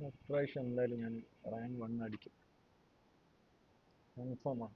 ഇപ്രാവശ്യം എന്തായാലും ഞാൻ റാങ്ക് 1 അടിക്കും, കൺഫേമാണ്.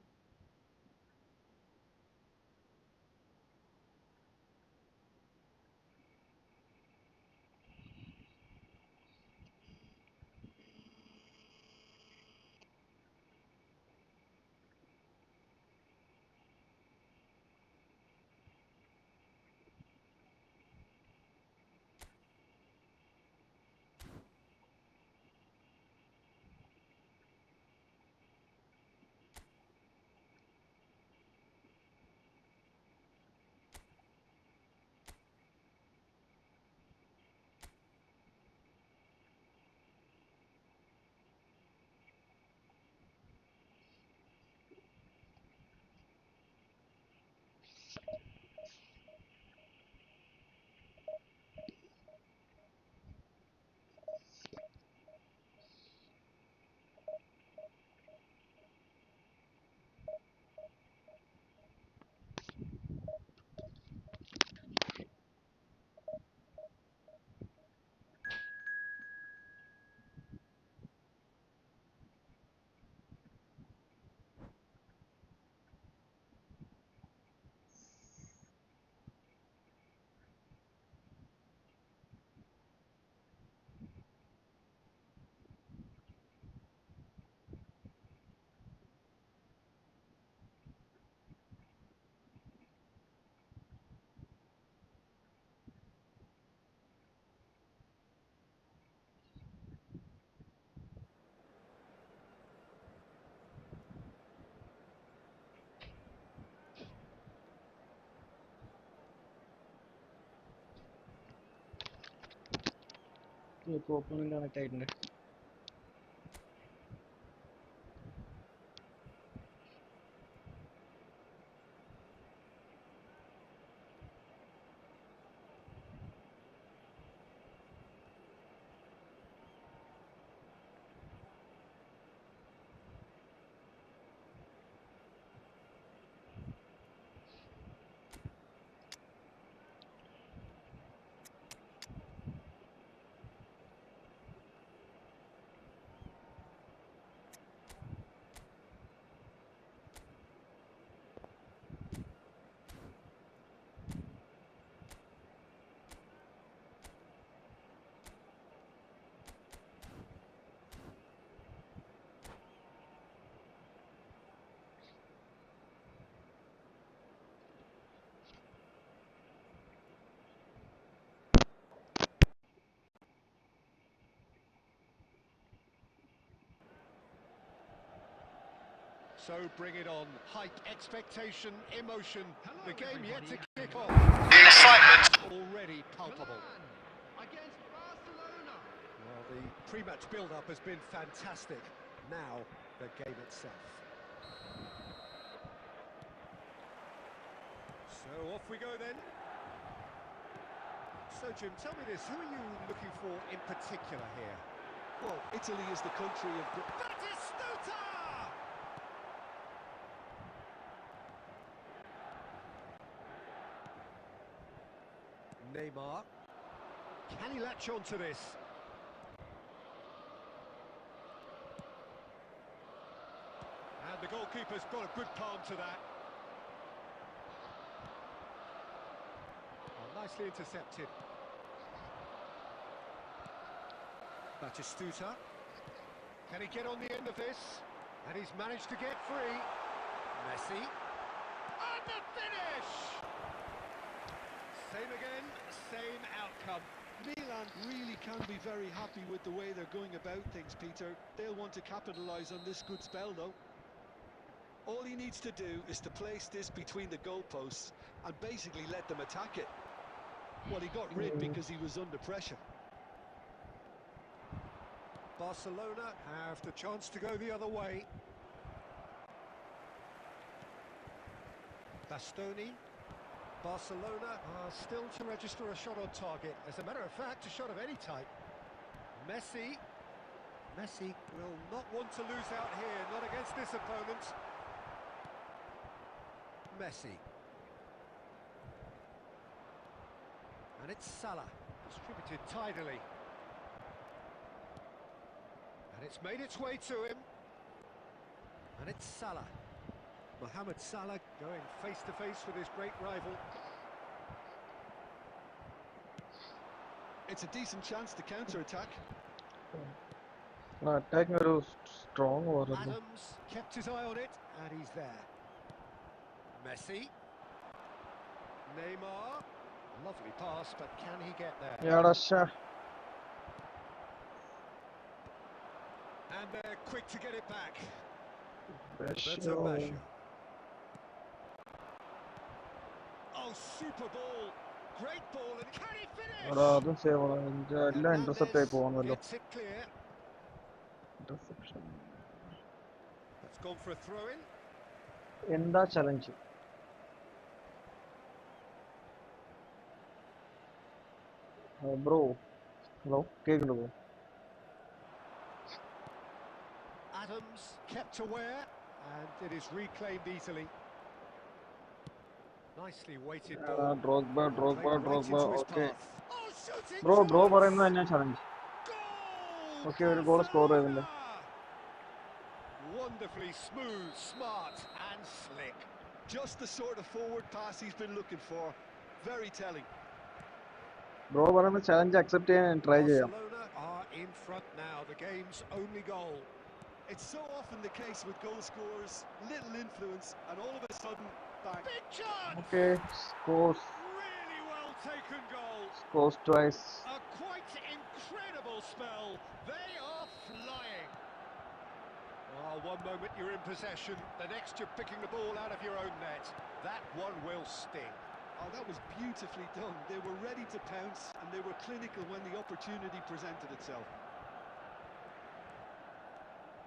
ഓപ്പണിംഗ് കണക്ട് ആയിട്ടുണ്ട്. So bring it on. Hype, expectation, emotion. The game yet to kick off. The excitement Already palpable. Against Barcelona. Well, the pre-match build-up has been fantastic. Now, the game itself. So off we go then. So Jim, tell me this, who are you looking for in particular here? Well, Italy is the country of... Batistuta! Neymar. Can he latch on to this? And the goalkeeper's got a good palm to that. Oh, nicely intercepted. Batistuta. Can he get on the end of this? And he's managed to get free. Messi. And the finish! Same again, same outcome. Milan really can be very happy with the way they're going about things, Peter. They'll want to capitalise on this good spell, though. All he needs to do is to place this between the goalposts and basically let them attack it. Well, he got rid because he was under pressure. Barcelona have the chance to go the other way. Bastoni. Barcelona are still to register a shot on target. As a matter of fact, a shot of any type. Messi. Messi will not want to lose out here, not against this opponent. Messi. And it's Salah, distributed tidily. And it's made its way to him. And it's Salah. Mohamed Salah going face to face with his great rival. It's a decent chance to counter-attack. Attacking a strong over. Adams kept his eye on it, and he's there. Messi. Neymar. Lovely pass, but can he get there? Yeah, that's And they're quick to get it back. Roberto Baggio. Oh, super ball. Great ball, and can he finish? അതും save ആണ് എല്ലാം intercept ആയി പോകുന്നല്ലോ Gets it clear. Interception That's gone for a throw-in. എന്താ challenge bro hello കേൾക്കുന്നുണ്ടോ Adams kept aware, and it is reclaimed easily. Nicely weighted ball. Drogba okay Oh, shooting bro chance! പറയുന്നത് തന്നെ challenge Goal! Okay ഒരു goal score ചെയ്തിട്ടുണ്ട് Wonderfully smooth, smart, and slick. Just the sort of forward pass he's been looking for. Very telling. Bro പറയുന്ന challenge accept ചെയ്യാൻ try ചെയ്യാം Barcelona are in front now, the game's only goal. It's so often the case with goal scorers, little influence, and all of a sudden, bang. Big chance! Okay scores Really well taken goal. Scores twice A quite incredible spell. They are flying. Oh, one moment you're in possession, the next you're picking the ball out of your own net. That one will sting. Oh, that was beautifully done. They were ready to pounce, and they were clinical when the opportunity presented itself.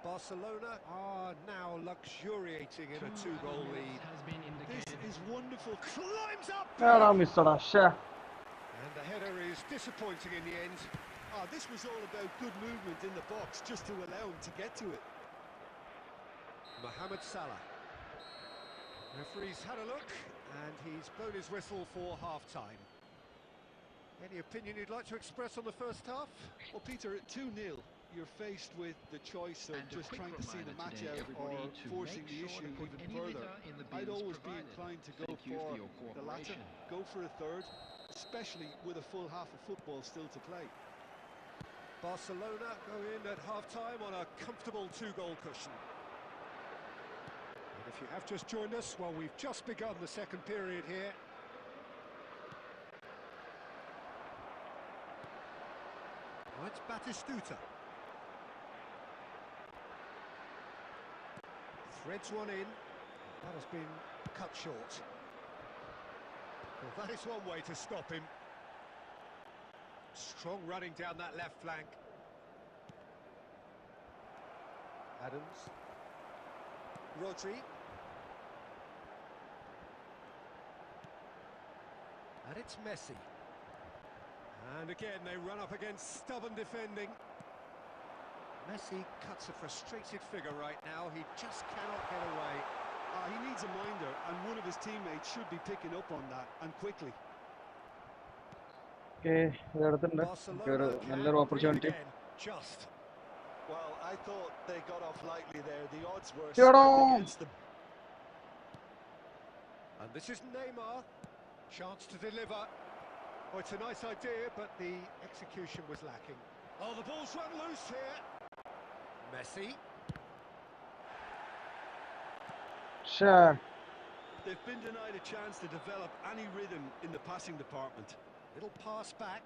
Barcelona are now luxuriating in a two-goal lead. This is wonderful. Climbs up! എടാ മിസ്സടാ ഷേ And the header is disappointing in the end. Oh, this was all about good movement in the box just to allow him to get to it. Mohamed Salah. Referee's had a look, and he's blown his whistle for half-time. Any opinion you'd like to express on the first half? Well, Peter, at 2-0, you're faced with the choice of just trying to see the match out or forcing the issue even further. I'd always be inclined to go for the latter, go for a third, especially with a full half of football still to play. Barcelona go in at half-time on a comfortable two-goal cushion. And if you have just joined us, well, we've just begun the second period here. Oh, it's Batistuta. Threads one in. That has been cut short. Well, that is one way to stop him. Strong running down that left flank. Adams. Rodri. And it's Messi. And again, they run up against stubborn defending. Messi cuts a frustrated figure right now. He just cannot get away. He needs a minder, and one of his teammates should be picking up on that, and quickly. Okay ഇതെടുത്തിട്ടുണ്ട് ഒരു നല്ലൊരു opportunity Just. Well, I thought they got off lightly there. The odds were Get stacked on! against them. And this is Neymar. Chance to deliver. Oh, it's a nice idea, but the execution was lacking. Oh, the ball's run loose here. Messi. ഷേ They've been denied a chance to develop any rhythm in the passing department. Little pass back.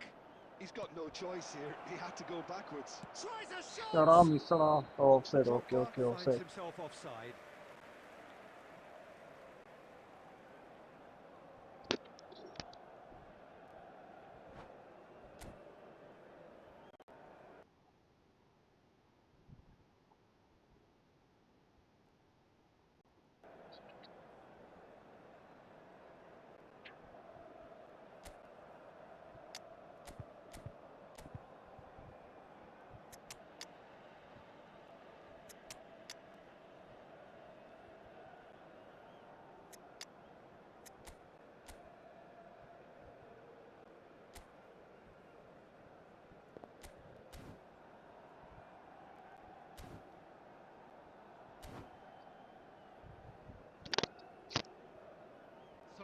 He's got no choice here. He had to go backwards. Tries a shot. എടാ മിസ്സടാ offside okay Drogba okay finds offside himself offside.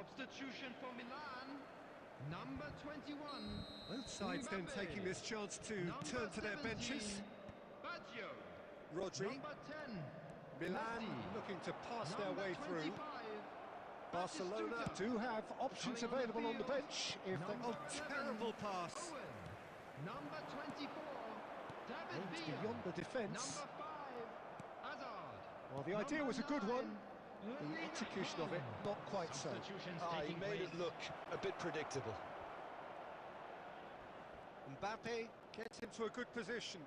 Substitution for Milan. Number 21. Both sides then Mbappe. taking this chance to Number turn to their 17, benches. Baggio. Rodri, Number 10. Milan Messi. looking to pass their Number way 25, through. Barcelona Batistuta. do have options Coming on the available on the field, bench if they... number Oh, 11, terrible pass. Owen. Number 24, David Aimed Villa. beyond the defence. Number 5, Hazard. Well, the idea was a good one. The Erling execution of it, Haaland. not quite so. Substitutions He taking made it place. look a bit predictable. Mbappe gets into a good position.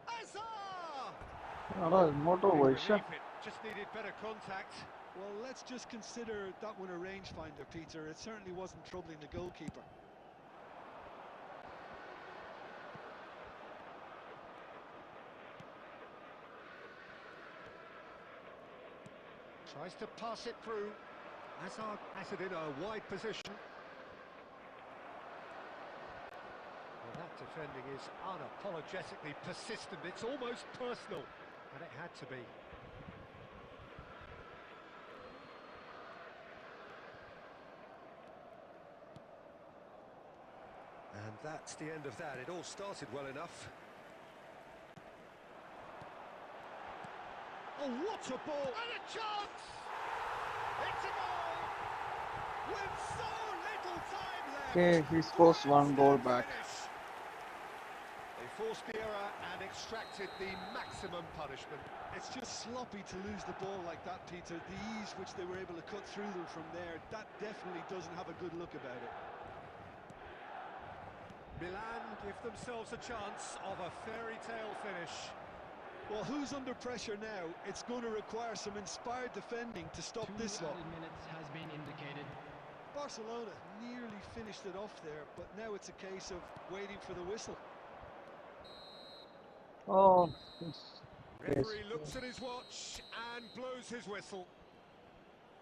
Hazard! ആടാ ഇങ്ങോട്ടോ പോയി ശ്ശെ. Relief, it just needed better contact. Well, let's just consider that one a rangefinder, Peter. It certainly wasn't troubling the goalkeeper. Tries to pass it through. Hazard has it in a wide position. Well, that defending is unapologetically persistent. It's almost personal, and it had to be. And that's the end of that. It all started well enough. Oh, what a ball! And a chance! It's a goal! With so little time left! Okay, he scores one goal back. They forced the error and extracted the maximum punishment. It's just sloppy to lose the ball like that, Peter. The ease which they were able to cut through them from there, that definitely doesn't have a good look about it. Milan give themselves a chance of a fairy tale finish. Well, who's under pressure now? It's going to require some inspired defending to stop this lot. 2 added minutes has been indicated. Barcelona nearly finished it off there, but now it's a case of waiting for the whistle. Oh, yes. Referee looks at his watch and blows his whistle.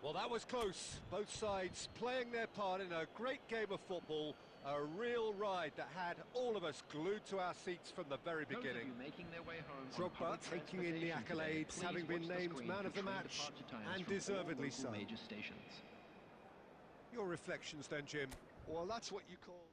Well, that was close. Both sides playing their part in a great game of football. A real ride that had all of us glued to our seats from the very Those of beginning. you making their way home on Drogba public taking in the transportation today, accolades, please having been watch the named screen man of the for train match, departure times and from all deservedly local so. major stations. Your reflections then, Jim? Well, that's what you call...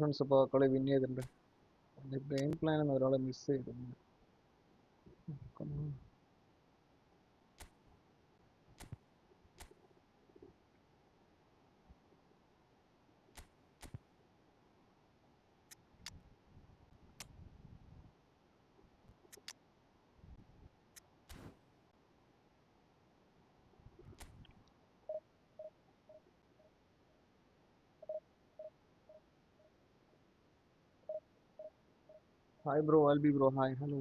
friends ഇപ്പോൾ കളി win ചെയ്തിട്ടുണ്ട്. എൻ്റെ game plan ഒരാളെ miss ചെയ്തിട്ടുണ്ട്. Hi bro, Albi bro, hi, hello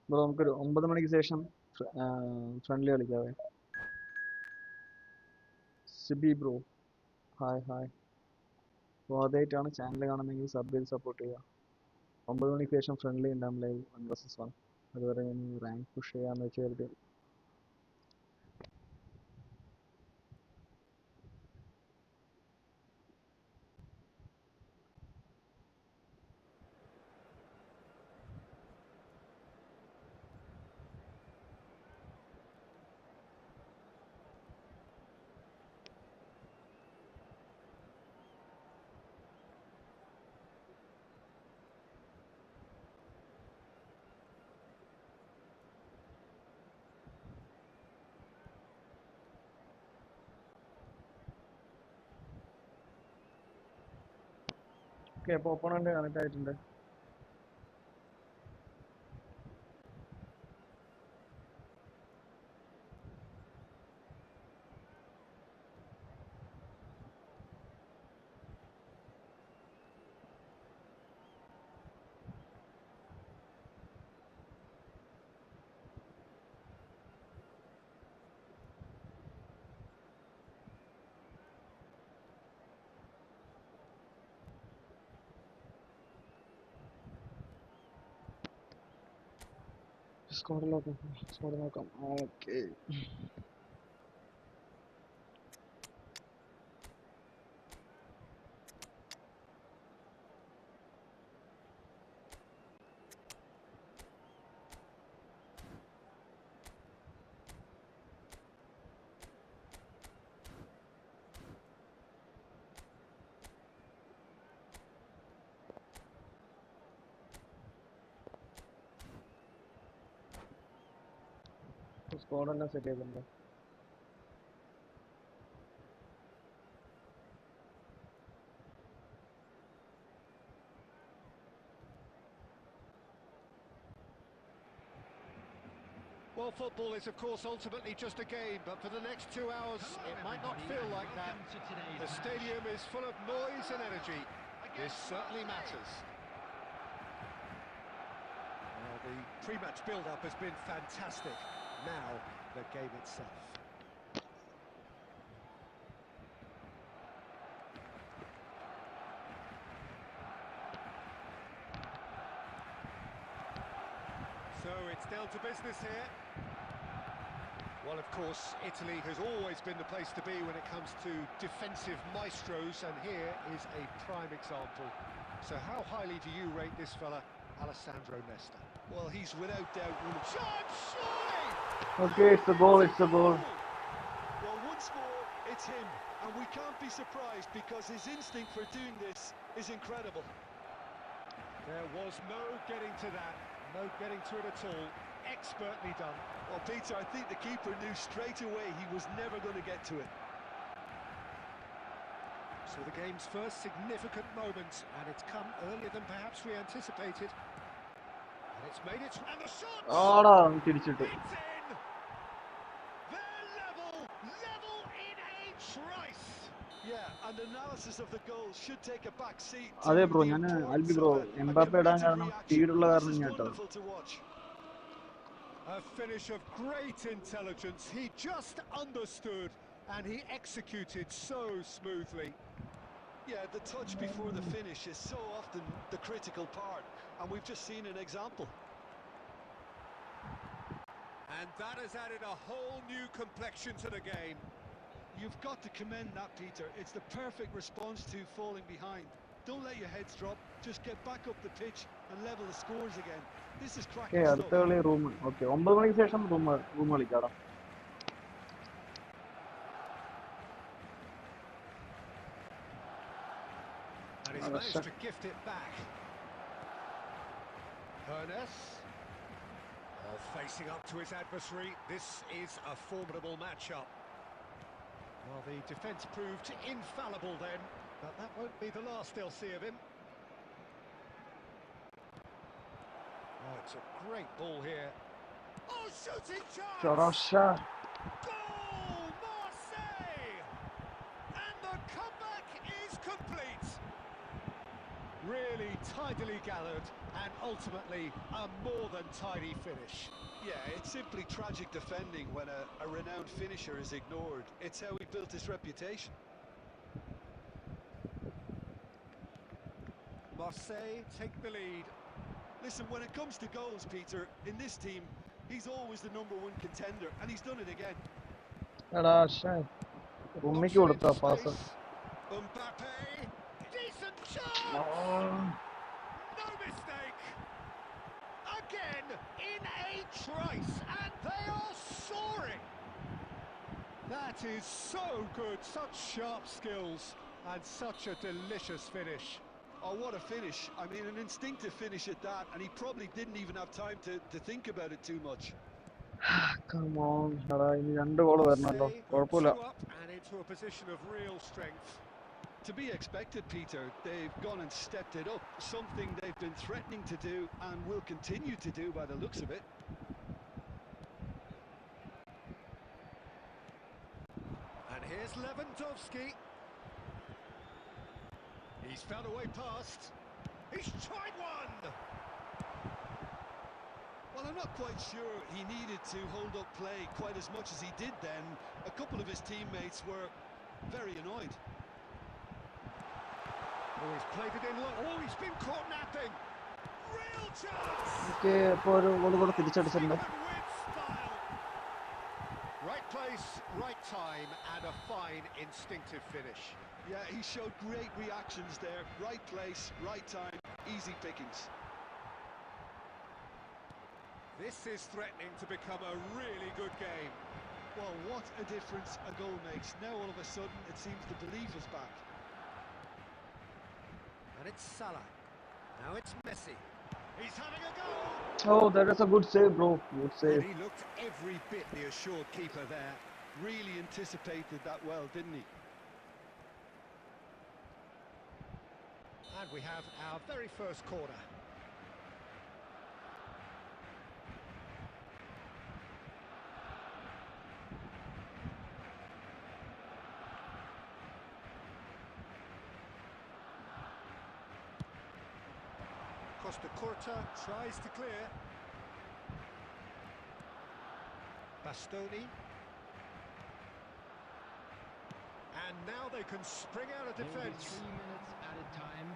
bro. നമുക്കൊരു 9 മണിക്ക് ശേഷം friendly കളിക്കാവേ. Sibi bro, hi hi. അപ്പോൾ ആദ്യമായിട്ടാണ് ചാനൽ കാണുന്നതെങ്കിൽ സബ് ചെയ്ത് സപ്പോർട്ട് ചെയ്യുക. 9 മണിക്ക് ശേഷം ഫ്രണ്ട്ലി ഉണ്ടാകും, ലൈവ് 1 vs 1. അതുവരെ ഞാൻ റാങ്ക് പുഷ് ചെയ്യാമെന്ന് വെച്ച് കരുതി. ഓക്കെ, അപ്പോൾ ഒപ്പണന്റ് കണക്ട് ആയിട്ടുണ്ട്. സ്കോർ നോക്കാം. ഓക്കെ, സ്കോഡെല്ലാം സെറ്റ് ചെയ്തിട്ടുണ്ട്. Well, football is, of course, ultimately just a game, but for the next 2 hours, it might not feel like that. The stadium is full of noise and energy. This certainly matters. Well, the pre-match build-up has been fantastic. Now, the game itself. So it's down to business here. Well, of course, Italy has always been the place to be when it comes to defensive maestros, and here is a prime example. So how highly do you rate this fella, Alessandro Nesta? Well, he's without doubt one of... Shot, surely! Okay, it's a goal. Well, once more, it's him. And we can't be surprised because his instinct for doing this is incredible. There was no getting to that, no getting to it at all. Expertly done. Well, Peter, I think the keeper knew straight away he was never going to get to it. So the game's first significant moment, and it's come earlier than perhaps we anticipated. And it's made it, and the shot! തിരിച്ചിട്ടു. It's in! They're level in a trice! Yeah, and analysis of the goal should take a back seat. അതെ bro, ഞാൻ Albi bro Mbappe ഇടാൻ കാരണം സ്പീഡുള്ള കാരണം ഞാൻ ഇട്ടത്. A finish of great intelligence. He just understood and he executed so smoothly. Yeah, the touch before the finish is so often the critical part, and we've just seen an example. And that has added a whole new complexion to the game. You've got to commend that, Peter. It's the perfect response to falling behind. Don't let your heads drop. Just get back up the pitch and level the scores again. This is cracking stuff. അടുത്ത കളി room. Okay, 9 മണിക്ക് ശേഷം room കളിക്കാം. And he's managed to gift it back. Hernes. Facing up to his adversary. This is a formidable matchup. Well, the defence proved infallible then, but that won't be the last they'll see of him. Oh, it's a great ball here. Oh, shooting chance! Goal, Marseille! And the comeback is complete. Really tidily gathered and ultimately a more than tidy finish. Yeah, it's simply tragic defending when a renowned finisher is ignored. It's how he built his reputation. Marseille take the lead. Listen, when it comes to goals, Peter, in this team, he's always the #1 contender, and he's done it again. റൂമിലേക്ക് കൊടുത്ത pass. Mbappe, decent chance! No mistake! Again, in a trice, and they are soaring! That is so good, such sharp skills, and such a delicious finish. Oh, what a finish. I mean, an instinctive finish at that, and he probably didn't even have time to think about it too much. Come on, ഇനി 2 goal വരണല്ലോ. കുഴപ്പമില്ല. And into a position of real strength. To be expected, Peter. They've gone and stepped it up, something they've been threatening to do and will continue to do by the looks of it. And here's Lewandowski. He's found a way past. He's tried one! Well, I'm not quite sure he needed to hold up play quite as much as he did then. A couple of his teammates were very annoyed. Oh, he's played it in low. Oh, he's been caught napping. Real chance! Okay, ഇപ്പോൾ ഒരു goal കൂടെ തിരിച്ചടിച്ചിട്ടുണ്ട്. With style. Right place, right time, and a fine instinctive finish. Yeah, he showed great reactions there. Right place, right time, easy pickings. This is threatening to become a really good game. Well, what a difference a goal makes. Now all of a sudden it seems the belief is back. And it's Salah. Now it's Messi. He's having a go! Oh, that is a good save, bro. Good save. And he looked every bit the assured keeper there. Really anticipated that well, didn't he? And we have our very first corner. Costa Curta tries to clear. Bastoni. And now they can spring out of defence. 3 minutes added time.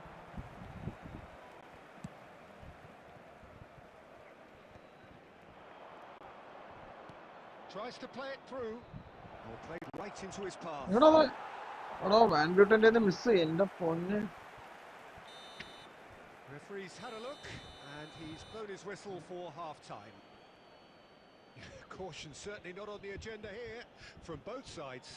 Tries to play it through. Oh, played right into his path. എടോ van ബ്യൂട്ടൻ്റെ miss എൻ്റെ പൊന്ന്. Referee's had a look and he's blown his whistle for half-time. Caution certainly not on the agenda here from both sides.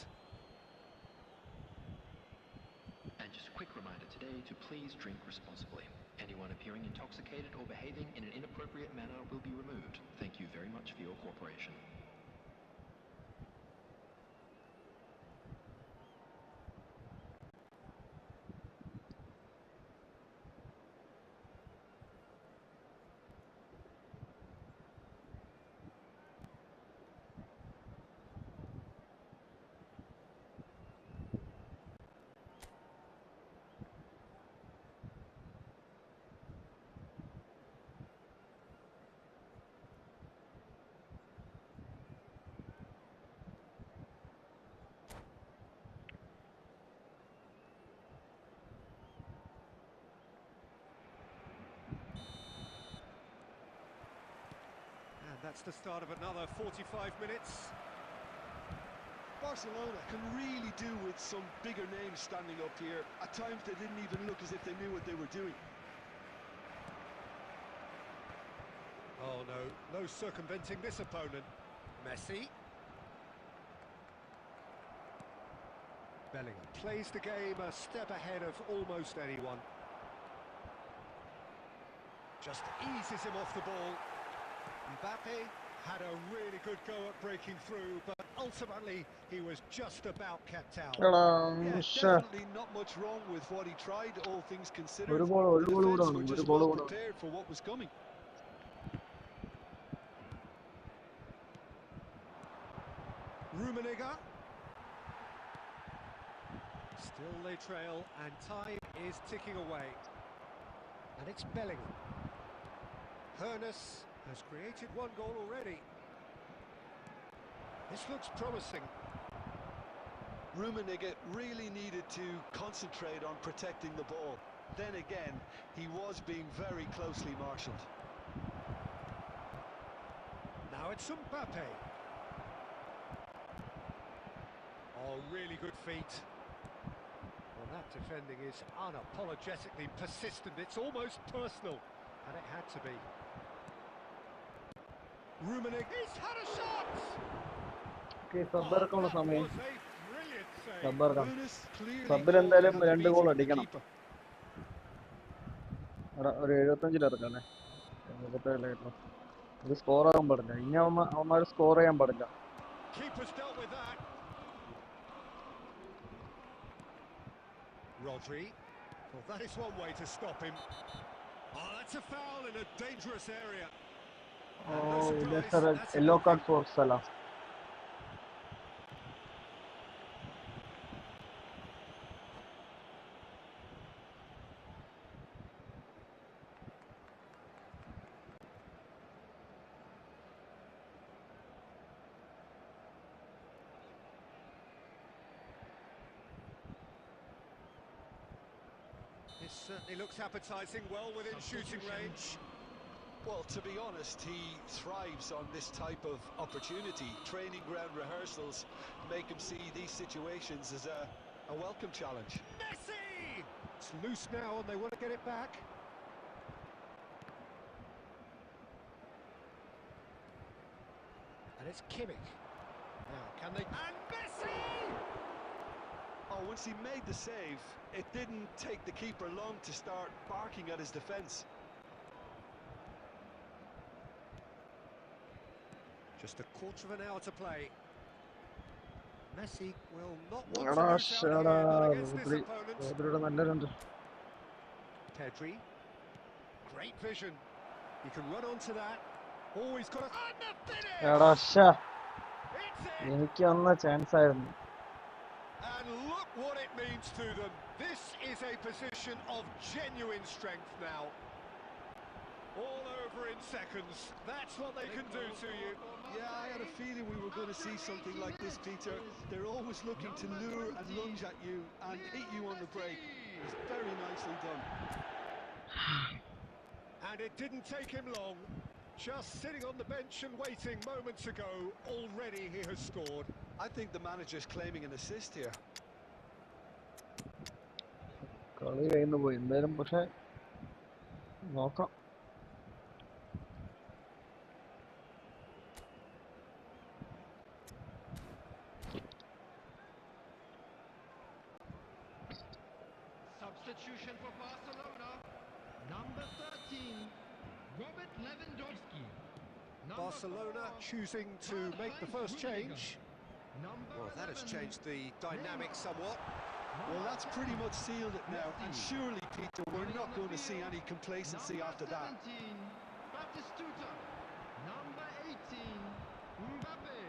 And just a quick reminder today to please drink responsibly. Anyone appearing intoxicated or behaving in an inappropriate manner will be removed. Thank you very much for your cooperation. That's the start of another 45 minutes. Barcelona can really do with some bigger names standing up here. At times they didn't even look as if they knew what they were doing. Oh no circumventing this opponent. Messi. Bellingham plays the game a step ahead of almost anyone. Just eases him off the ball. Mbappe had a really good go at breaking through, but ultimately he was just about kept out. Yeah, definitely not much wrong with what he tried, all things considered. The defense were just well prepared for what was coming. Rummenigge. Still they trail, and time is ticking away. And it's Bellingham. Hoeneß has created one goal already. This looks promising. Rummenigge really needed to concentrate on protecting the ball. Then again, he was being very closely marshalled. Now it's Mbappe. Oh, really good feet. Well, that defending is unapologetically persistent. It's almost personal, and it had to be. Rummenigge, he's had a shot! Okay, സബ്ബർക്കുള്ള സമയം. That was a brilliant save. സബ്ബർക്കാം. Hoeneß clearly സബ്ബർ thought എന്തായാലും he had 2 beaten goal the അടിക്കണം. keeper. ഒരു 75 ഇറക്കല്ലേ. 77 ആയിട്ടുള്ളൂ. ഇത് score ആകാൻ പാടില്ല. ഇനി അവന്മാർ സ്കോർ ചെയ്യാൻ പാടില്ല. Keeper's dealt with that. Rodri. Well, that is one way to stop him. Oh, that's a foul in a dangerous area. And no Oh, surprise, that's a that's a yellow booking. card for Salah. This certainly looks appetising, well within shooting range. Well, to be honest, he thrives on this type of opportunity. Training ground rehearsals make him see these situations as a welcome challenge. Messi! It's loose now and they want to get it back. And it's Kimmich. Now, can they... And Messi! Oh, once he made the save, it didn't take the keeper long to start barking at his defence. Just a quarter of an hour to play. Messi will not want to lose out here, not against this opponent. Pedri. Great vision. He can run onto that. Oh, he's got a... And the finish! It's in! എനിക്കൊന്ന chance ആയിരുന്നു. And look what it means to them. This is a position of genuine strength now. All over in seconds. That's what they can do to you. Yeah, I had a feeling we were going to see something like this, Peter. They're always looking to lure and lunge at you and hit you on the break. It's very nicely done. And it didn't take him long. Just sitting on the bench and waiting moments ago, already he has scored. I think the manager's claiming an assist here. കളി കയ്യിൽ പോയി എന്തായാലും, പക്ഷെ നോക്കാം. Substitution for Barcelona. Number 13, Robert Lewandowski. Barcelona choosing to make the first change. Well, that has changed the dynamic somewhat. Well, that's pretty much sealed it now, and surely, Peter, we're not going to see any complacency after that. Number 18, Mbappe.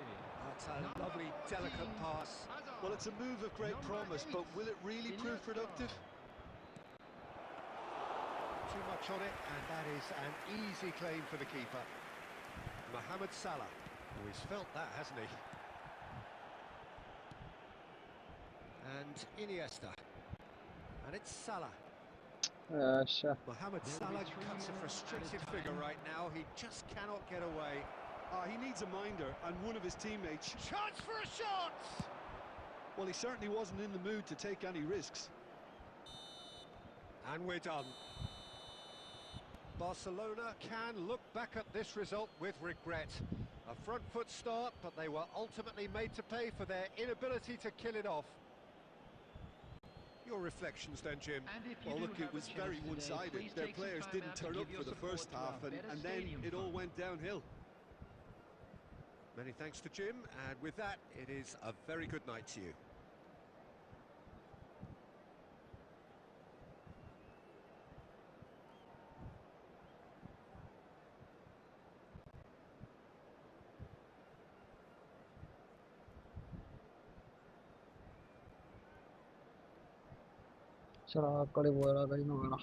That's a lovely, delicate pass. Well, it's a move of great promise, but will it really prove productive? Too much on it, and that is an easy claim for the keeper. Mohamed Salah. Oh, he's felt that, hasn't he? And Iniesta. And it's Salah. Mohamed Salah cuts a frustrated figure right now. He just cannot get away. He needs a minder, and one of his teammates... Chance for a shot! Well, he certainly wasn't in the mood to take any risks. And we're done. Barcelona can look back at this result with regret. A front foot start, but they were ultimately made to pay for their inability to kill it off. Your reflections then, Jim? Well, look, it was very one-sided. Their players didn't turn up for the first half, and then it all went downhill. Many thanks to Jim, and with that, it is a very good night to you. കളി പോയാ കഴിഞ്ഞു വേണം.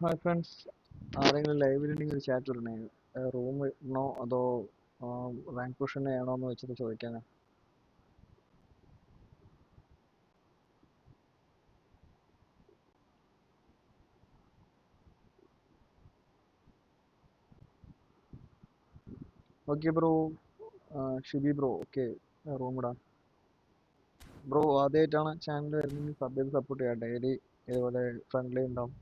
Hi friends, ആരെങ്കിലും ലൈവിലുണ്ടെങ്കിൽ ഒരു chat ഇടണേ. Room ഇടണോ അതോ rank push ചെയ്യണോ എന്ന് വെച്ചിട്ട് ചോദിക്കാനാ. Okay bro. Shibi bro, okay. Room ഇടാം ബ്രോ. ആദ്യമായിട്ടാണ് ചാനൽ വരുന്നത്, സബ് ചെയ്ത് സപ്പോർട്ട് ചെയ്യാം. ഡെയിലി ഇതുപോലെ ഫ്രണ്ട്ലി ഉണ്ടാവും.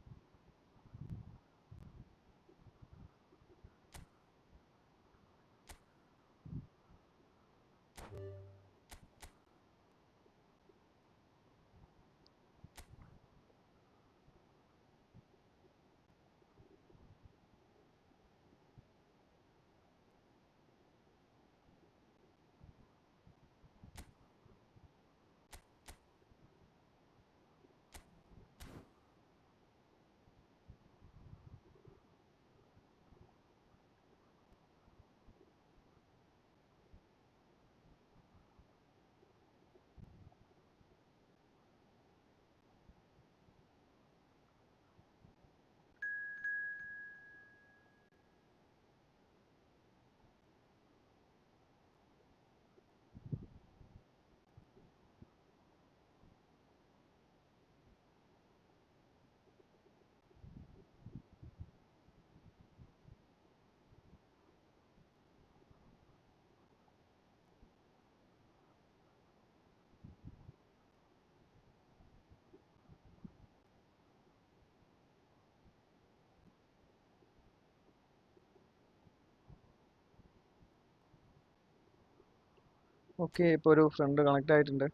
ഓക്കെ, ഇപ്പോൾ ഒരു ഫ്രണ്ട് കണക്ട് ആയിട്ടുണ്ട്.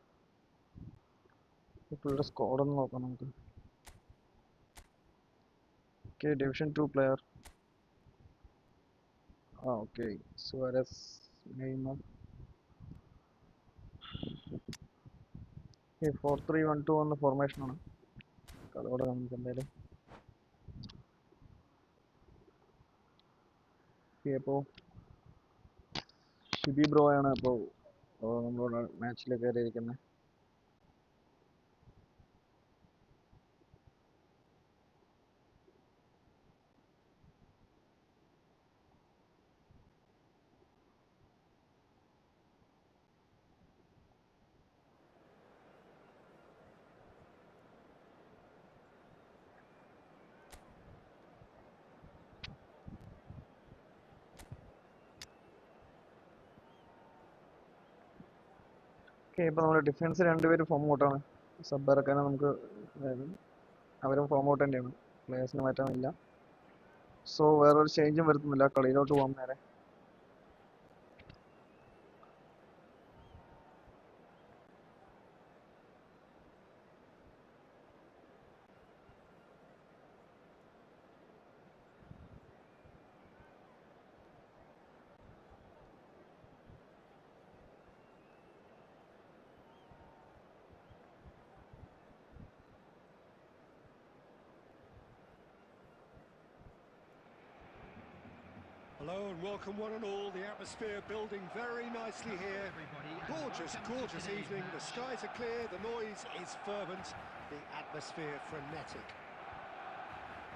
പുള്ളിയുടെ സ്കോഡ് ഒന്ന് നോക്കാം നമുക്ക്. Okay, division 2 player. Okay. Suarez, Neymar. 4-3-1-2 എന്ന ഫോർമേഷനാണ്. അതോടെ നമുക്ക് എന്തായാലും ഇപ്പോൾ ഷിബി ബ്രോ ആണ് ഇപ്പോൾ നമ്മളോട് മാച്ചിൽ കയറിയിരിക്കുന്നത്. ഓക്കെ, ഇപ്പോൾ നമ്മുടെ ഡിഫൻസ് രണ്ടുപേരും ഫോം ഔട്ടാണ്. സബ് ഇറക്കാനും നമുക്ക് അവരും ഫോം ഔട്ട് തന്നെയാണ്. പ്ലേയേഴ്സിന് മാറ്റാനില്ല. സോ വേറൊരു ചേഞ്ചും വരുത്തുന്നില്ല. കളിയിലോട്ട് പോകാം നേരെ. Hello and welcome one and all. The atmosphere building very nicely here. Gorgeous, gorgeous evening. The skies are clear, the noise is fervent, the atmosphere frenetic.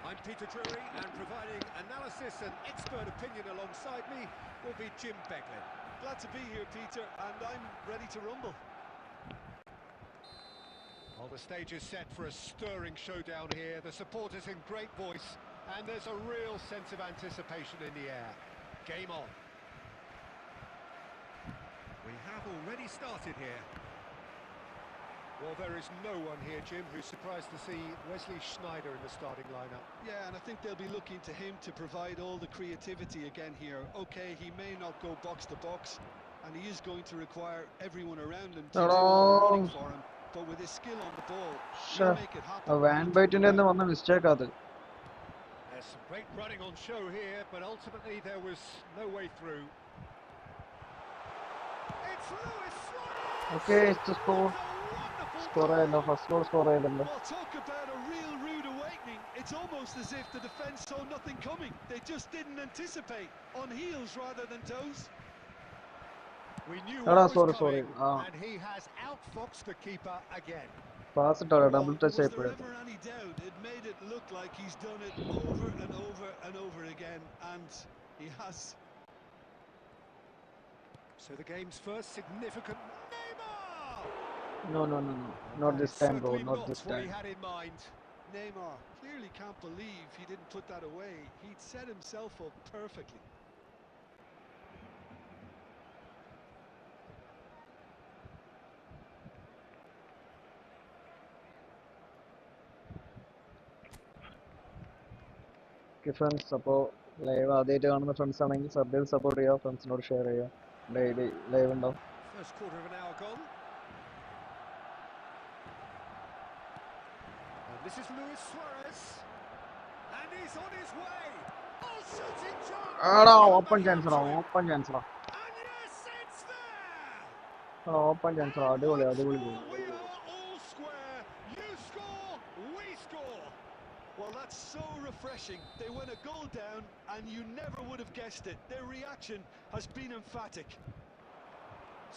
I'm Peter Drury, and providing analysis and expert opinion alongside me will be Jim Beglin. Glad to be here, Peter, and I'm ready to rumble. Well, the stage is set for a stirring showdown here. The supporters in great voice, and there's a real sense of anticipation in the air. Game on. We have already started here. Well, there is no one here, Jim, who's surprised to see Wesley Sneijder in the starting lineup. Yeah, and I think they'll be looking to him to provide all the creativity again here. Okay, he may not go box to box, and he is going to require everyone around him to do all the running for him. But with his skill on the ball, he'll make it happen. വാൻ ബൈറ്റിന്റെ തന്നെ വന്ന mistake അത്. There's some great running on show here, but ultimately there was no way through. It's Lewis Suarez! Okay, it's the score. Score ആയല്ലോ, first goal score ചെയ്തിട്ടുണ്ട്. Well, talk about a real rude awakening. It's almost as if the defence saw nothing coming. They just didn't anticipate. On heels rather than toes. We knew No, what was sorry. coming, and he has outfoxed the keeper again. Pass ഇട്ടാലോ, double touch Was there ആയിപ്പോയത്. ever any doubt? It made it look like he's done it over and over and over again, and he has. So the game's first significant. Neymar! No. Not this time, bro. Certainly Not not this what he time. had in mind. Neymar clearly can't believe he didn't put that away. He'd set himself up perfectly. Okay friends, അപ്പോൾ live ആദ്യമായിട്ട് കാണുന്ന friends ആണെങ്കിൽ സബ്ബിൽ support ചെയ്യുക, ഫ്രണ്ട്സിനോട് share ചെയ്യുക. Daily live ഉണ്ടാവും. First quarter of an hour gone. And this is Luis Suarez. And he's on his way. Oh, shooting chance. ആടാ open ചാൻസറാ, open ചാൻസറാ, And yes, it's there. Open ചാൻസറാ. അടിപൊളി അടിപൊളി goal. We are all square. You score, we score. Well, that's so refreshing. They went a goal down and you never would have guessed it. Their reaction has been emphatic.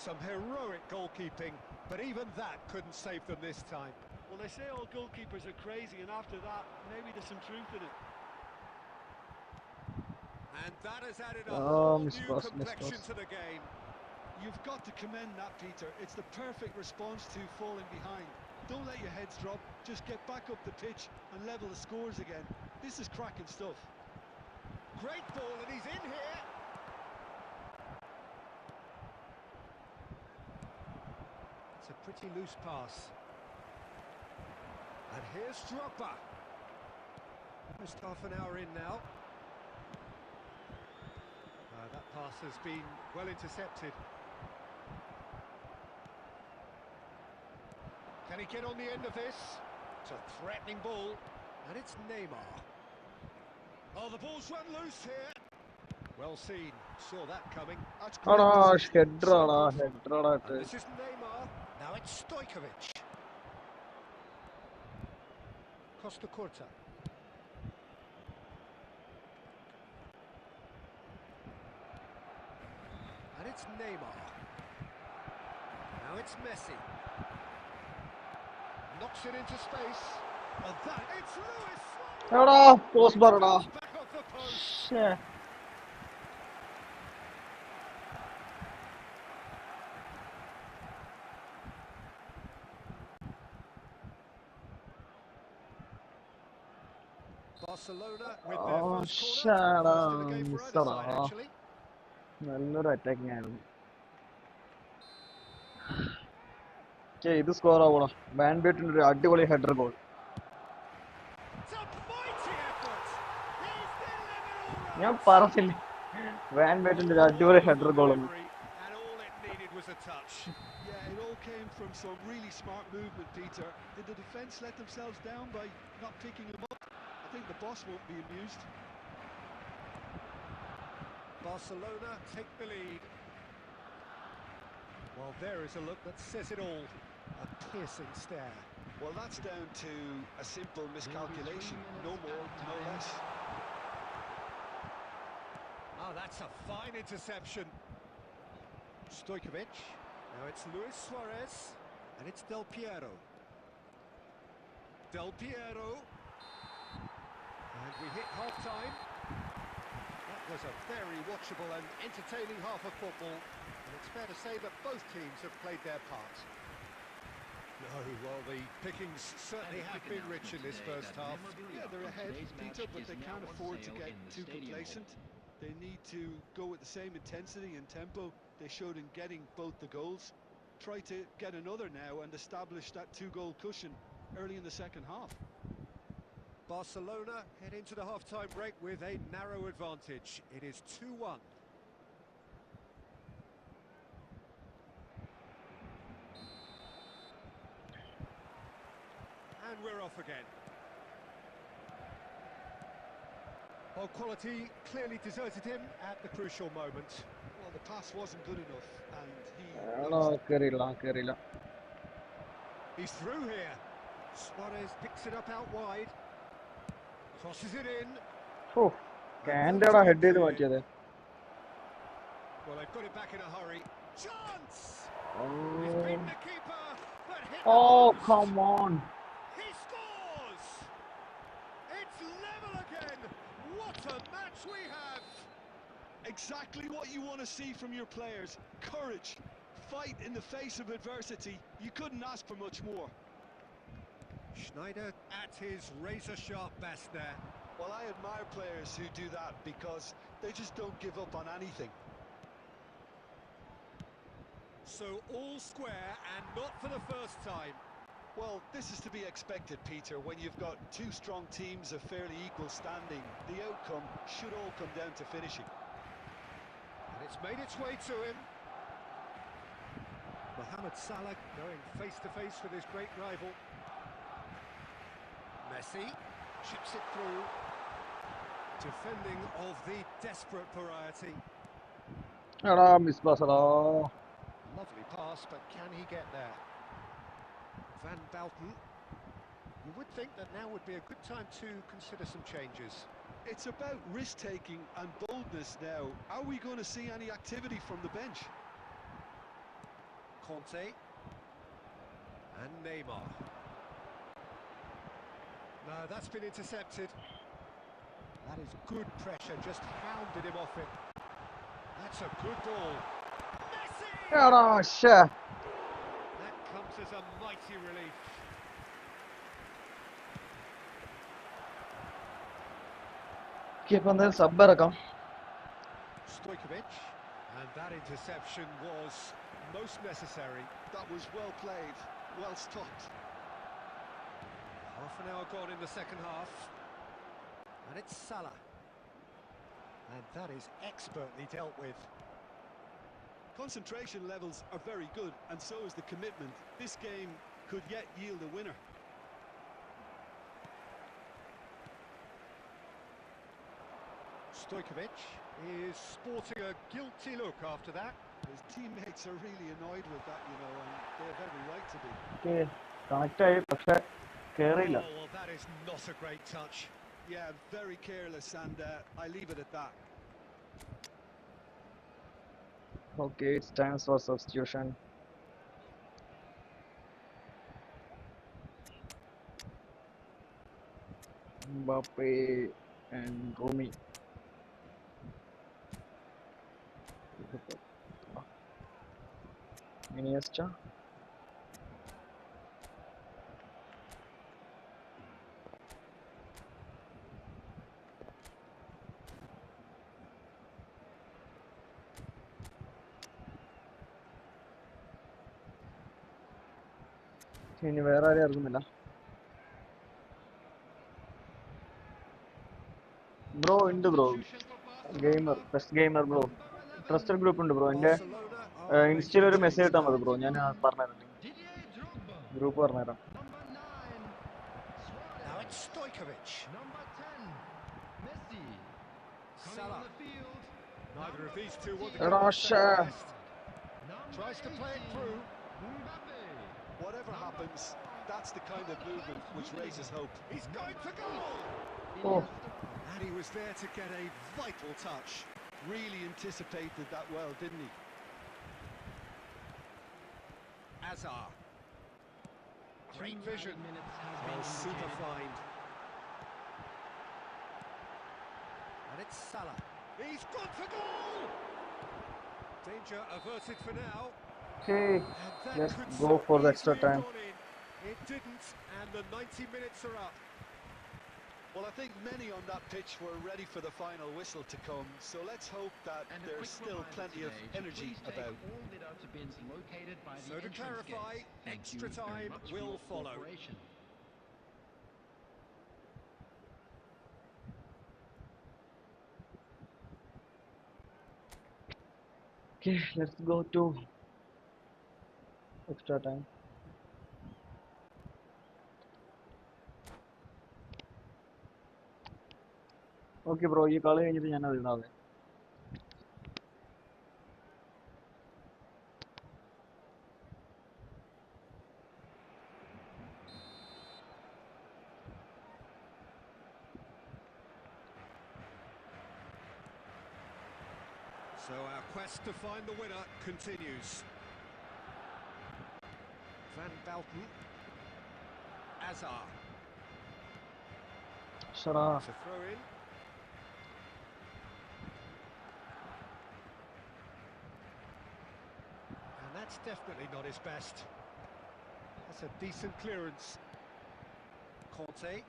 Some heroic goalkeeping, but even that couldn't save them this time. Well, they say all goalkeepers are crazy, and after that, maybe there's some truth in it. And that has added a Oh, whole Miss new Cross, Miss complexion Cross. to the game. You've got to commend that, Peter. It's the perfect response to falling behind. Don't let your heads drop. Just get back up the pitch and level the scores again. This is cracking stuff. Great ball, and he's in here. It's a pretty loose pass. And here's Drogba. Almost half an hour in now. That pass has been well intercepted. Can he get on the end of this? It's a threatening ball, and it's Neymar. Oh, the ball's run loose here. Well seen, saw that coming. That's ആടാ great decision. ഹെഡറാടാ, ഹെഡറാടാ And ഇട്ട്. this is Neymar. Now it's Stojkovic. Costa Curta. And it's Neymar. Now it's Messi. Knocks it into space. And that, it's Luis Suarez. എടാ post ബാറടാ. Back off the post. ശ്ശേ. Barcelona with their Oh, first corner. shut First in the game for either up, side, Salah. actually. നല്ലൊരു attacking ആയിരുന്നു. ഇത് score ആവണം. Van ബേറ്റിന്റെ ഒരു അടിപൊളി header goal. It's a mighty effort. He's delivered all ഞാൻ right. പറഞ്ഞില്ലേ, van ബേറ്റിന്റെ ഒരു അടിപൊളി header goal. Delivery, and all it needed was a touch. Yeah, it all came from some really smart movement, Peter. Did the defence let themselves down by not picking him up? I think the boss won't be amused. Barcelona take the lead. Well, there is a look that says it all. A piercing stare. Well, that's down to a simple miscalculation. No more, no less. Oh, that's a fine interception. Stojkovic. Now it's Luis Suarez. And it's Del Piero. Del Piero. And we hit half-time. That was a very watchable and entertaining half of football. And it's fair to say that both teams have played their part. No, well, the pickings certainly have been rich in this first half. Yeah, they're ahead, Peter, but they can't afford to get too complacent. They need to go with the same intensity and tempo they showed in getting both the goals. Try to get another now and establish that two-goal cushion early in the second half. Barcelona head into the half-time break with a narrow advantage. It is 2-1. And we're off again. Well, quality clearly deserted him at the crucial moment. Well, the pass wasn't good enough, and ആണോ കേറിയില്ല, കേറിയില്ല. He's through here. Suarez picks it up out wide. Crosses it in. കാൻഡാടാ head ചെയ്ത് മാറ്റിയത്. Well, they've got it back in a hurry. Chance! Oh. He's beaten the keeper, but hit the Oh, post. come on. He scores! It's level again. What a match we have! exactly what you want to see from your players. Courage, fight in the face of adversity. You couldn't ask for much more. Schneider at his razor-sharp best there. Well, I admire players who do that because they just don't give up on anything. So all square, and not for the first time. Well, this is to be expected, Peter. When you've got two strong teams of fairly equal standing, the outcome should all come down to finishing. And it's made its way to him. Mohamed Salah going face-to-face with his great rival. Messi chips it through. Defending of the desperate variety. Miss Basala. Lovely pass, but can he get there? Van Bouten. You would think that now would be a good time to consider some changes. It's about risk-taking and boldness now. Are we going to see any activity from the bench? Conte. And Neymar. No, that's been intercepted. That is good pressure, just hounded him off it. That's a good ball. Messi! That comes as a mighty relief. Keep on the sub-baraka. Stojkovic, and that interception was most necessary. That was well played, well stopped. Half an hour gone in the second half. And it's Salah. And that is expertly dealt with. Concentration levels are very good, and so is the commitment. This game could yet yield a winner. Stojkovic is sporting a guilty look after that. His teammates are really annoyed with that, you know, and they have every right to be. Okay, connect, but carry. Oh, well, that is not a great touch. Yeah, very careless, and I leave it at that. Okay, it's time for substitution. Mbappe and Romy. Iniesta. ഇനി വേറെ ആരും ഇറങ്ങുന്നില്ല. Bro ഉണ്ട് bro, gamer best gamer bro, trusted group ഉണ്ട് bro. എൻ്റെ ഇൻസ്റ്റയിൽ ഒരു message ഇട്ടാൽ മതി ബ്രോ, ഞാൻ പറഞ്ഞുതരാം, ഗ്രൂപ്പ് പറഞ്ഞുതരാം. Now it's Stojkovic. Number 10, Messi. Coming Salah. on the field. Neither of these two want to Edo go Shah. best. Tries to play it through. Mbappe. Whatever happens, that's the kind of movement which raises hope. He's going for goal. Oh, And he was there to get a vital touch. Really anticipated that well, didn't he? Azar. Great vision. Minutes has Well, been super indicated. fine. And it's Salah. He's gone for goal. Danger averted for now. okay, And that let's could go so for the extra easily have time. gone in. It didn't, and the 90 minutes are up. Well, I think many on that pitch were ready for the final whistle to come, so let's hope that And a there's quick still reminder plenty of today to energy please take about. all bid-outs bins located by the So to entrance clarify, gates. Thank extra you very time much for will your follow. cooperation. Okay, let's go to extra time. Okay bro, ഈ കളി കഴിഞ്ഞിട്ട് ഞാൻ അത് ഇടാവേ. So our quest to find the winner continues. Van Bouten. Azar. Shara. To throw in. And that's definitely not his best. That's a decent clearance. Conte.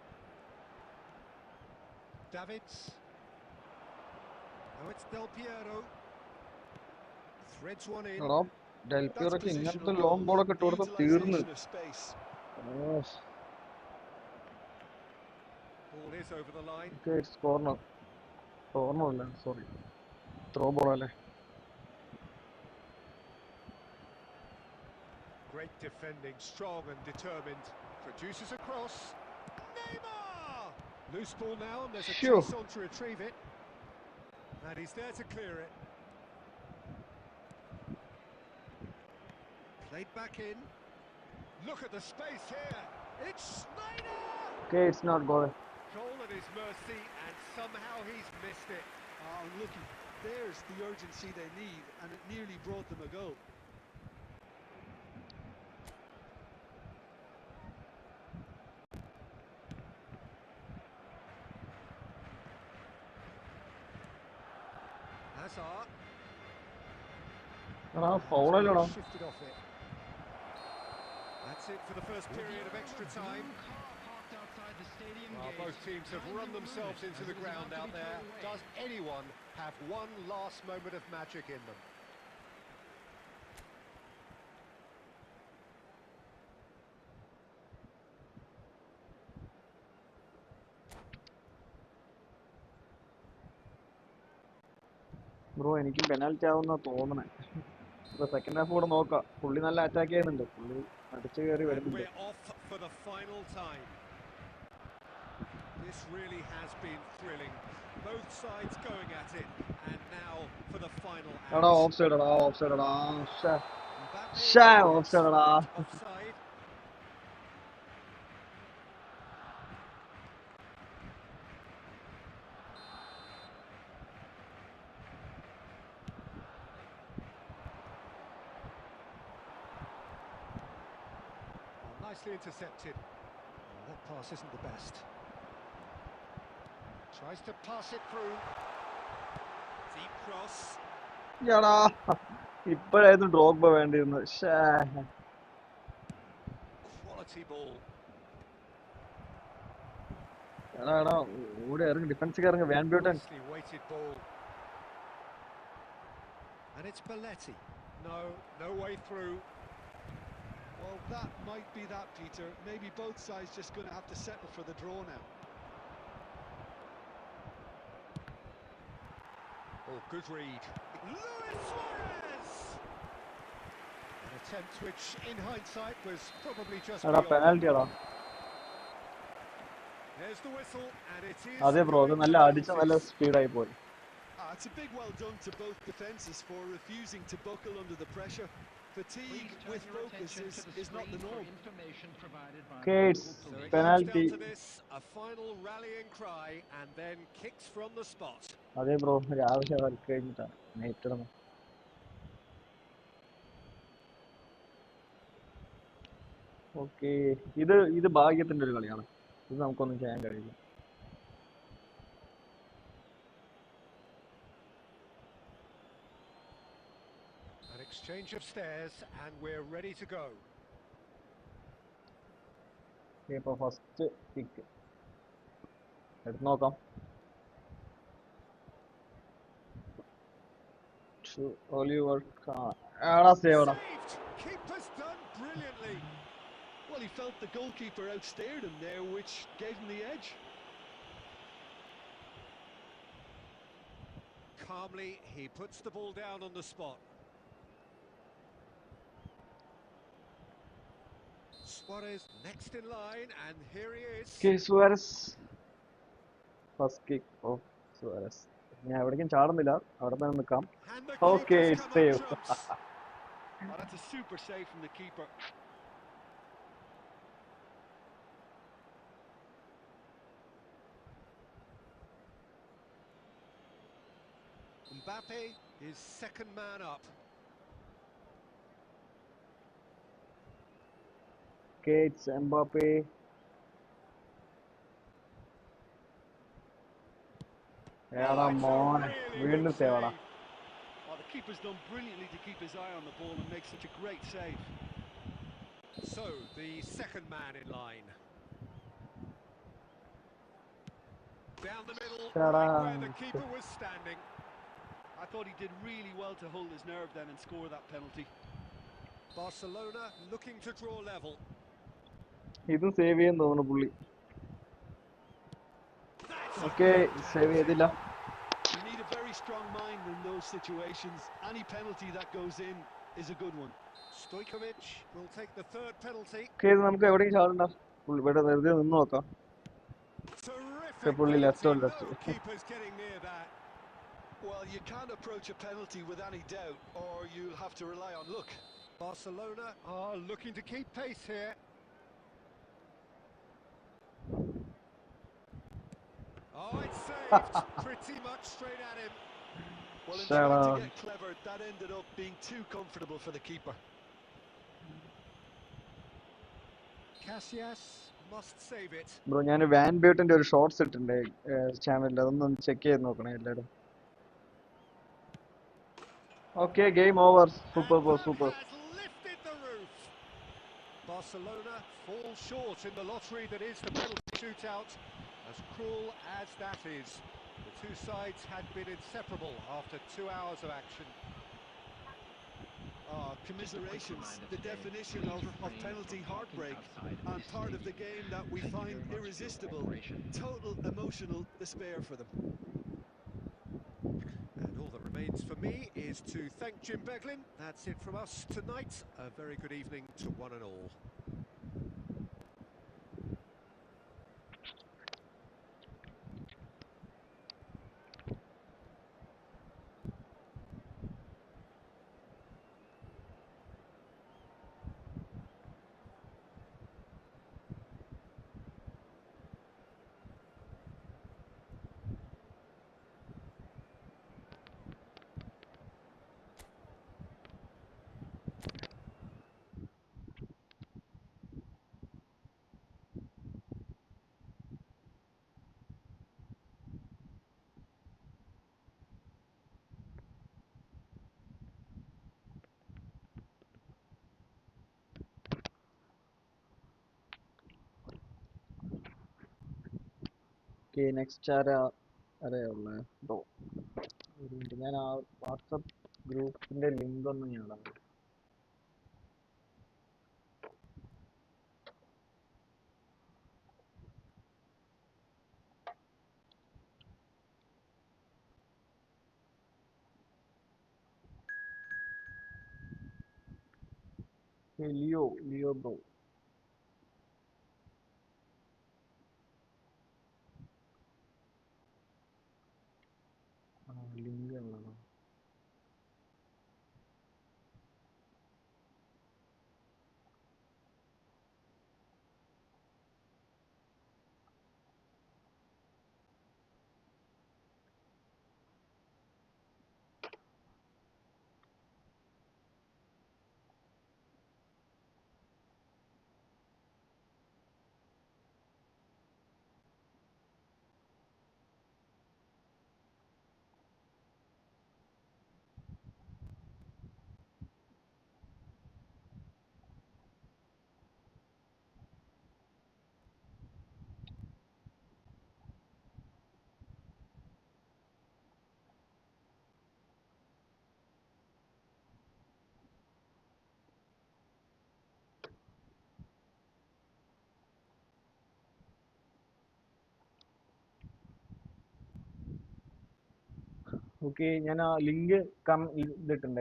Davids. Now it's Del Piero. Threads one in. എടാ ഡെൽപിയറൊക്കെ ഇങ്ങനത്തെ long ബോളൊക്കെ ഇട്ട് കൊടുത്താൽ തീർന്ന്. Yes. Ball is over the line. Okay, it's corner. Corner, sorry. Throw ball. Great defending, strong and determined. Produces a cross. Neymar! Loose ball now, and there's a Phew. chase on to retrieve it. And he's there to clear it. Played back in. Look at the space here. It's Snyder! Okay, it's not goal. Goal at his mercy, and somehow he's missed it. Oh, looky, there's the urgency they need, and it nearly brought them a goal. Hazard. Foul. Shifted off it. That's it for the first period of extra time. Well, both teams have run themselves into the ground out there. Does anyone have one last moment of magic in them? Bro എനിക്ക് penalty ആവുന്ന തോന്നണേ. Second half കൂടെ നോക്കാം. പുള്ളി നല്ല attack ചെയ്യുന്നുണ്ട്. പുള്ളി അടിച്ചു കയറി And വരുന്നുണ്ട്. we're off for the final time. This really has been thrilling. Both sides going at it, and now for the final എടാ act. ഓഫ് സൈഡ് എടാ, ഓഫ് സൈഡ് എടാ. Mbappe ഓഫ് സൈഡ് എടാ. offside. Nicely intercepted. Oh, that pass isn't the best. Tries to pass it through. Deep cross. എടാ ഇപ്പോഴായിരുന്നു Drogba വേണ്ടിയിരുന്നത്. Quality ball. എടാ ഓടി ഇറങ്ങി, ഡിഫൻസിൽ ഇറങ്ങി. Van ബ്യൂട്ടൻ. Nicely weighted ball. And it's Belletti. No way through. Well, that might be that, Peter. Maybe both sides just going to have to settle for the draw now. Oh, good read. Luis Suarez! An attempt which, in hindsight, was probably just എടാ beyond. Penalty എടാ. There's the whistle, and it is. അതെ bro, അത് നല്ല അടിച്ച നല്ല സ്പീഡായി പോയി. It's a big well done to both defences for refusing to buckle under the pressure. Fatigue with focus is not the norm. Okay, it's So it comes penalty. down to this, a final rallying cry, and then kicks from the spot. അതെ bro, രാവിലെ work കഴിഞ്ഞിട്ടാണ് നേരിടണം. Okay, ഇത് ഭാഗ്യത്തിന്റെ ഒരു കളിയാണ്. ഇത് നമുക്കൊന്നും ചെയ്യാൻ കഴിയില്ല. An exchange of stares, and we're ready to go. ഇപ്പൊ ഫസ്റ്റ് കിക്ക് എടുത്ത് നോക്കാം. Saved! Keeper's done brilliantly. Well, he felt the goalkeeper outstared him there, which gave him the edge. Calmly, he puts the ball down on the spot. Suarez next in line, and here he is. Okay, Suarez. First kick of Suarez. ഞാൻ എവിടേക്കും ചാടുന്നില്ല, അവിടെ തന്നെ നിൽക്കാം. And the Okay, keeper's it's come up saved. trumps. Oh, that's a super save from the keeper. Mbappe is second man up. Okay, it's Mbappe. എടാ മോനെ, വീണ്ടും സേവടാ. Oh, the keeper's done brilliantly to keep his eye on the ball and make such a great save. So, the second man in line. Down the middle, right where the keeper was standing. I thought he did really well to hold his nerve then and score that penalty. Barcelona looking to draw level. ഇതും save ചെയ്യാൻ തോന്നുന്നു പുള്ളി. That's a okay, good save penalty. ചെയ്തില്ല. You need a very strong mind in those situations. Any penalty that goes in is a good one. Stojkovic will take the third penalty. Okay, ഇത് നമുക്ക് എവിടേക്കും ചാടണ്ട. പുള്ളി ഇവിടെ വെറുതെ നിന്ന് നോക്കാം. Terrific പുള്ളി left penalty. On No left. keeper's getting near that. Well, you can't approach a penalty with any doubt, or you'll have to rely on luck. Barcelona are looking to keep pace here. Oh, it's saved pretty much straight at him. Well, in Shut trying to up. get clever, that ended up being too comfortable for the keeper. Casillas must save it. Bro, ഞാൻ van ബ്യൂട്ടിന്റെ ഒരു shorts ഇട്ടിട്ടുണ്ട് ചാനലിൽ, അതൊന്നും check ചെയ്ത് നോക്കണേ എല്ലാവരും. Okay, game over. Super bro, And that super. has lifted the roof. Barcelona fall short in the lottery that is the penalty shootout. As cruel as that is, the two sides had been inseparable after 2 hours of action. Commiserations, the definition of penalty heartbreak, and part of the game that we find irresistible. Total emotional despair for them. And all that remains for me is to thank Jim Beglin. That's it from us tonight. A very good evening to one and all. Okay, next ആരാ ഉള്ളത് bro? ഒരു minute, ഞാൻ ആ WhatsApp ഗ്രൂപ്പിന്റെ link ഒന്ന് ഞാൻ ഇടാം. Leo bro. Link ഉള്ളതാ. ഓക്കെ, ഞാൻ ആ ലിങ്ക് ഇതിട്ടുണ്ട്,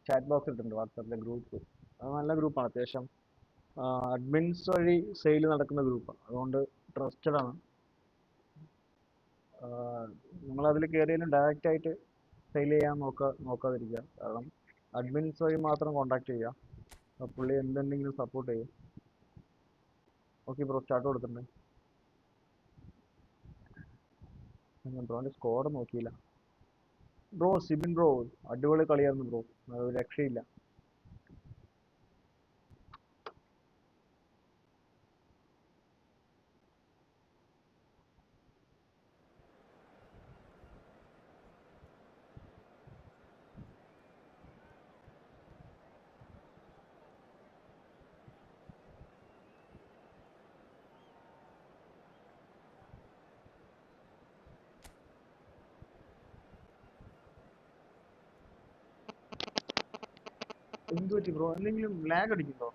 ചാറ്റ് ബോക്സ് ഇട്ടിട്ടുണ്ട് വാട്സാപ്പിലെ ഗ്രൂപ്പ്. അത് നല്ല ഗ്രൂപ്പാണ്, അത്യാവശ്യം അഡ്മിൻസ് വഴി സെയിൽ നടക്കുന്ന ഗ്രൂപ്പാണ്, അതുകൊണ്ട് ട്രസ്റ്റഡ് ആണ്. നിങ്ങളതിൽ കയറിയാലും ഡയറക്റ്റ് ആയിട്ട് സെയിൽ ചെയ്യാൻ നോക്കാതിരിക്കുക, കാരണം അഡ്മിൻസ് വഴി മാത്രം കോൺടാക്ട് ചെയ്യുക. പുള്ളി എന്തെങ്കിലും സപ്പോർട്ട് ചെയ്യും. ഓക്കെ ബ്രോ, സ്റ്റാർട്ട് കൊടുത്തിട്ടുണ്ട്. ഞാൻ ബ്രോൻ്റെ സ്കോർ നോക്കിയില്ല. ബ്രോ, സിബിൻ ബ്രോ അടിപൊളി കളിയായിരുന്നു ബ്രോ, ഒരു രക്ഷയില്ല. എന്ത് പറ്റി ബ്രോ? എന്തെങ്കിലും lag അടിക്കുന്നുണ്ടോ?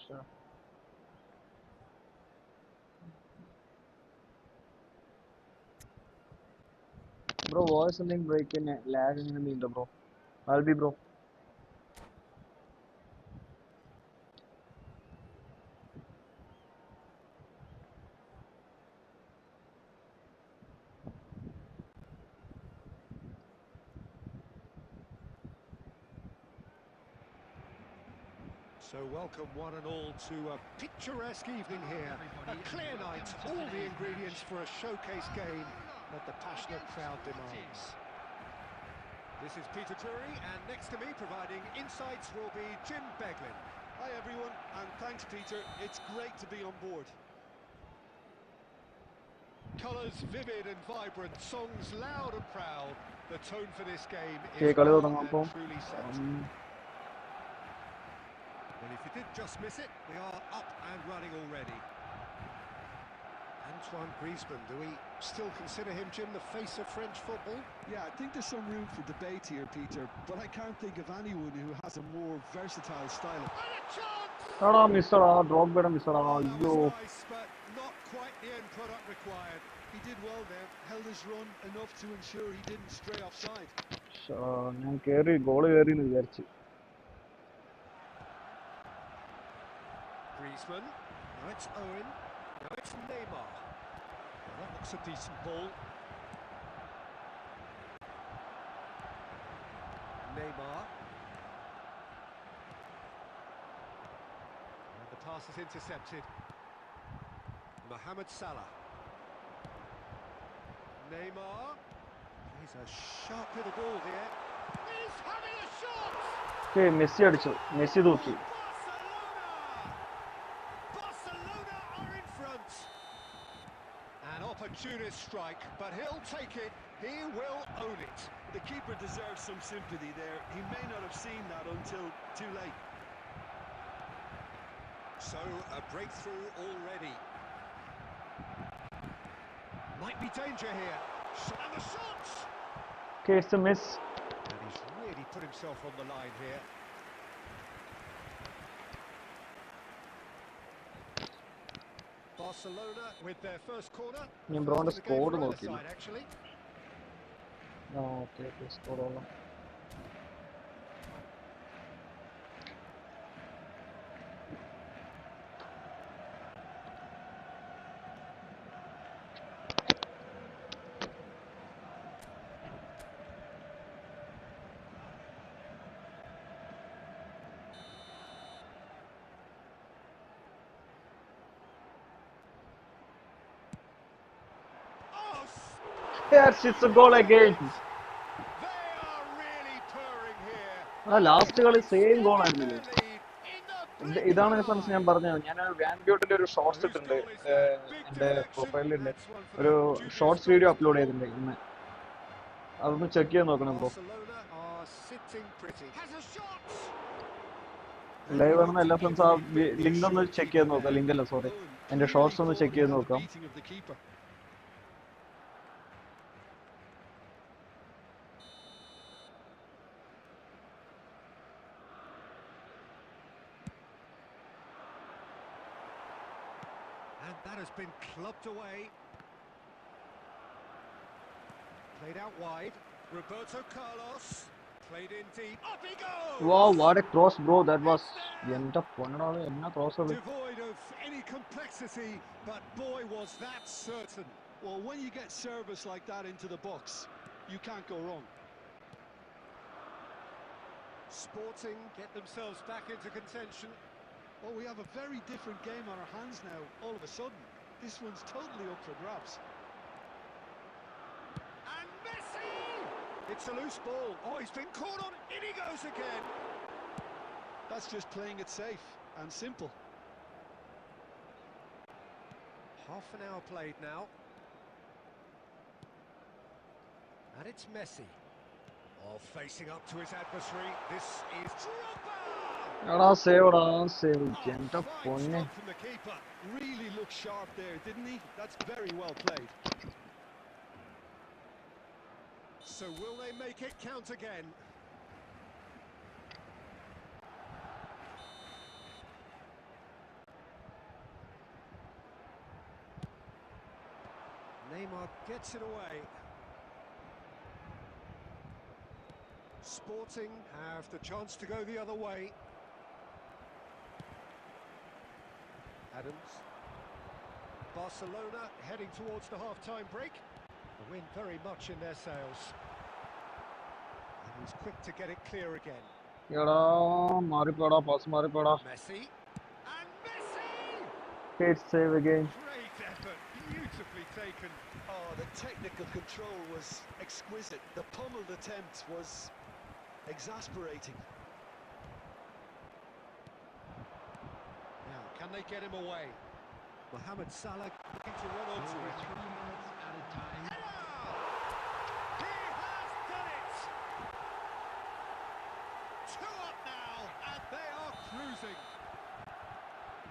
Sure. Bro, voice something breaking, lagging in the bro. I'll be bro. So welcome one and all to a picturesque evening here. A clear night, all the ingredients for a showcase game that the passionate crowd demands. This is Peter Drury, and next to me providing insights will be Jim Beglin. Hi everyone, and thanks Peter. It's great to be on board. Colours vivid and vibrant, songs loud and proud. The tone for this game Okay, is കളി well തുടങ്ങാം and അപ്പം. truly set. Well, if you did just miss it, we are up and running already. Antoine Griezmann, do we still consider him, Jim, the face of French football? Yeah, I think there's some room for debate here, Peter, but I can't think of anyone who has a more versatile style. And a chance! എടാ മിസ്സടാ drop ബെഡ മിസ്സടാ Oh, that അയ്യോ. was nice, but not quite the end product required. He did well there, held his run enough to ensure he didn't stray offside. ഞാൻ കേറി goal കേറി എന്ന് വിചാരിച്ചു. Griezmann, now it's Owen, now it's Neymar. Well, that looks a decent ball. Neymar. And the pass is intercepted. Mohamed Salah. Neymar. He's a sharp little ball here. He's having a shot! Okay Messi അടിച്ചു. Messi തൂക്കി. Barcelona are in front. An opportunist strike, but he'll take it. He will own it. The keeper deserves some sympathy there. He may not have seen that until too late. So, a breakthrough already. Might be danger here. And the shots! Okay, it's a miss. And he's really put himself on the line here. Barcelona with their first corner. ഞാൻ ബ്രോന്റെ First in the game score for either നോക്കിയില്ല. side, actually. ആ okay okay score ഉള്ള. Oh, Yes, it's a goal again. they are really purring here. ആ last കളി same goal ആയിരുന്നില്ലേ? Lead in the ഇതാണ് blink of an friends ഞാൻ eye. പറഞ്ഞത്. ഞാൻ വാൻബ്യൂട്ടിന്റെ ഒരു ഷോർട്സ് ഇട്ടുണ്ട് എന്റെ പ്രൊഫൈലിലുണ്ട്. ഒരു ഷോർട്സ് വീഡിയോ അപ്ലോഡ് ചെയ്തിട്ടുണ്ട് ഇന്ന്. അതൊന്ന് ചെക്ക് ചെയ്ത് നോക്കണം bro. Barcelona are sitting pretty. Has a shot. Live വരുന്ന എല്ലാ ഫ്രണ്ട്സ് ആ ലിങ്ക് ഒന്ന് ചെക്ക് ചെയ്ത് നോക്കാം. ലിങ്ക് അല്ല സോറി, എന്റെ ഷോർട്സ് ഒന്ന് ചെക്ക് ചെയ്ത് നോക്കാം. Beating of the keeper. And that has been clubbed away. Played out wide. Roberto Carlos. Played in deep. Up he goes! Wow, what a cross bro that was. എന്റെ പൊന്നടാ എന്നാ cross അത്. Devoid of any complexity, but boy was that certain. Well, when you get service like that into the box, you can't go wrong. Sporting get themselves back into contention. Well, we have a very different game on our hands now, all of a sudden. This one's totally up for grabs. And Messi! It's a loose ball. Oh, he's been caught on. In he goes again. That's just playing it safe and simple. Half an hour played now. And it's Messi. Oh, facing up to his adversary. This is Drogba! എടാ സേവടാ save. Oh, എന്റെ fine പൊന്നെ. stop from the keeper. Really looked sharp there, didn't he? That's very well played. So will they make it count again? Gets it away. Sporting have the chance to go the other way. Adams. Barcelona heading towards the half-time break. The wind very much in their sails. And he's quick to get it clear again. Messi. And Messi! Great save again. Great effort, beautifully taken. Oh, the technical control was exquisite. The pummeled attempt was exasperating. Now, can they get him away? Mohamed Salah looking to run onto it. 3 minutes at a time. He has done it! 2 up now, and they are cruising.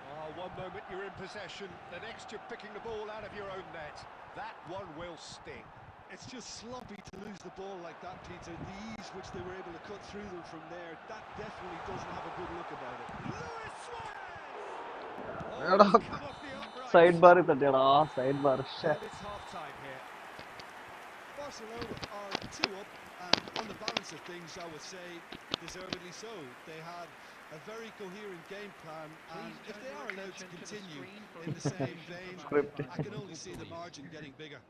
Oh, one moment you're in possession, the next you're picking the ball out of your own net. That one will sting. It's just sloppy to lose the ball like that, Peter. The ease which they were able to cut through them from there, that definitely doesn't have a good look about it. Luis Suarez! എടാ Oh, come off the upright. Side ബാറിൽ തട്ടിയടാ side bar And it's half-time here. Barcelona are 2 up, and on the balance of things, I would say deservedly so. They had a very coherent game plan, and if they are allowed to continue in the same vein, I can only see the margin getting bigger.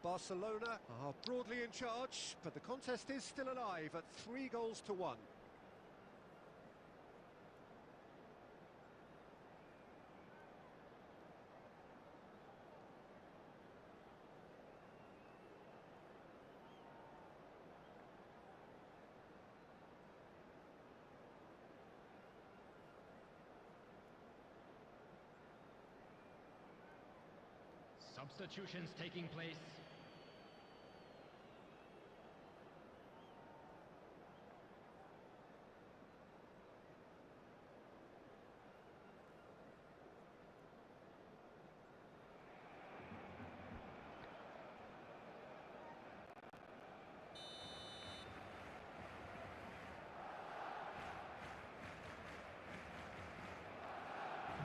Barcelona are broadly in charge, but the contest is still alive at 3-1. Substitutions taking place.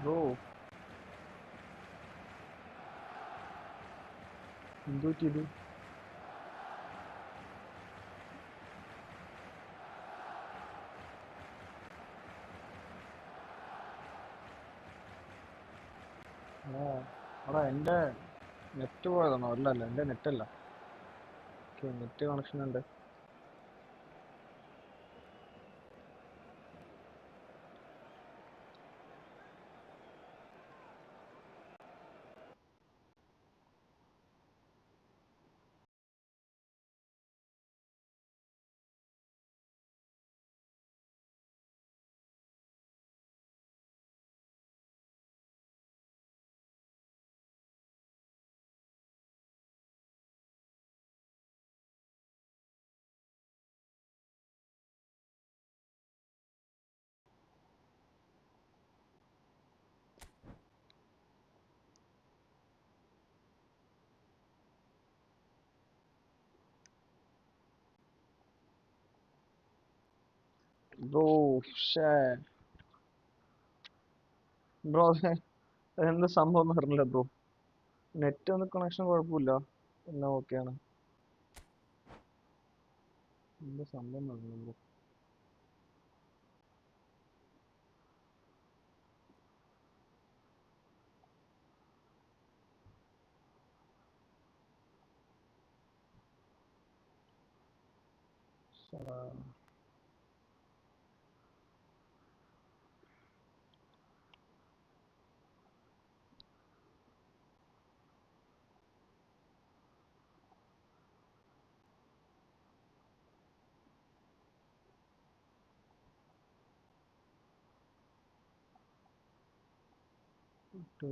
Bro എന്തോ ചെയ്തു എടാ എൻ്റെ net പോയതാണോ അല്ല അല്ല എൻ്റെ നെറ്റല്ല okay net connection ഉണ്ട് bro ഷേ ബ്രോ അതെന്താ സംഭവം എന്ന് പറഞ്ഞില്ല ബ്രോ നെറ്റ് ഒന്നും കണക്ഷൻ കുഴപ്പമില്ല എന്നാ ഓക്കെയാണ് എന്താ സംഭവം എന്ന് പറഞ്ഞില്ല ബ്രോ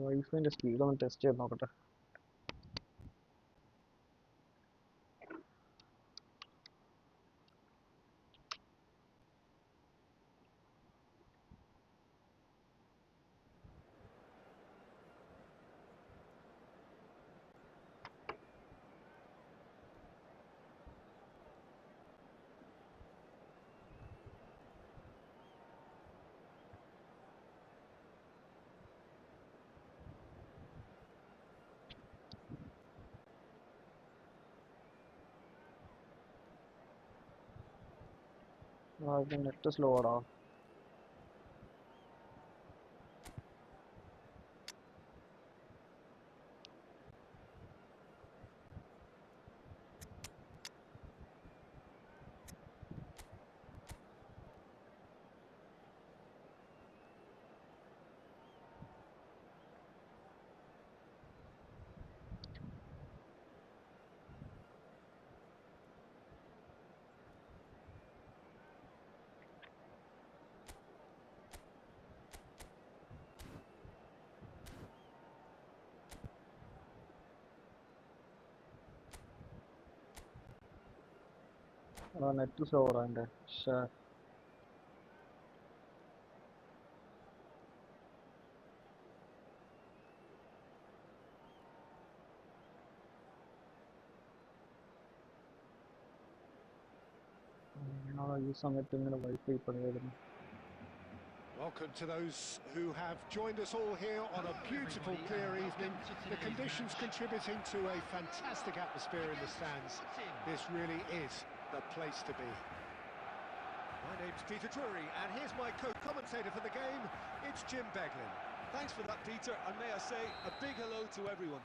വൈഫൈൻ്റെ സ്പീഡ് ഒന്ന് ടെസ്റ്റ് ചെയ്ത് നോക്കട്ടെ നെറ്റ് സ്ലോ ആടാ. നെറ്റ് സ്ലോ ആടാ എൻ്റെ. പക്ഷേ ഈ സമയത്ത് ഇങ്ങനെ wifi പണിയായിരുന്നു. Welcome to those who have joined us all here on a beautiful, clear evening. The conditions contributing to a fantastic atmosphere in the stands. This really is the place to be. My name's Peter Drury, and here's my co-commentator for the game. It's Jim Beglin. Thanks for that, Peter, and may I say a big hello to everyone.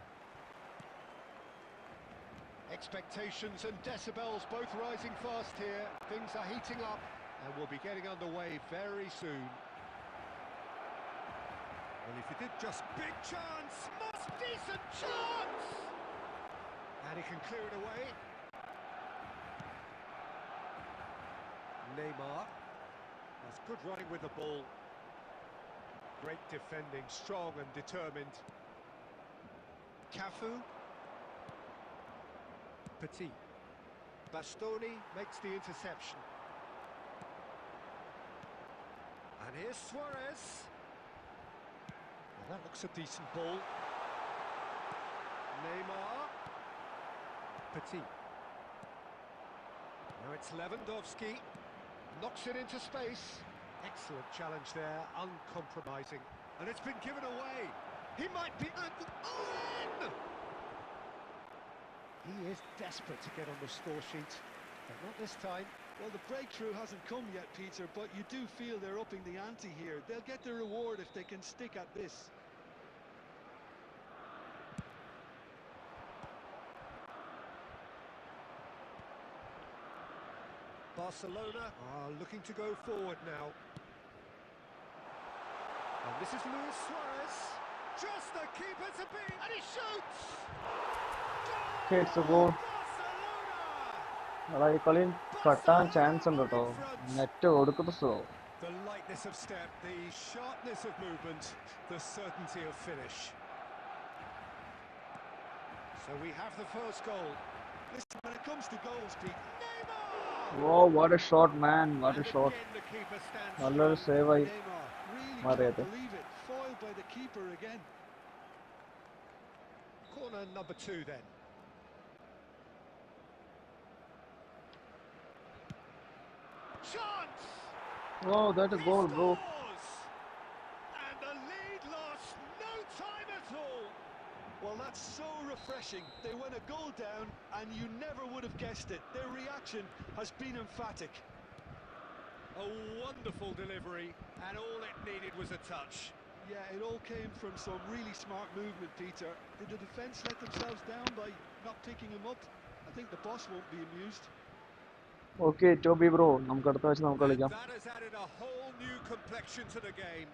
Expectations and decibels both rising fast here. Things are heating up, and we'll be getting underway very soon. Well, if he did just big chance, most decent chance! And he can clear it away. Neymar. That's good running with the ball. Great defending, strong and determined. Cafu. Petit. Bastoni makes the interception. And here's Suarez. Well, that looks a decent ball. Neymar. Petit. Now it's Lewandowski. Knocks it into space. Excellent challenge there, uncompromising. And it's been given away. He might be at the end! He is desperate to get on the score sheet, but not this time. Well, the breakthrough hasn't come yet, Peter, but you do feel they're upping the ante here. They'll get their reward if they can stick at this. Barcelona are looking to go forward now. And this is Luis Suarez. Just the keeper to beat, and he shoots! Okay, it's a goal. എടാ ഈ കളി കട്ടാൻ chance ഉണ്ട് കേട്ടോ. Net കൊടുക്കുന്ന slow. The lightness of step, the sharpness of movement, the certainty of finish. So we have the first goal. Listen, when it comes to goals, Pete. Neymar! Whoa, what a shot, man. What a shot. Again, the keeper stands നല്ലൊരു strong. Save ആയി Neymar really മാറിയത്. can't believe it. Foiled by the keeper again. Corner number 2 then. Chance! Oh, that's a goal, bro. Scores! And the lead lost no time at all. Well, that's so refreshing. They went a goal down, and you never would have guessed it. Their reaction has been emphatic. A wonderful delivery, and all it needed was a touch. Yeah, it all came from some really smart movement, Peter. Did the defence let themselves down by not picking him up? I think the boss won't be amused. Okay, Toby bro, നമുക്ക് അടുത്ത ആഴ്ച നമുക്ക് And കളിക്കാം. that has added a whole new complexion to the game.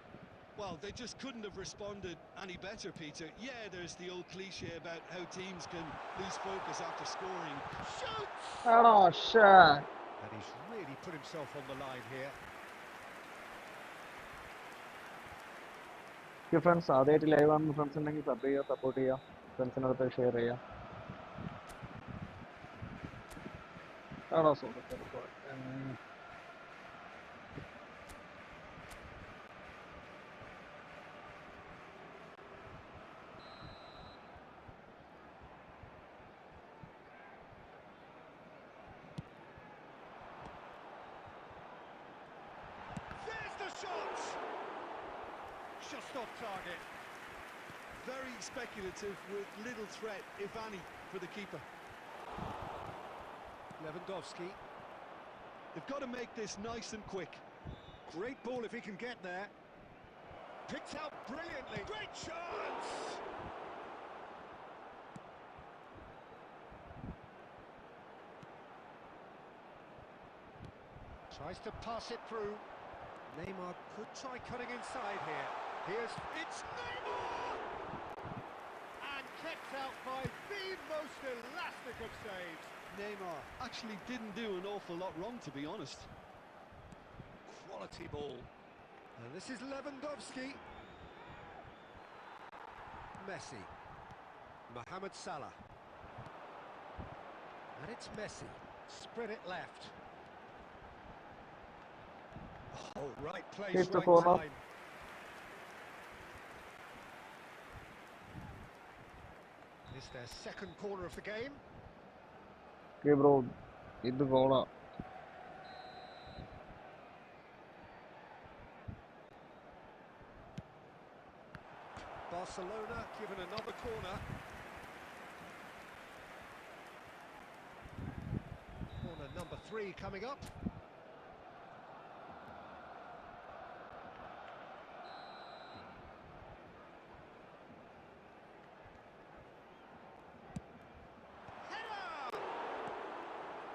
Well, they just couldn't have responded any better, Peter. Yeah, there's the old cliche about how teams can lose focus after scoring. Shoots! എടാ shit. And he's really put himself on the line here. Friends ആദ്യമായിട്ട് live കാണുന്ന friends ഉണ്ടെങ്കിൽ sub ചെയ്യുക, support ചെയ്യുക, ഫ്രണ്ട്സിനടുത്ത് share ചെയ്യുക. എടാ sorry. There's the shot! Just off target. Very speculative with little threat, if any, for the keeper. Lewandowski. They've got to make this nice and quick. Great ball if he can get there. Picked out brilliantly. Great chance! Tries to pass it through. Neymar could try cutting inside here. It's Neymar! And kept out by the most elastic of saves. Neymar actually didn't do an awful lot wrong, to be honest. Quality ball. And this is Lewandowski. Messi. Mohamed Salah. And it's Messi. Spread it left. Oh, right place, Hit the right corner. time. It's their second corner of the game. Okay, bro. ഇത് goal ആ. Barcelona given another corner. Corner number 3 coming up. Header!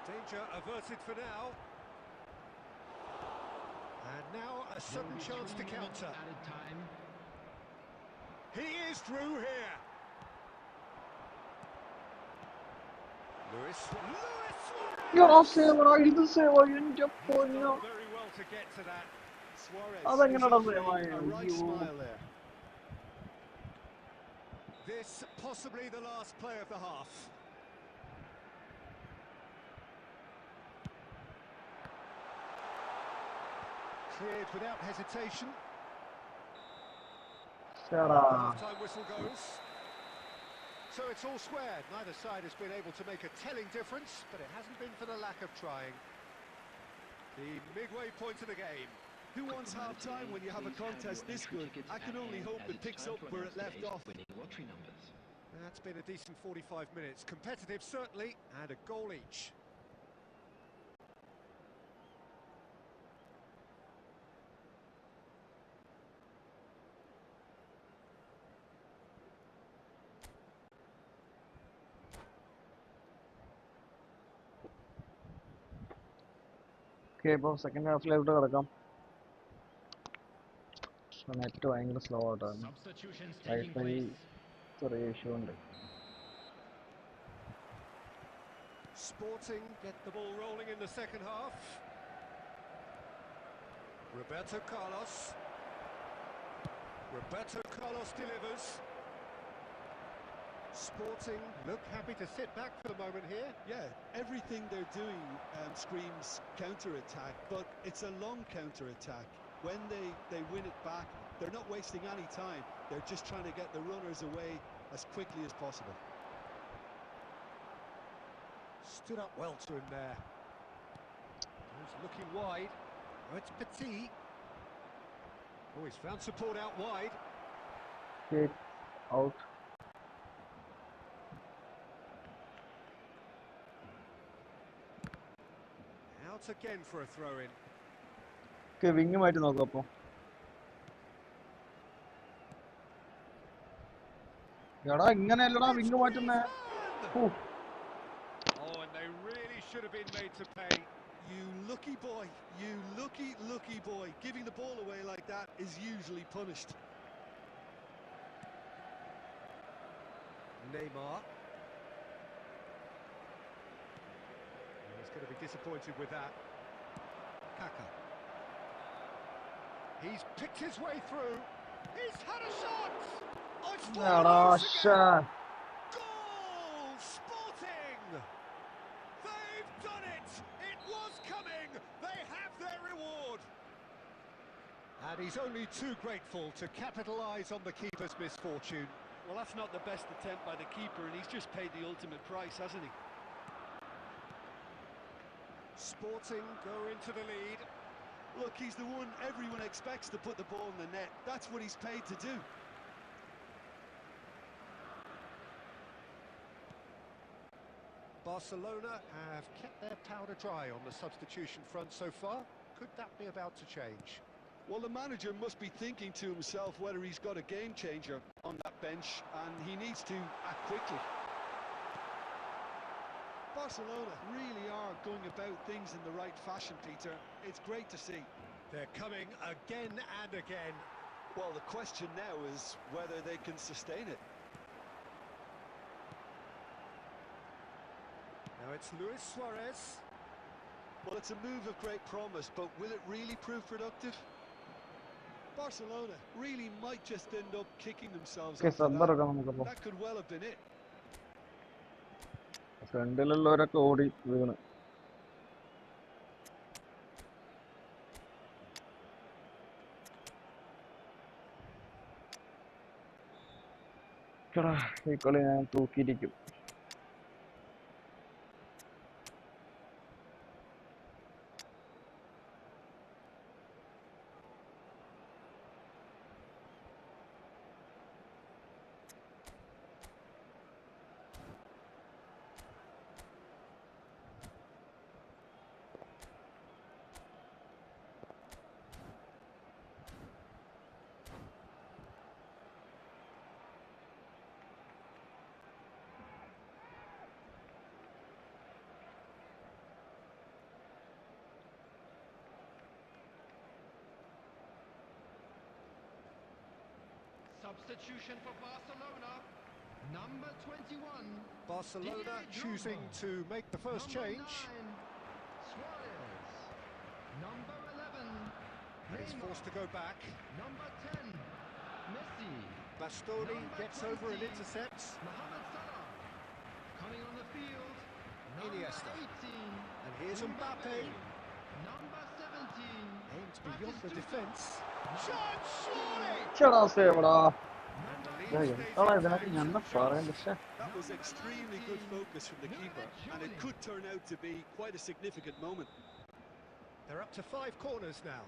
Danger averted for now. And now a sudden chance to counter. He is through here. Luis Suarez. സേവറാ ഇത് സേവാ എന്റെ He's പൊന്നോ. done very well to get to that. Suarez അതെങ്ങനെടാ is Seva? offering a right അയ്യോ. smile there. This possibly the last play of the half. Cleared without hesitation. ശരാ. Half-time whistle goes. So it's all squared. Neither side has been able to make a telling difference, but it hasn't been for the lack of trying. The midway point of the game. Who wants half-time when you have a contest this good? I can only hope it picks up where it left off. That's been a decent 45 minutes. Competitive, certainly, and a goal each. Okay, bro. Second half-ലേക്ക് കിടക്കാം. Net ഭയങ്കര slow ആയിട്ടാണ്. Wifi ചെറിയ issue ഉണ്ട്. Sporting get the ball rolling in the second half. Roberto Carlos delivers. Sporting look happy to sit back for the moment here. Yeah, everything they're doing screams counter-attack, but it's a long counter-attack. When they win it back, they're not wasting any time. They're just trying to get the runners away as quickly as possible. Stood up well to him there. He's looking wide. Oh, it's Petit. Oh, he's found support out wide. Kick out. Out again for a throw-in. Okay, wing മാറ്റി നോക്കാം അപ്പൊ. എടാ ഇങ്ങനെയല്ലടാ wing മാറ്റുന്നേ. Oh, and they really should have been made to pay. You lucky boy, you lucky boy. Giving the ball away like that is usually punished. Neymar. He's going to be disappointed with that. Kaka. He's picked his way through. He's had a shot. Oh, it's fallen എടാ loose ശ്ശേ. again. Goal! Sporting! They've done it! It was coming! They have their reward! And he's only too grateful to capitalise on the keeper's misfortune. Well, that's not the best attempt by the keeper, and he's just paid the ultimate price, hasn't he? Sporting go into the lead. Look, he's the one everyone expects to put the ball in the net. That's what he's paid to do. Barcelona have kept their powder dry on the substitution front so far. Could that be about to change? Well, the manager must be thinking to himself whether he's got a game changer on that bench, and he needs to act quickly. Barcelona really are going about things in the right fashion, Peter. It's great to see. They're coming again and again. Well, the question now is whether they can sustain it. Now it's Luis Suarez. Well, it's a move of great promise, but will it really prove productive? Barcelona really might just end up kicking themselves after that. That could well have been it. ഫ്രണ്ടിലുള്ളവരൊക്കെ ഓടി വീണ്. ഈ കളി ഞാൻ തൂക്കിയിരിക്കും. Substitution for Barcelona. Number 21. Barcelona choosing to make the first change. Suarez. Number 11. And he's forced to go back. Number 10. Messi. Bastoni gets over and intercepts. Mohamed Salah. Coming on the field. Iniesta. 18. And here's Mbappe. Number 17. Aimed beyond the defence. Shot, surely! ചേടാ സേവടാ. That was extremely good focus from the keeper, and it could turn out to be quite a significant moment. They're up to 5 corners now.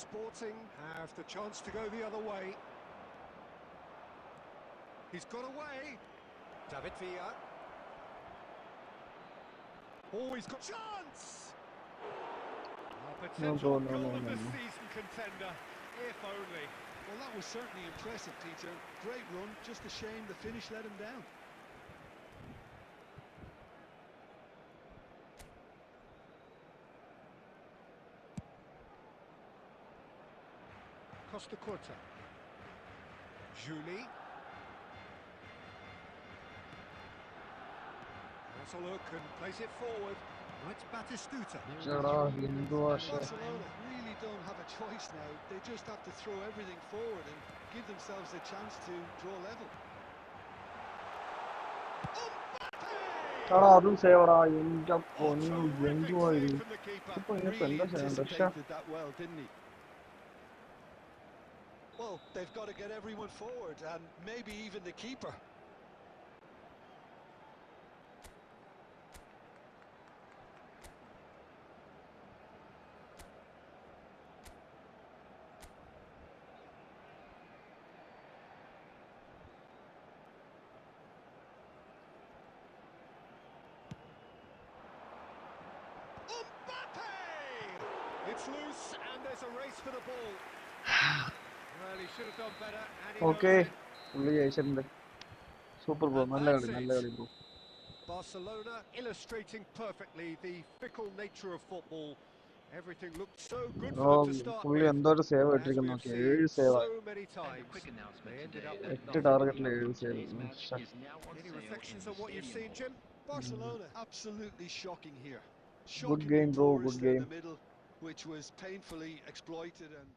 Sporting have the chance to go the other way. He's got away. David Villa. Oh, he's got chance! Potential goal of the season contender, if only. Well, that was certainly impressive, Peter. Great run, just a shame the finish let him down. Costa Curta. Julie. Has a look and plays it forward. Now it's Batistuta. Barcelona really don't have a choice now. They just have to throw everything forward and give themselves a chance to draw level. അതും സേവടാ. എൻ്റെ പൊന്നു എന്തുവായിരുന്നു ഇപ്പൊ ഇങ്ങനത്തെ എന്താ ചെയ്യണ്ട. That well, didn't he? Well, they've got to get everyone forward, and maybe even the keeper. It's loose and there's a race for the ball. Well, he should have done better. Okay, പുള്ളി ജയിച്ചിട്ടുണ്ട്. Super bro. നല്ല കളി, നല്ല കളി bro. Barcelona illustrating perfectly the fickle nature of football. Everything looked so good for them to start പുള്ളി with. എന്തോ ഒരു save ഇട്ടിരിക്കുന്നു നോക്കി. 7 save. So many times. They ended up with 8 ടാർഗറ്റിൽ 7 save. Any reflections on what you've seen, Jim? Barcelona absolutely shocking here. Good game, bro. Good Tourist game. in the middle, which was painfully exploited and.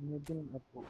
Nitin Appu.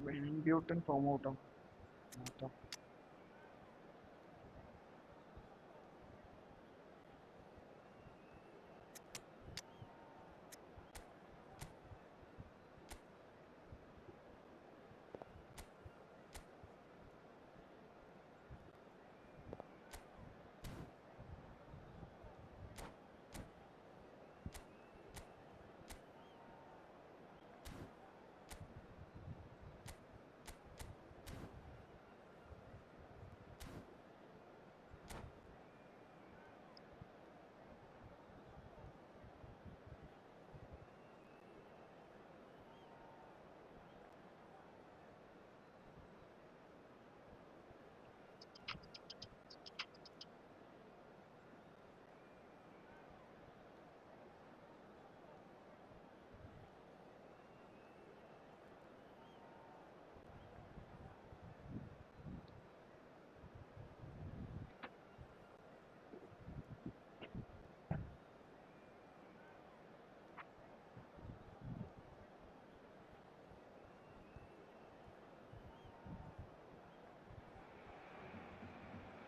വെൻബ്യൂട്ടൻ form ഔട്ടോ മാറ്റാം.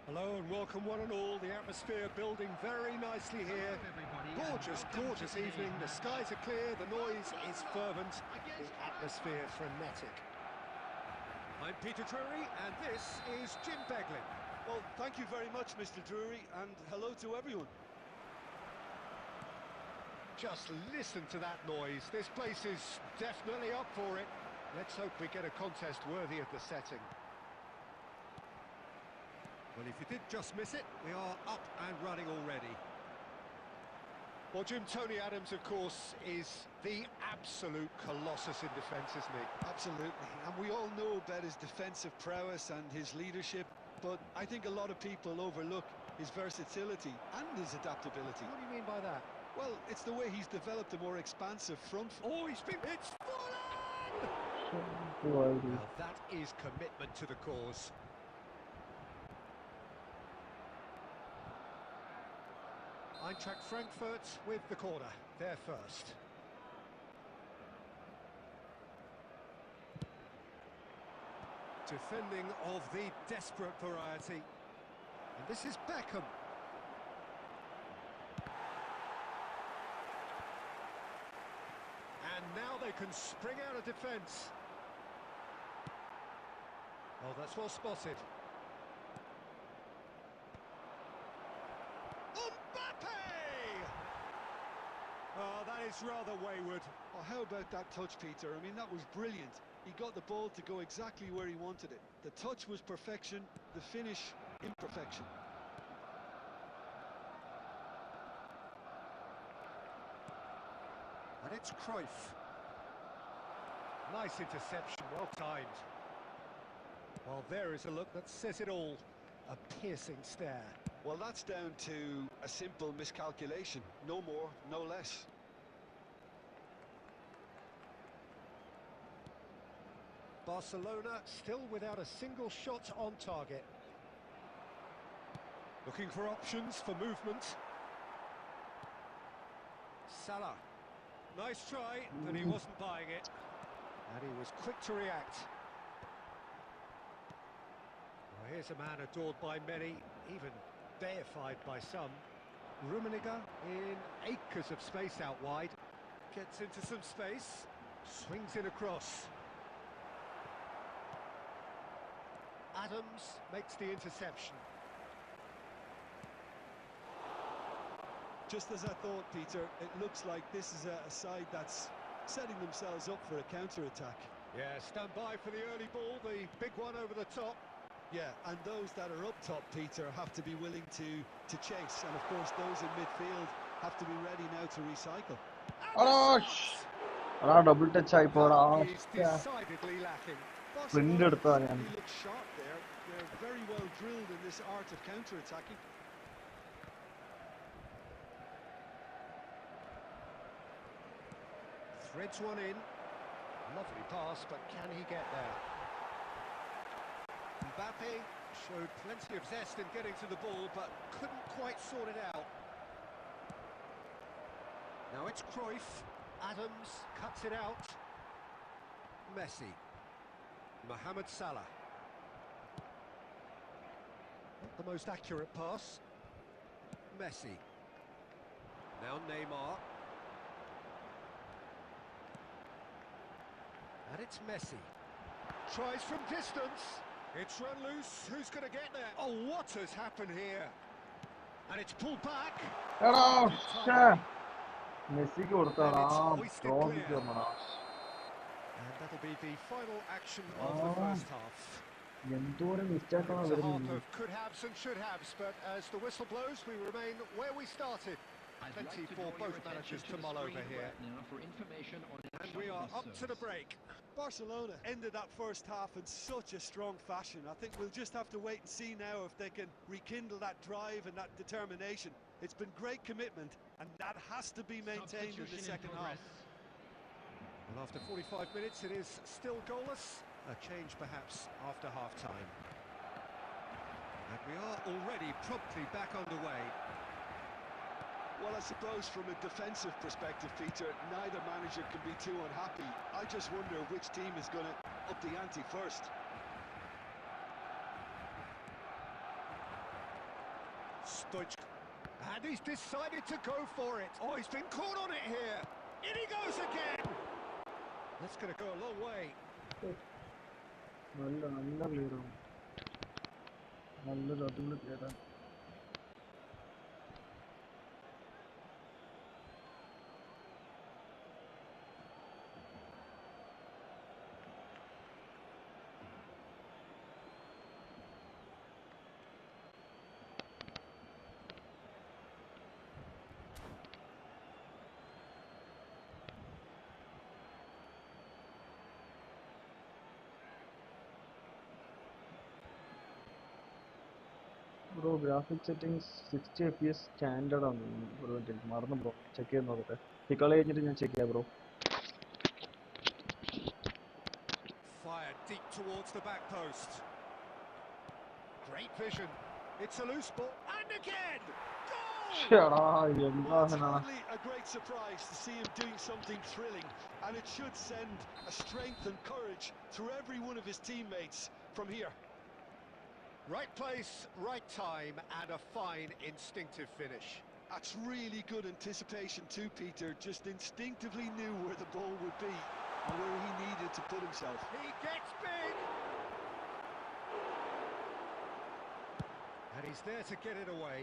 Hello and welcome one and all. The atmosphere building very nicely here. Gorgeous, gorgeous evening. The skies are clear, the noise is fervent, the atmosphere frenetic. I'm Peter Drury and this is Jim Beglin. Well, thank you very much, Mr. Drury, and hello to everyone. Just listen to that noise. This place is definitely up for it. Let's hope we get a contest worthy of the setting. Well, if you did just miss it, we are up and running already. Well, Jim, Tony Adams, of course, is the absolute colossus in defence, isn't he? Absolutely, and we all know about his defensive prowess and his leadership, but I think a lot of people overlook his versatility and his adaptability. What do you mean by that? Well, it's the way he's developed a more expansive front foot. Oh, it's fallen! Well, Now that is commitment to the cause. Eintracht Frankfurt with the corner, there first. Defending of the desperate variety. And this is Beckham. And now they can spring out of defence. Oh, that's well spotted. Oh, that is rather wayward. Oh, how about that touch, Peter? I mean, that was brilliant. He got the ball to go exactly where he wanted it. The touch was perfection, the finish, imperfection. And it's Cruyff. Nice interception, well timed. Well, there is a look that says it all. A piercing stare. Well, that's down to a simple miscalculation. No more, no less. Barcelona still without a single shot on target. Looking for options for movement. Salah. Nice try, but he wasn't buying it. And he was quick to react. Well, here's a man adored by many, even deified by some. Rummenigge in acres of space out wide. Gets into some space. Swings in across. Adams makes the interception. Just as I thought, Peter, it looks like this is a side that's setting themselves up for a counter-attack. Yeah, stand by for the early ball, the big one over the top. Yeah, and those that are up top, Peter, have to be willing to chase. And of course, those in midfield have to be ready now to recycle. double touch ആയി പോടാ. He's decidedly lacking. Print എടുത്തതാ ഞാൻ. He looks sharp there. They're very well drilled in this art of counter-attacking. Threads one in. Lovely pass, but can he get there? Mbappe showed plenty of zest in getting to the ball, but couldn't quite sort it out. Now it's Cruyff. Adams cuts it out. Messi. Mohamed Salah. Not the most accurate pass. Messi. Now Neymar. And it's Messi. Tries from distance. It's run loose. Who's going to get there? Oh, what has happened here? And it's pulled back. എടാ ശ്ശേ. Timely. മെസ്സിക്ക് കൊടുത്താടാ And it's hoisted ട്രോഫിക്ക് clear. വന്നടാ. And that'll be the final action of the first half. എന്തോരം മിസ്റ്റേക്കാണ് It's a half വരുന്നത്. of could haves and should haves, but as the whistle blows, we remain where we started. I'd Plenty like to for draw your both attention managers to to the mull over screen here. right now for information on And we are up to the service. break. Barcelona ended that first half in such a strong fashion. I think we'll just have to wait and see now if they can rekindle that drive and that determination. It's been great commitment, and that has to be maintained in the second half. Well, after 45 minutes, it is still goalless. A change perhaps after half-time. And we are already promptly back underway. Well, I suppose from a defensive perspective, Peter, neither manager can be too unhappy. I just wonder which team is going to up the ante first. Stoich. And he's decided to go for it. Oh, he's been caught on it here. In he goes again. That's going to go a long way. നല്ല നല്ല പ്ലെയറാണ്. നല്ലൊരു അടിപൊളി പ്ലെയറാണ്. Bro graphic settings 60 FPS standard ആണ്. ഒരു minute മറന്നു bro, check ചെയ്ത് നോക്കട്ടെ. ഈ കളി കഴിഞ്ഞിട്ട് ഞാൻ ചെക്ക് ചെയ്യാം bro. Fired deep towards the back post. Great vision. It's a loose ball. And again! Goal! എടാ Well, it's എന്താ hardly a great surprise to see him doing something thrilling, and it should send a strength and courage through every one of his teammates from here. Right place, right time, and a fine instinctive finish. That's really good anticipation too, Peter. Just instinctively knew where the ball would be and where he needed to put himself. He gets big! And he's there to get it away.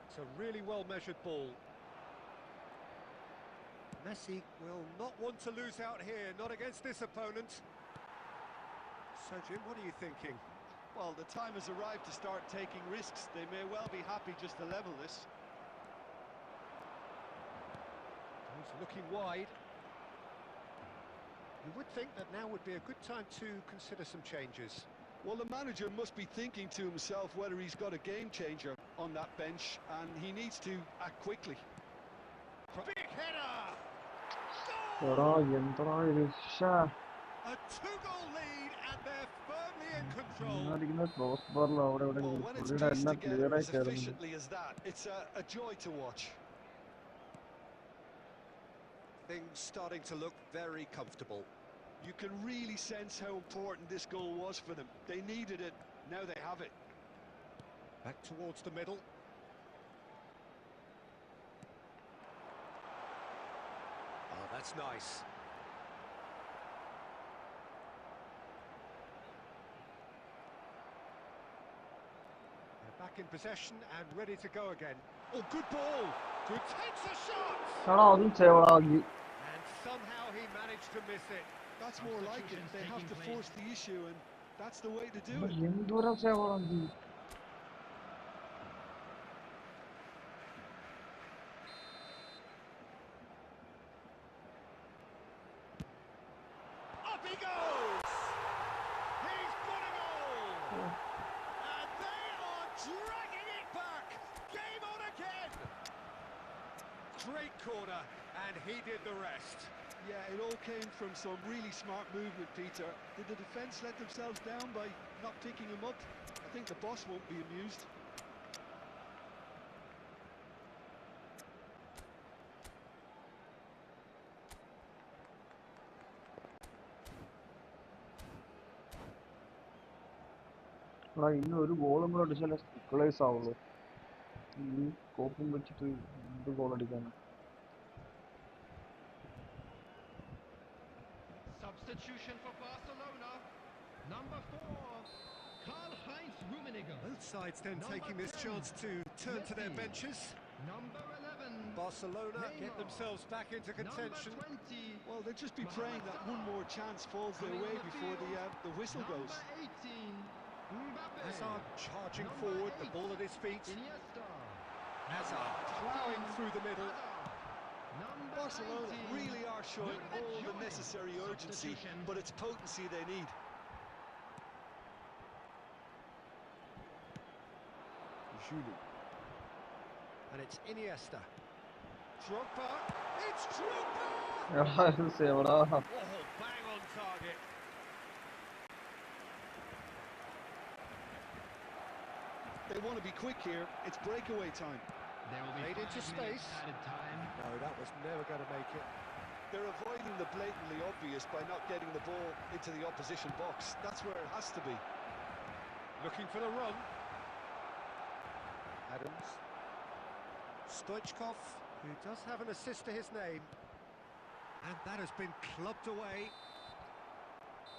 It's a really well-measured ball. Messi will not want to lose out here, not against this opponent. So, Jim, what are you thinking? Well, the time has arrived to start taking risks. They may well be happy just to level this. He's looking wide. You would think that now would be a good time to consider some changes. Well, the manager must be thinking to himself whether he's got a game changer on that bench, and he needs to act quickly. Big header! എടാ എന്താ ഇത്. ശ്ശേ. A two-goal lead, and they're firmly in control. അടിക്കുന്ന cross ബാറിൽ അവിടെ ഇവിടെ Oh, when it's പുള്ളിയുടെ pieced എല്ലാം together ക്ലിയർ ആയി as കയറുന്നുണ്ട്. efficiently as that, it's a joy to watch. Things starting to look very comfortable. You can really sense how important this goal was for them. They needed it, now they have it. Back towards the middle. Oh, that's nice. They're back in possession and ready to go again. Oh, good ball! Good, takes a shot! എടാ അതും സേവടാക്കി. And somehow he managed to miss it. That's more like it. They have to force the issue, and that's the way to do it. എന്തോരം സേവടാക്കി. Up he goes! He's got a goal! And they are dragging it back! Game on again! Great corner, and he did the rest. Yeah, it all came from some really smart movement, Peter. Did the defence let themselves down by not picking him up? I think the boss won't be amused. എടാ ഇന്ന് ഒരു ഗോളും കൂടെ അടിച്ചാലേ equalise ആവുള്ളൂ. ഈ കോപ്പും വെച്ചിട്ട് എന്ത് goal അടിക്കാനാ? Substitution for Barcelona. Number 4, Karl-Heinz Rummenigge. Both sides then Number taking this 10, chance to turn to their Messi. benches. Number 11, Barcelona get Neymar. themselves back into contention. Number 20, Well, they'll just be praying that one more chance falls their Coming way on the before field, the whistle goes. number 18, Mbappe. Hazard charging Number forward, the 8, ball at his feet. Iniesta. Hazard ploughing through the middle. Hazard. Number Barcelona 19, really are showing Ludovic all the Joy. necessary urgency, Substitution. but it's potency they need. Julu. And it's Iniesta. Drogba. It's Drogba! എടാ ഇത് സേവടാ. Oh, bang on target. They want to be quick here. It's breakaway time. There will be Made into 5 minutes space. added time. No, that was never going to make it. They're avoiding the blatantly obvious by not getting the ball into the opposition box. That's where it has to be. Looking for the run. Adams. Stoichkov, who does have an assist to his name. And that has been clubbed away.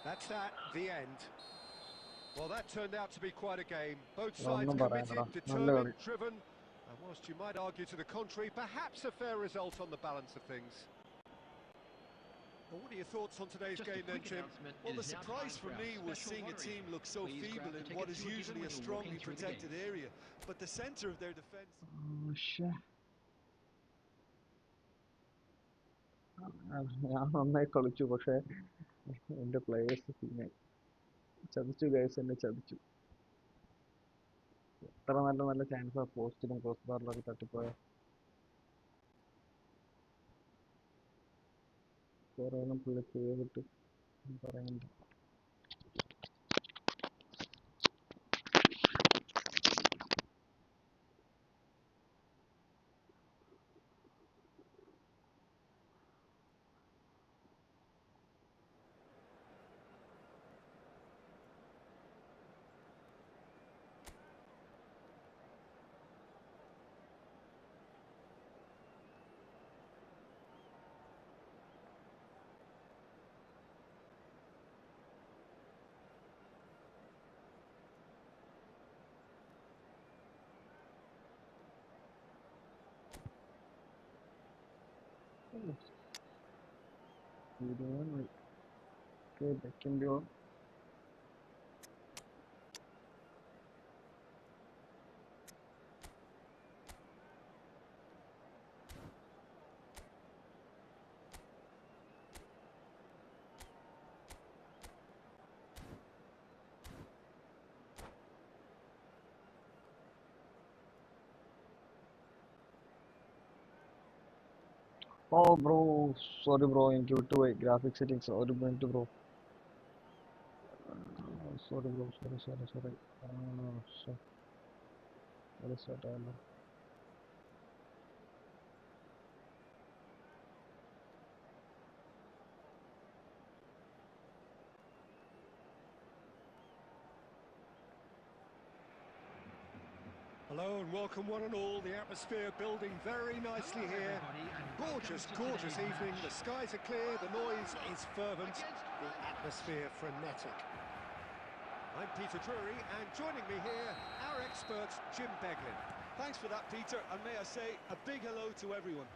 That's that, the end. Well, that turned out to be quite a game. Both sides ഒന്നും committed, പറയാനടാ. നല്ല determined, കളി. driven. And whilst you might argue to the contrary, perhaps a fair result on the balance of things. Well, what are your thoughts on today's Just a game then, quick Jim? announcement. Well, It the is now surprise time for our me was special seeing a lottery. team look so Please feeble grab in the what tickets is you were given usually when a you were strongly walking through the protected gates. area. But the centre of their defence... ശ്ശേ. ഞാൻ നന്നായി കളിച്ചു, പക്ഷെ എന്റെ players പിന്നെ ചതിച്ചു guys, എന്നെ ചതിച്ചു. എത്ര നല്ല നല്ല ചാൻസ് ആ പോസ്റ്റിലും ക്രോസ് ബാറിലൊക്കെ തട്ടിപ്പോയ. കുറേയൊന്നും പുള്ളി ചെയ്തിട്ട് പറയുന്നുണ്ട്. Okay, that can be all. Oh bro, sorry bro, എനിക്ക് വിട്ടുപോയി ഗ്രാഫിക് സെറ്റിംഗ്സ്. ഒരു minute bro. Sorry bro, sorry. Start ആയല്ലോ. Hello and welcome one and all. The atmosphere building very nicely here. Gorgeous, gorgeous evening. The skies are clear, the noise is fervent, the atmosphere frenetic. I'm Peter Drury, and joining me here, our expert, Jim Beglin. Thanks for that, Peter, and may I say a big hello to everyone.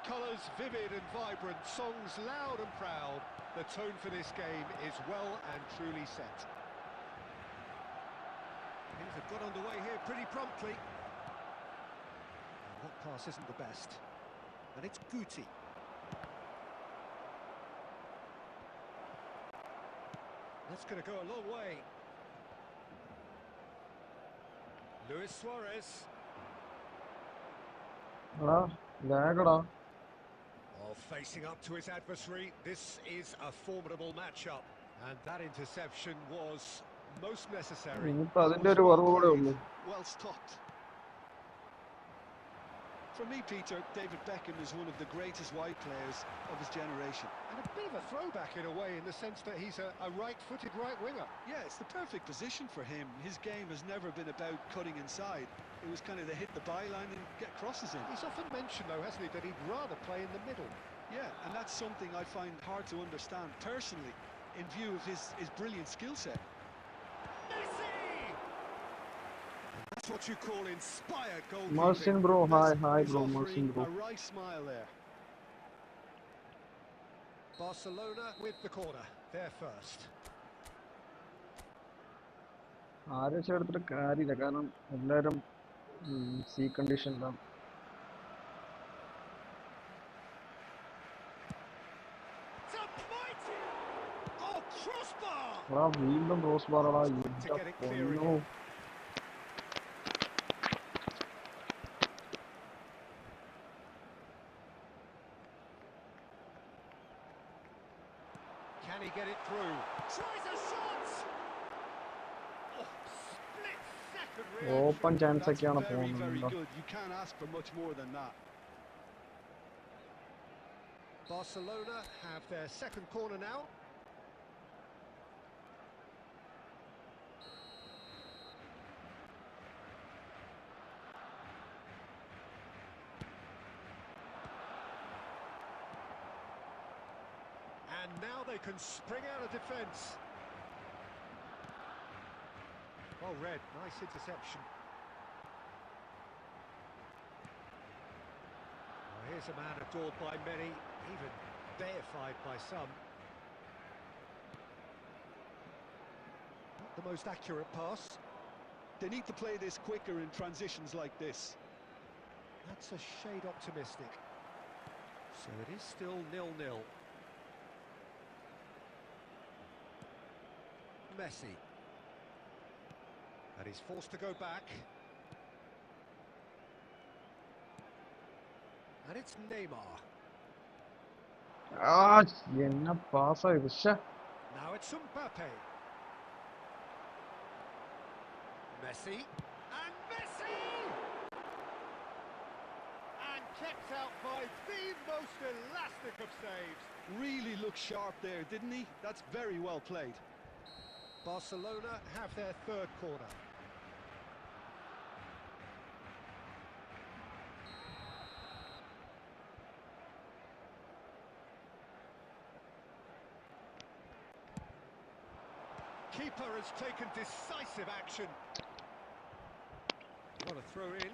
Colours vivid and vibrant, songs loud and proud. The tone for this game is well and truly set. Things have got underway here pretty promptly. And that pass isn't the best. And it's Guti. That's going to go a long way. Luis Suarez. ലാഗടാ. Oh, facing up to his adversary. This is a formidable matchup. And that interception was most necessary. ഇനിയിപ്പോ അതിന്റെ ഒരു കുറവ് കൂടെ ഉള്ളൂ. Well stopped. For me, Peter, David Beckham is one of the greatest wide players of his generation. And a bit of a throwback in a way, in the sense that he's a right-footed right winger. Yeah, it's the perfect position for him. His game has never been about cutting inside. It was kind of the hit the byline and get crosses in. He's often mentioned, though, hasn't he, that he'd rather play in the middle. Yeah, and that's something I find hard to understand personally, in view of his brilliant skill set. Messi! That's what you call inspired goalkeeping. Marcin bro, hi He's bro, offering Marcin bro. a right smile there. Barcelona with the corner. They're first. ആരും എടുത്തിട്ട് കാര്യമില്ല, കാരണം എല്ലാവരും see കണ്ടീഷനിലാണ്. Oh, crossbar! എടാ വീണ്ടും cross ബാറടാ. To get it clear again. Can he get it through? Tries a shot! Oh, split second reaction. Open chance ഒക്കെയാണ് Very, very പോകുന്നത്. good. You can't ask for much more than that. Barcelona have their second corner now. And now they can spring out of defence. Well read, nice interception. Well, here's a man adored by many, even deified by some. Not the most accurate pass. They need to play this quicker in transitions like this. That's a shade optimistic. So it is still 0-0. Messi. And he's forced to go back. And it's Neymar. എന്നാ പാസ്സാ ഇത്. Now it's Mbappe. Messi. And Messi! And kept out by the most elastic of saves. Really looked sharp there, didn't he? That's very well played. Barcelona have their third corner. Keeper has taken decisive action. Got to throw in.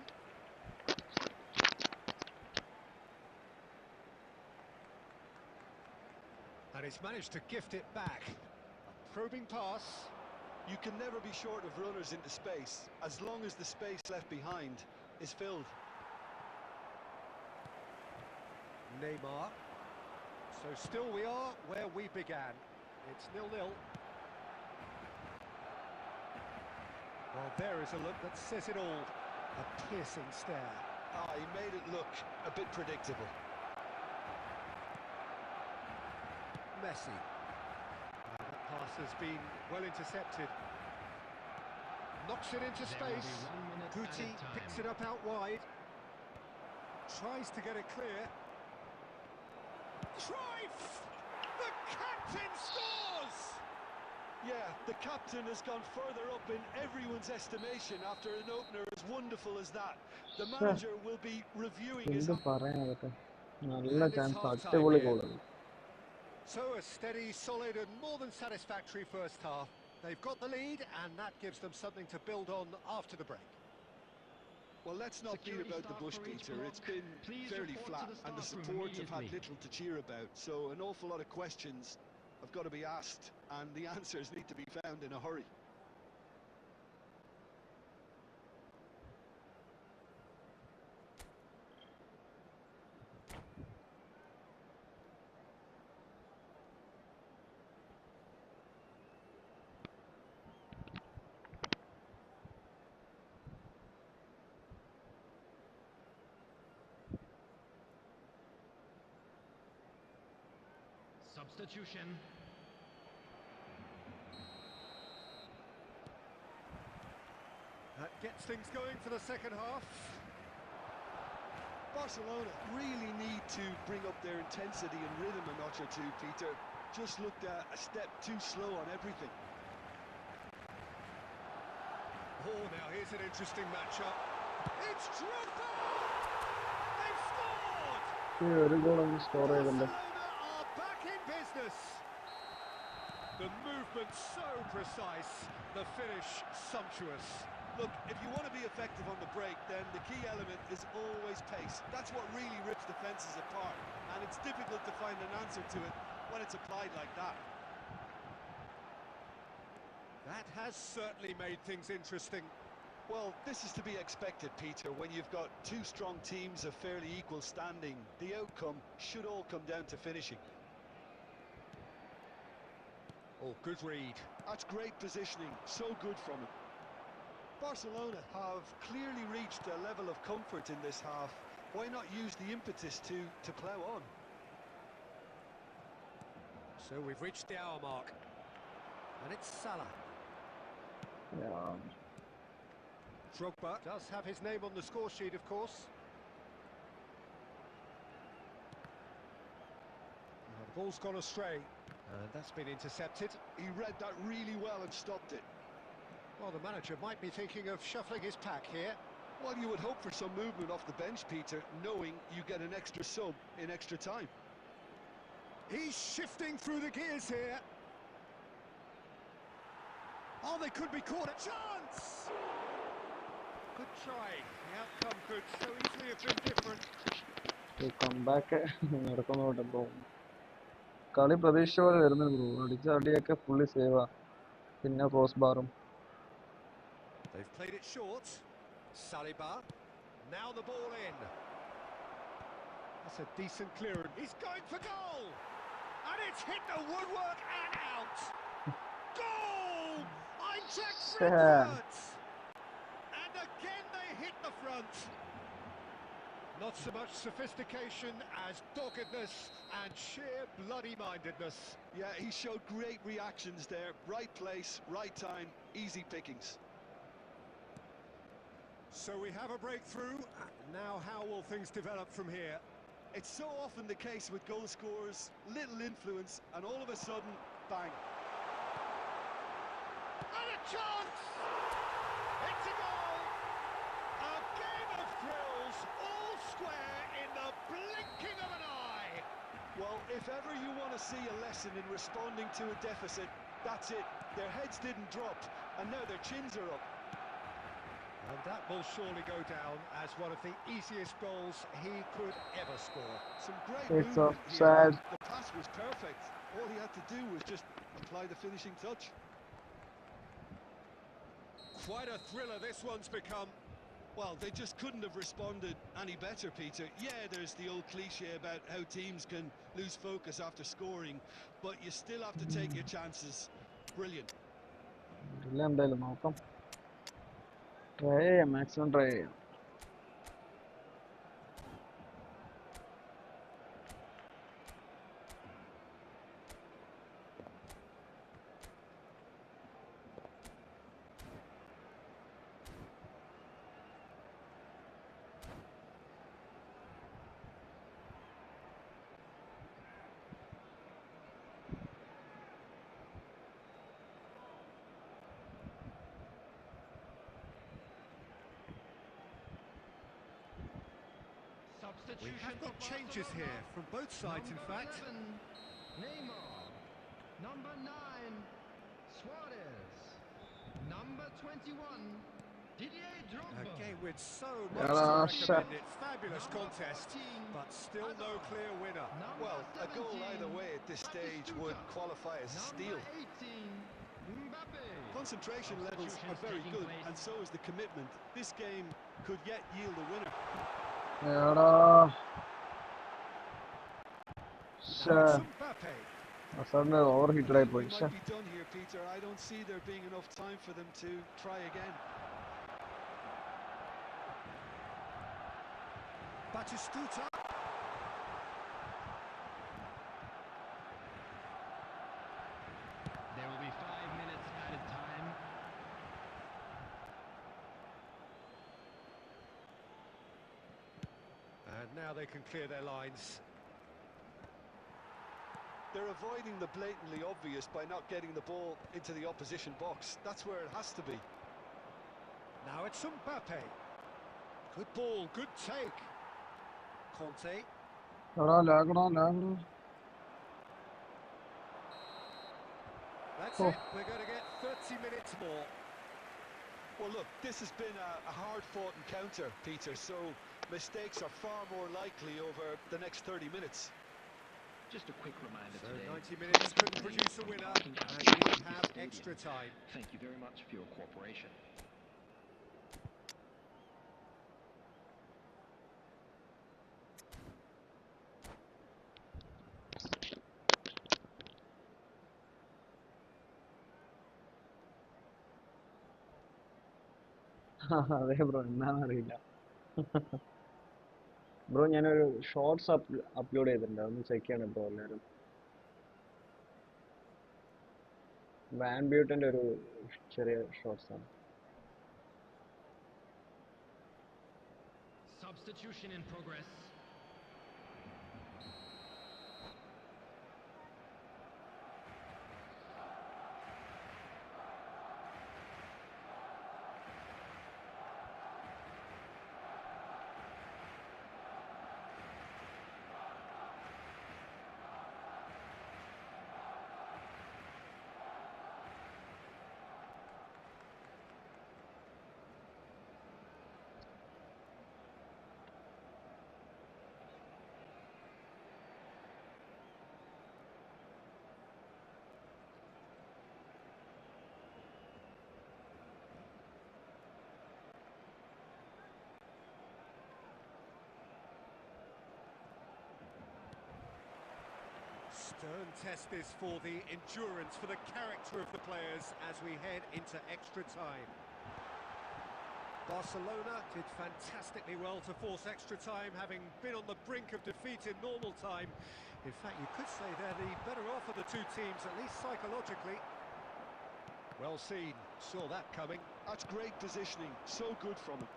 And he's managed to gift it back. Probing pass. You can never be short of runners into space, as long as the space left behind is filled. Neymar. So still we are where we began. It's 0-0. Well, there is a look that says it all. A piercing stare. He made it look a bit predictable. Messi. That pass has been well intercepted. Knocks it into space. Guti picks it up out wide. Tries to get it clear. Cruyff! The captain scores! Yeah, the captain has gone further up in everyone's estimation after an opener as wonderful as that. The manager will be reviewing his... എന്ത് പറയാനൊക്കെ. നല്ല chance, അടിപൊളി goal. So a steady, solid and more than satisfactory first half. They've got the lead and that gives them something to build on after the break. Well, let's not beat about the bush, Peter. It's been fairly flat and the support have had little to cheer about. So an awful lot of questions have got to be asked and the answers need to be found in a hurry. Substitution. That gets things going for the second half. Barcelona really need to bring up their intensity and rhythm a notch or two, Peter. Just looked a step too slow on everything. Oh, now here's an interesting matchup. It's Drogba! They've scored! ഒരു goal അങ്ങ് score ചെയ്തല്ലോ. Barcelona are back in business. The movement so precise, the finish sumptuous. Look, if you want to be effective on the break, then the key element is always pace. That's what really rips defences apart, and it's difficult to find an answer to it when it's applied like that. That has certainly made things interesting. Well, this is to be expected, Peter. When you've got two strong teams of fairly equal standing, the outcome should all come down to finishing. Oh, good read. That's great positioning, so good from him. Barcelona have clearly reached a level of comfort in this half. Why not use the impetus to plough on? So we've reached the hour mark. And it's Salah. Yeah. Drogba does have his name on the score sheet, of course. Now the ball's gone astray. And that's been intercepted. He read that really well and stopped it. Well, the manager might be thinking of shuffling his pack here. Well, you would hope for some movement off the bench, Peter, knowing you get an extra sub in extra time. He's shifting through the gears here. Oh, they could be caught. A chance! Good try. The outcome could so easily have been different. Comeback നടക്കുന്നുണ്ട് bro. കളി പ്രതീക്ഷ പോലെ വരുന്നുണ്ട് bro. അടിച്ച അടിയൊക്കെ fully സേവാ. പിന്നെ cross ബാറും. They've played it short. Saliba. Now the ball in. That's a decent clearance. He's going for goal! And it's hit the woodwork and out! Goal! Eintracht Frankfurt! And again they hit the front. Not so much sophistication as doggedness and sheer bloody-mindedness. Yeah, he showed great reactions there. Right place, right time, easy pickings. So we have a breakthrough. Now how will things develop from here? It's so often the case with goal scorers, little influence, and all of a sudden, bang. And a chance! It's a goal! A game of thrills, all square in the blinking of an eye! Well, if ever you want to see a lesson in responding to a deficit, that's it. Their heads didn't drop, and now their chins are up. And that will surely go down as one of the easiest goals he could ever score. Some great It's movement offside. here. The pass was perfect. All he had to do was just apply the finishing touch. Quite a thriller this one's become. Well, they just couldn't have responded any better, Peter. Yeah, there's the old cliche about how teams can lose focus after scoring, but you still have to take your chances. Brilliant. ഇല്ല എന്തായാലും നോക്കാം. Try ചെയ്യാം, maximum try ചെയ്യാം. We have got changes here from both sides, in fact. 11, Neymar. Number 9, Suarez. Number 21, Didier Drogba. Again, with so Yeah, much to shut. recommend it. Fabulous contest, but still no clear winner. Well, a goal either way at this stage would qualify as a steal. Number 18, Mbappe. Concentration levels are very good, and so is the commitment. This game could yet yield a winner. എടാ Now it's Mbappe. അസാറിന്റെ over ഹിറ്റഡ് ആയി We പോയി. might be done here, Peter. I don't see there being enough time for them to try again. Batistuta. There will be 5 minutes added time. And they can clear their lines. They're avoiding the blatantly obvious by not getting the ball into the opposition box. That's where it has to be. Now it's Mbappe. Good ball, good take. Conte. That's it. We're going to get 30 minutes more. Well, look, this has been a hard-fought encounter, Peter, so mistakes are far more likely over the next 30 minutes. Just a quick reminder So today. 90 minutes couldn't produce a winner, and we have extra time. Thank you very much for your cooperation. അതെ bro, എന്നാന്നറിയില്ല. Bro ഞാനൊരു shorts upload ചെയ്തിട്ടുണ്ട്, അതൊന്ന് check ചെയ്യണം bro എല്ലാവരും. Van ബ്യൂട്ടൻ്റെ ഒരു ചെറിയ shorts ആണ്. Substitution in progress. Stern test this for the endurance, for the character of the players as we head into extra time. Barcelona did fantastically well to force extra time, having been on the brink of defeat in normal time. In fact, you could say they're the better off of the two teams, at least psychologically. Well seen, saw that coming. That's great positioning, so good from him.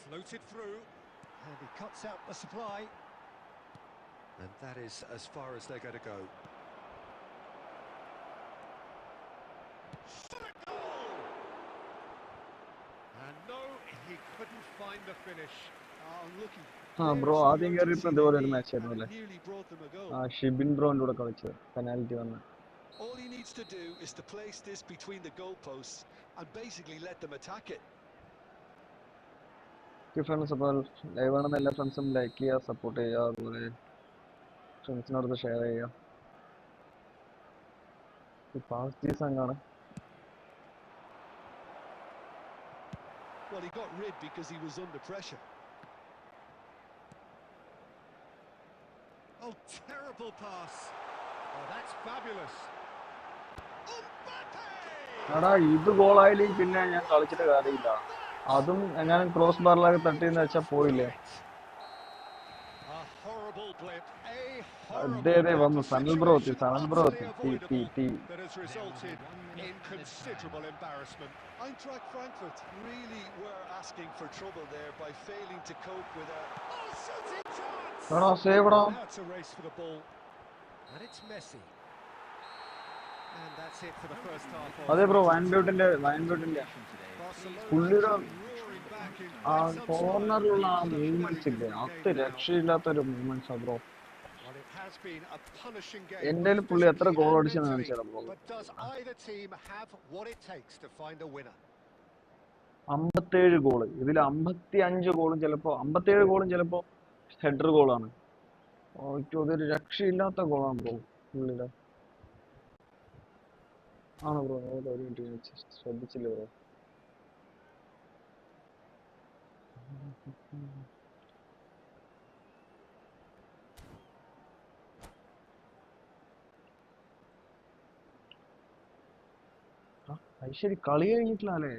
Floated through, and he cuts out the supply. And that is as far as they're going to go. Shot a goal! And no, he couldn't find the finish. Unlucky. Bro ആദ്യം കയറിയപ്പോൾ ഇതുപോലെ ഒരു match ആയിരുന്നു അല്ലേ? Nearly brought them a goal. Shibin ബ്രോൻ്റെ കൂടെ കളിച്ചത്, penalty വന്ന്. All he needs to do is to place this between the goalposts and basically let them attack it. Friends, അപ്പോൾ ലൈവ് ആണെന്ന് എല്ലാ ഫ്രണ്ട്സും ലൈക്ക് ചെയ്യുക, സപ്പോർട്ട് ചെയ്യുക, അതുപോലെ ഫ്രണ്ട്സിനോടൊന്ന് ഷെയർ ചെയ്യുക. Past സംഘാണ്. Well, he got rid because he was under pressure. Oh, terrible pass. Oh, that's fabulous. Mbappe! എടാ, ഇത് ഗോളായാലും പിന്നെ ഞാൻ കളിച്ചിട്ട് കാര്യമില്ല. അതും എങ്ങാനും ക്രോസ് ബാറിലൊക്കെ തട്ടിയെന്ന് വെച്ചാൽ പോയില്ലേ. അതെ വന്നു സനൽ ബ്രോ എത്തി, സനൽ ബ്രോ എത്തി. That has resulted in considerable embarrassment. Eintracht Frankfurt really were asking for trouble there by failing to cope with a shooting chance. എടാ സേവടാ. That's a race for the ball. And it's Messi. And that's it for the first half. അതെ bro, van ബ്യൂട്ടിന്റെ പുള്ളിയുടെ ആ കോർണറിലുള്ള ആ movements ഇല്ലേ, അത് രക്ഷയില്ലാത്തൊരു movements ആ bro. എന്റെ പുള്ളി എത്ര ഗോൾ അടിച്ചെന്ന് കാണിച്ചാ ബ്രോ. 57 ഗോള്, ഇതിൽ 55 ഗോളും ചിലപ്പോ 57 ഗോളും ചിലപ്പോ ഹെഡർ ഗോളാണ്. അതൊരു രക്ഷയില്ലാത്ത ഗോളാണ് ബ്രോ പുള്ളിയുടെ. ആണോ ബ്രോ? ഒരു മിനിറ്റ് ശ്രദ്ധിച്ചില്ല ബ്രോ. ശരി, കളി കഴിഞ്ഞിട്ടില്ല അല്ലേ?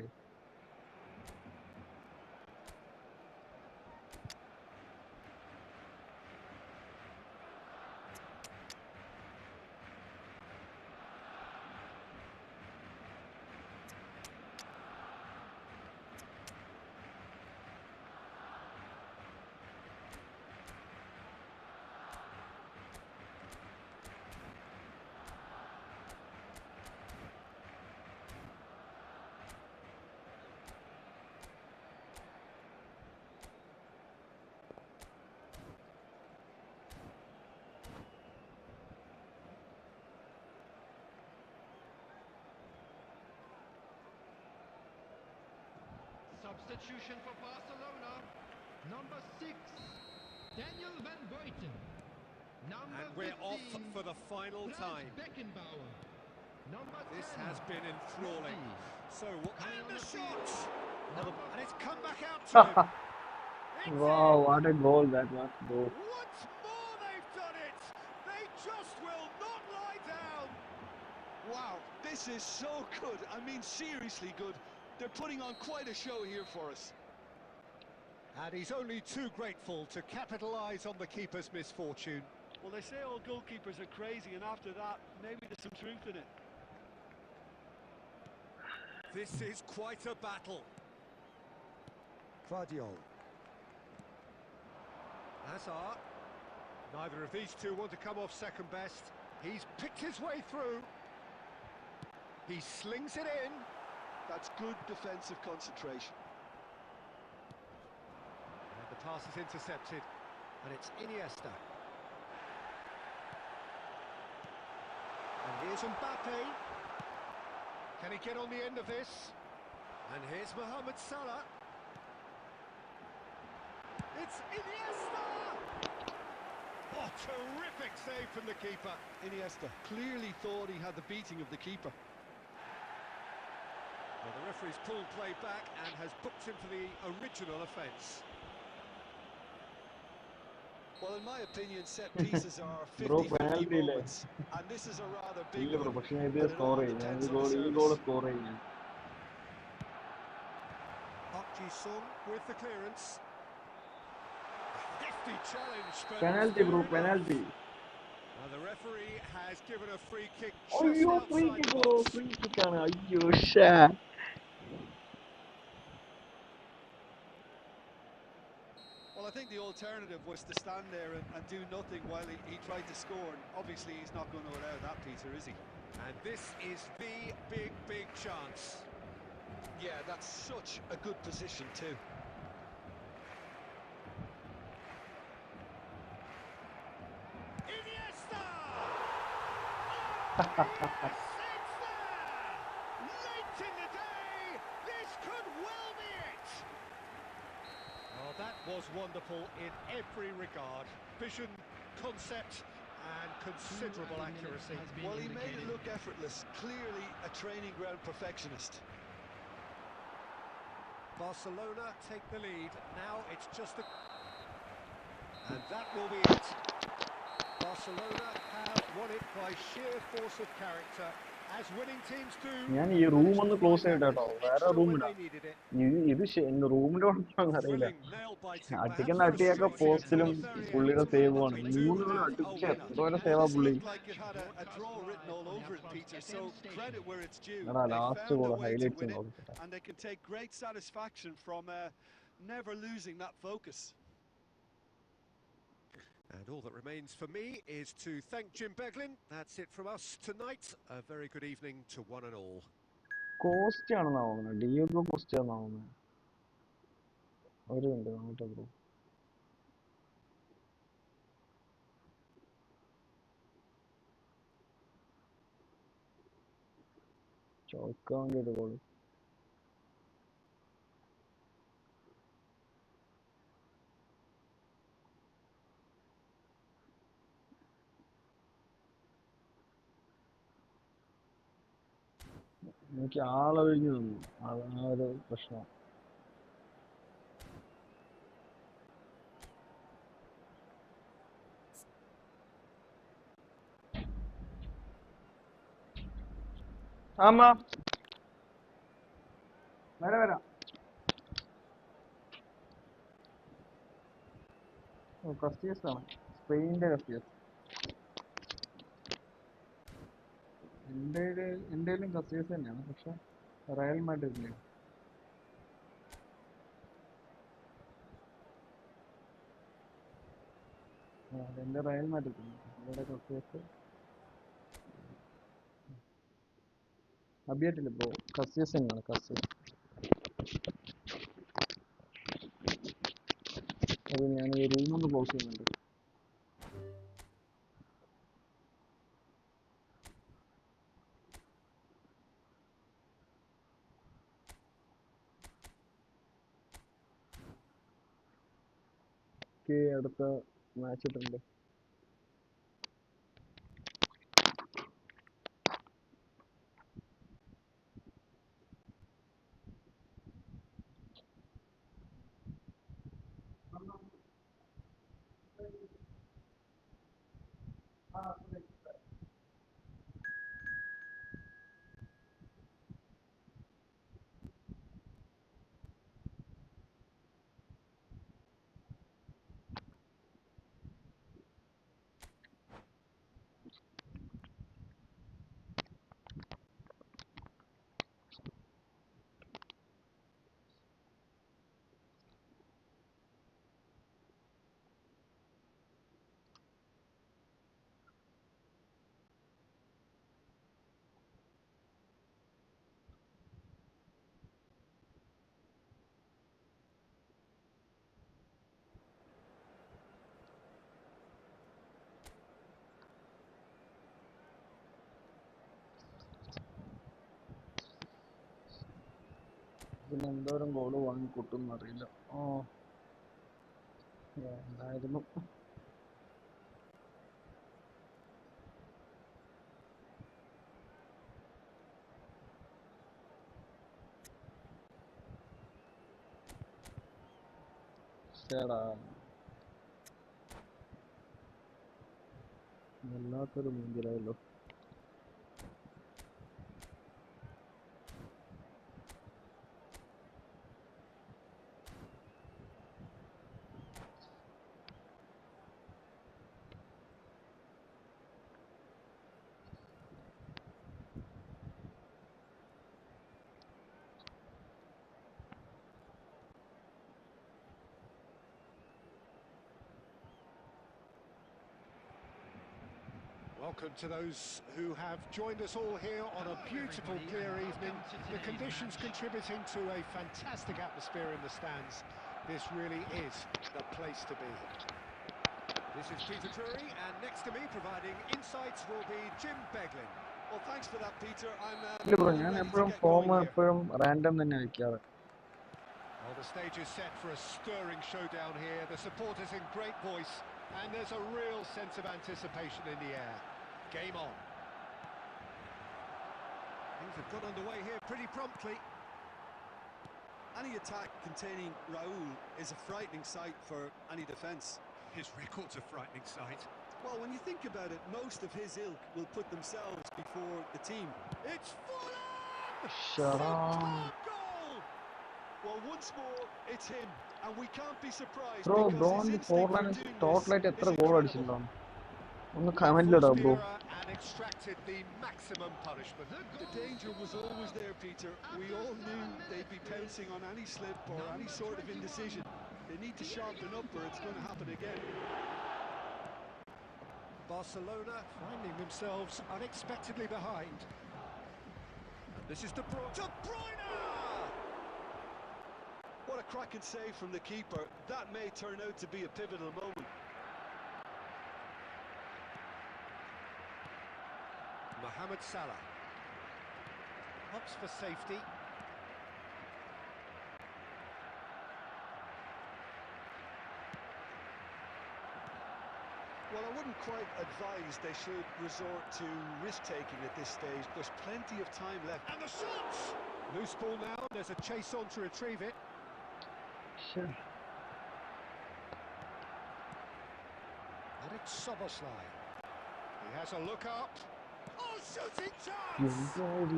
Substitution for Barcelona. Number 6, Daniel van Buiten. Number And we're off 15, for the final Franz time. Beckenbauer. Number This 10, has been enthralling. So, Coming and on the the shot! field. And it's come back out to him. It's Wow, in. what a goal that was, bro. Once more they've done it. They just will not lie down. Wow, this is so good. I mean, seriously good. They're putting on quite a show here for us. And he's only too grateful to capitalise on the keeper's misfortune. Well, they say all goalkeepers are crazy, and after that, maybe there's some truth in it. This is quite a battle. Guardiola. Hazard. Neither of these two want to come off second best. He's picked his way through. He slings it in. That's good defensive concentration. And the pass is intercepted. And it's Iniesta. And here's Mbappe. Can he get on the end of this? And here's Mohamed Salah. It's Iniesta! Oh, terrific save from the keeper. Iniesta clearly thought he had the beating of the keeper. Well, the referee's pulled play back and has booked him for the original offence. Well, in my opinion, set pieces are Bro, 50-50 penalty le. moments, and this is a rather big ഇല്ല bro, one. പക്ഷെ ഞാൻ ഇത് But it score all ചെയ്യും. ഞാൻ depends ഈ on the goal service. Score ചെയ്യും ഞാൻ. Park Ji-sung with the clearance. A hefty challenge, but Penalty bro, fair enough. penalty. Now the referee has given a free kick അയ്യോ just free outside kick the bro, box. Free kick ആണ്. അയ്യോ Shah. Well, I think the alternative was to stand there and do nothing while he tried to score. And obviously, he's not going to allow that, Peter, is he? And this is the big chance. Yeah, that's such a good position too. Iniesta! Oh, yes, it's there! Late in the day, this could well be it! Oh, that was wonderful in every regard. Vision, concept, and considerable accuracy. Well, he made it look effortless. Clearly a training ground perfectionist. Barcelona take the lead. Now it's just a... And that will be it. Barcelona have won it by sheer force of character, as winning teams do. ഞാൻ ഈ room ഒന്ന് close ചെയ്യട്ടെ കേട്ടോ, വേറെ Extra room when ഇടാം. they needed it. ഇത് റൂമിന്റെ കുഴപ്പമാണെന്ന് അറിയില്ല. Thrilling, nail-biting, അടിക്കുന്ന perhaps അടിയൊക്കെ frustrating പോസ്റ്റിലും until the very പുള്ളിയുടെ end. സേവുമാണ്. But we do 3 goal have a അടിച്ച് winner. എത്ര വരെ Well, സേവാ this പുള്ളി. looked like it had a draw written all over it, Peter, so credit where it's due. എടാ They last found goal a way to highlights win it, നോക്കട്ടെ. and they can take great satisfaction from never losing that focus. And all that remains for me is to thank Jim Beglin. That's it from us tonight. A very good evening to one and all. Costa ആണെന്നാ തോന്നുന്നത്, Diogo cost ആണെന്നാ തോന്നുന്നത്. ഒരു minute നോക്കട്ടെ bro. ചോദിക്കാൻ വേണ്ടിയിട്ട് goal. എനിക്ക് ആളൊഴിഞ്ഞു തന്നു, അതാണ് ഒരു പ്രശ്നം. ആമാ വരാം. കസ്റ്റിയസ് ആണ്, സ്പെയിനിന്റെ കസ്റ്റിയസ്. എന്റെയിലും കസ്റ്റിയസ് തന്നെയാണ്, പക്ഷെ റയൽ മാഡ്രിഡിലെ. എന്റെ റയൽ മാഡ്രിഡ് ഇവിടെ കസ്റ്റിയസ്. അബിയായിട്ടില്ല ബ്രോ, കസ്റ്റിയസ് തന്നെയാണ്, കസ്റ്റിയസ്. അത് ഞാൻ ഈ റൂമൊന്ന് ക്ലോസ് ചെയ്യുന്നുണ്ട്. ഓക്കെ, അടുത്ത മാച്ച് ഇട്ടുണ്ട്. പിന്നെ എന്തോരം ഗോള് വാങ്ങിക്കൂട്ടും അറിയില്ല. ഓ, എന്തായിരുന്നു. ചേടാ, വല്ലാത്തൊരു മുഞ്ചിലായല്ലോ. Welcome to those who have joined us all here on a beautiful, clear evening. The conditions contributing to a fantastic atmosphere in the stands. This really is the place to be. This is Peter Drury, and next to me providing insights will be Jim Beglin. Well, thanks for that, Peter. I'm ഇല്ല bro, ഞാൻ ready to എപ്പോഴും get form going here. എപ്പോഴും random തന്നെ വയ്ക്കാറ്. Well, the stage is set for a stirring showdown here. The supporters in great voice, and there's a real sense of anticipation in the air. Game on. Things have got underway here pretty promptly. Any attack containing Raul is a frightening sight for any defence. His record's a frightening sight. Well, when you think about it, most of his ilk will put themselves before the team. It's Fulham! Shut Superb goal! Well, once more, it's him, and we can't be surprised bro, because bro his instinct for for line doing this ടോട്ടലായിട്ട് എത്ര is goal incredible. അടിച്ചിട്ടുണ്ടാവും? ഒന്ന് കമന്റിലിടാ bro. And extracted the maximum punishment. The danger was always there, Peter. We all knew they'd be pouncing on any slip or any sort of indecision. They need to sharpen up or it's going to happen again. Barcelona finding themselves unexpectedly behind. And this is De Bruyne! What a cracking save from the keeper. That may turn out to be a pivotal moment. Mohamed Salah opts for safety. Well, I wouldn't quite advise they should resort to risk-taking at this stage. There's plenty of time left. And the shots! Loose ball now, there's a chase on to retrieve it. Sure. And it's Soboslai. He has a look up. Oh, shooting chance! It's in!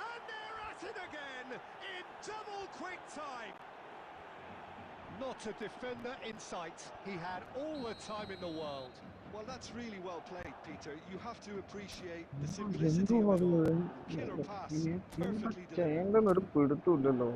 And they're at it again in double quick time. Not a defender in sight. He had all the time in the world. Well, that's really well played, Peter. You have to appreciate the simplicity of it all. Killer pass, perfectly delivered. ചേങ്കൊന്നൊരു പിടുത്തമില്ലല്ലോ.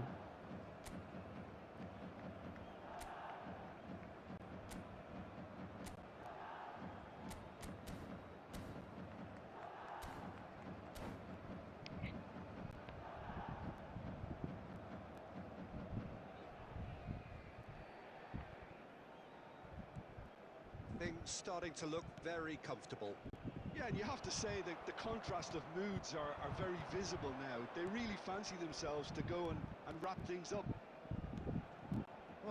Things starting to look very comfortable. Yeah, and you have to say that the contrast of moods are very visible now. They really fancy themselves to go and wrap things up.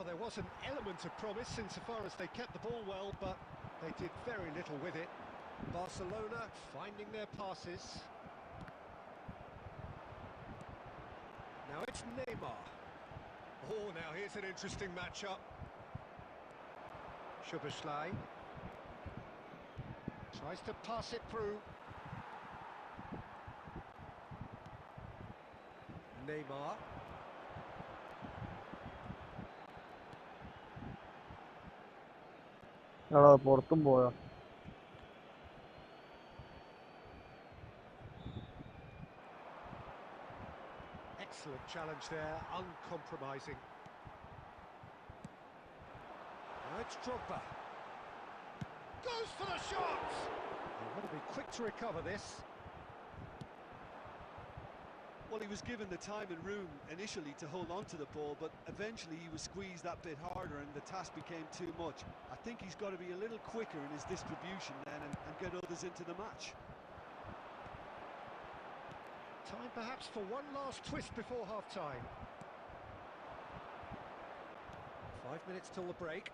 Well, there was an element of promise insofar as they kept the ball well, but they did very little with it. Barcelona finding their passes. Now it's Neymar. Oh, now here's an interesting matchup. Szoboszlai tries to pass it through. Neymar. പുറത്തും പോയോ? Excellent challenge there, uncompromising. Now it's Drogba. Goes for the shot! They've got to be quick to recover this. Well, he was given the time and room initially to hold on to the ball, but eventually he was squeezed that bit harder and the task became too much. I think he's got to be a little quicker in his distribution then and get others into the match. Time perhaps for one last twist before half-time. 5 minutes till the break.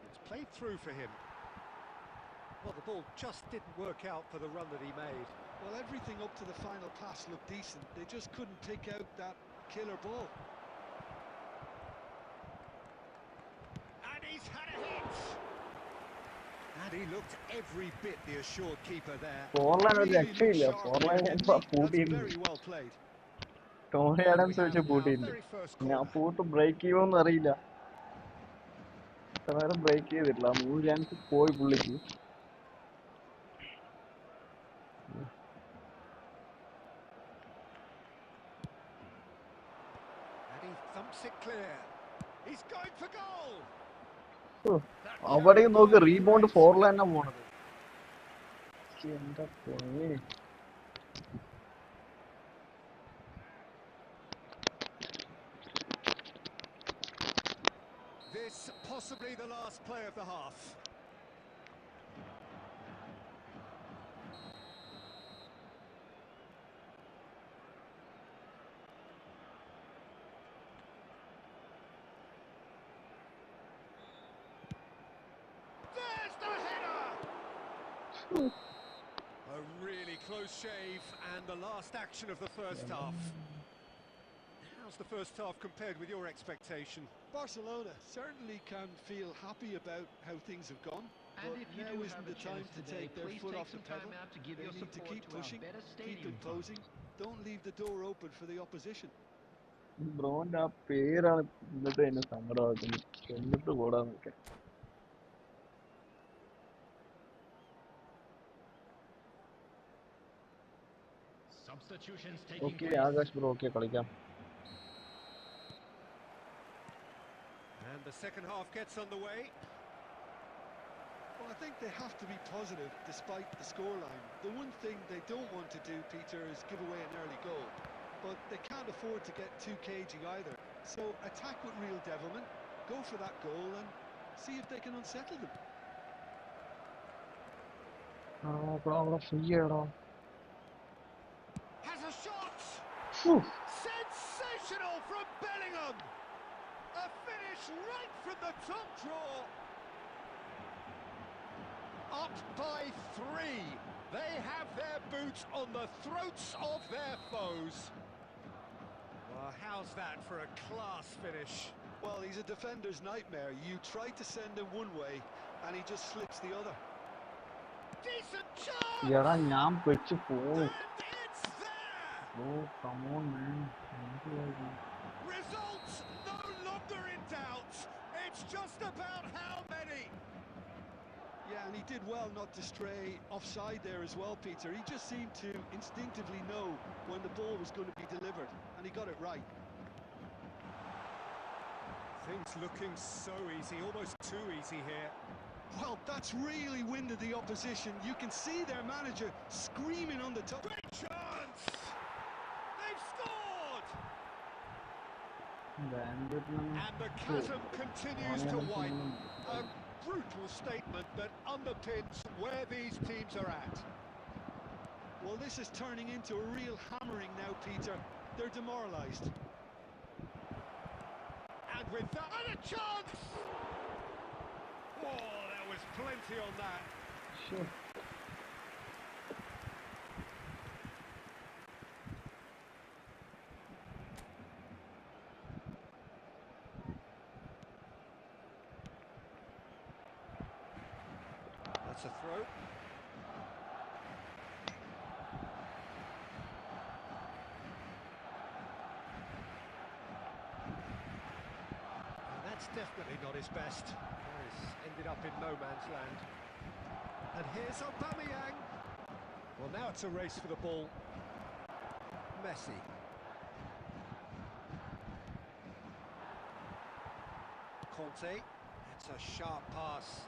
It's played through for him. Well, the ball just didn't work out for the run that he made. Well, everything up to the final pass looked decent. They just couldn't pick out that killer ball. And he's had a hit! And he looked every bit the assured keeper there. ഫോർലൈൻ ഒരു Really രക്ഷയില്ല. looked sharp. ഫോർലൈൻ That's പൂട്ടിയിരുന്നു. very well played. Tony Adams വെച്ച് പൂട്ടിയിട്ടുണ്ട്. ഞാൻ പൂട്ട് break ചെയ്യുമോന്ന് അറിയില്ല. ഇത്ര നേരം break ചെയ്തിട്ടില്ല. 3 chance പോയി പുള്ളിക്ക്. And he thumps it clear. He's going for goal. അവിടെയും നോക്ക് റീബൗണ്ട് ഫോർലൈനാ പോണത്. എന്താ പോയി. This possibly the last play of the half. There's the header! A really close shave and the last action of the first half. How's the first half compared with your expectation? Barcelona certainly can feel happy about how things have gone, And but if you now do isn't have a the time chance to today, take their please foot take off the some time pedal. out to give They your need to support keep to our pushing, better keep stadium imposing, don't leave the door open for the opposition. ബ്രോന്റെ ആ പേരാണ് എന്നിട്ട് എന്നെ സങ്കടമാക്കുന്നത്. എന്നിട്ട് കൂടാന്നൊക്കെ. Substitutions taking okay place. Akash bro okay കളിക്കാം. And the second half gets underway. Well, I think they have to be positive despite the scoreline. The one thing they don't want to do, Peter, is give away an early goal. But they can't afford to get too cagey either. So attack with real devilment, go for that goal and see if they can unsettle them. അവിടെ free ആണോ? Has a shot! Sensational from Bellingham! A finish right from the top draw. Up by 3. They have their boots on the throats of their foes. Well, how's that for a class finish? Well, he's a defender's nightmare. You try to send him one way and he just slips the other. Decent chance! എടാ ഞാൻ വെച്ച് പോയി. And it's there! Oh, come on, man. Results no longer in doubt. It's just about how many. Yeah, and he did well not to stray offside there as well, Peter. He just seemed to instinctively know when the ball was going to be delivered, and he got it right. Things looking so easy, almost too easy here. Well, that's really winded the opposition. You can see their manager screaming on the top. Great chance! They've scored! And the chasm continues to widen. A brutal statement that underpins where these teams are at. Well, this is turning into a real hammering now, Peter. They're demoralised. And with that. And a chance! Oh, there was plenty on that. Sure. That's a throw. And that's definitely not his best. He's ended up in no man's land. And here's Aubameyang. Well, now it's a race for the ball. Messi. Conte. It's a sharp pass.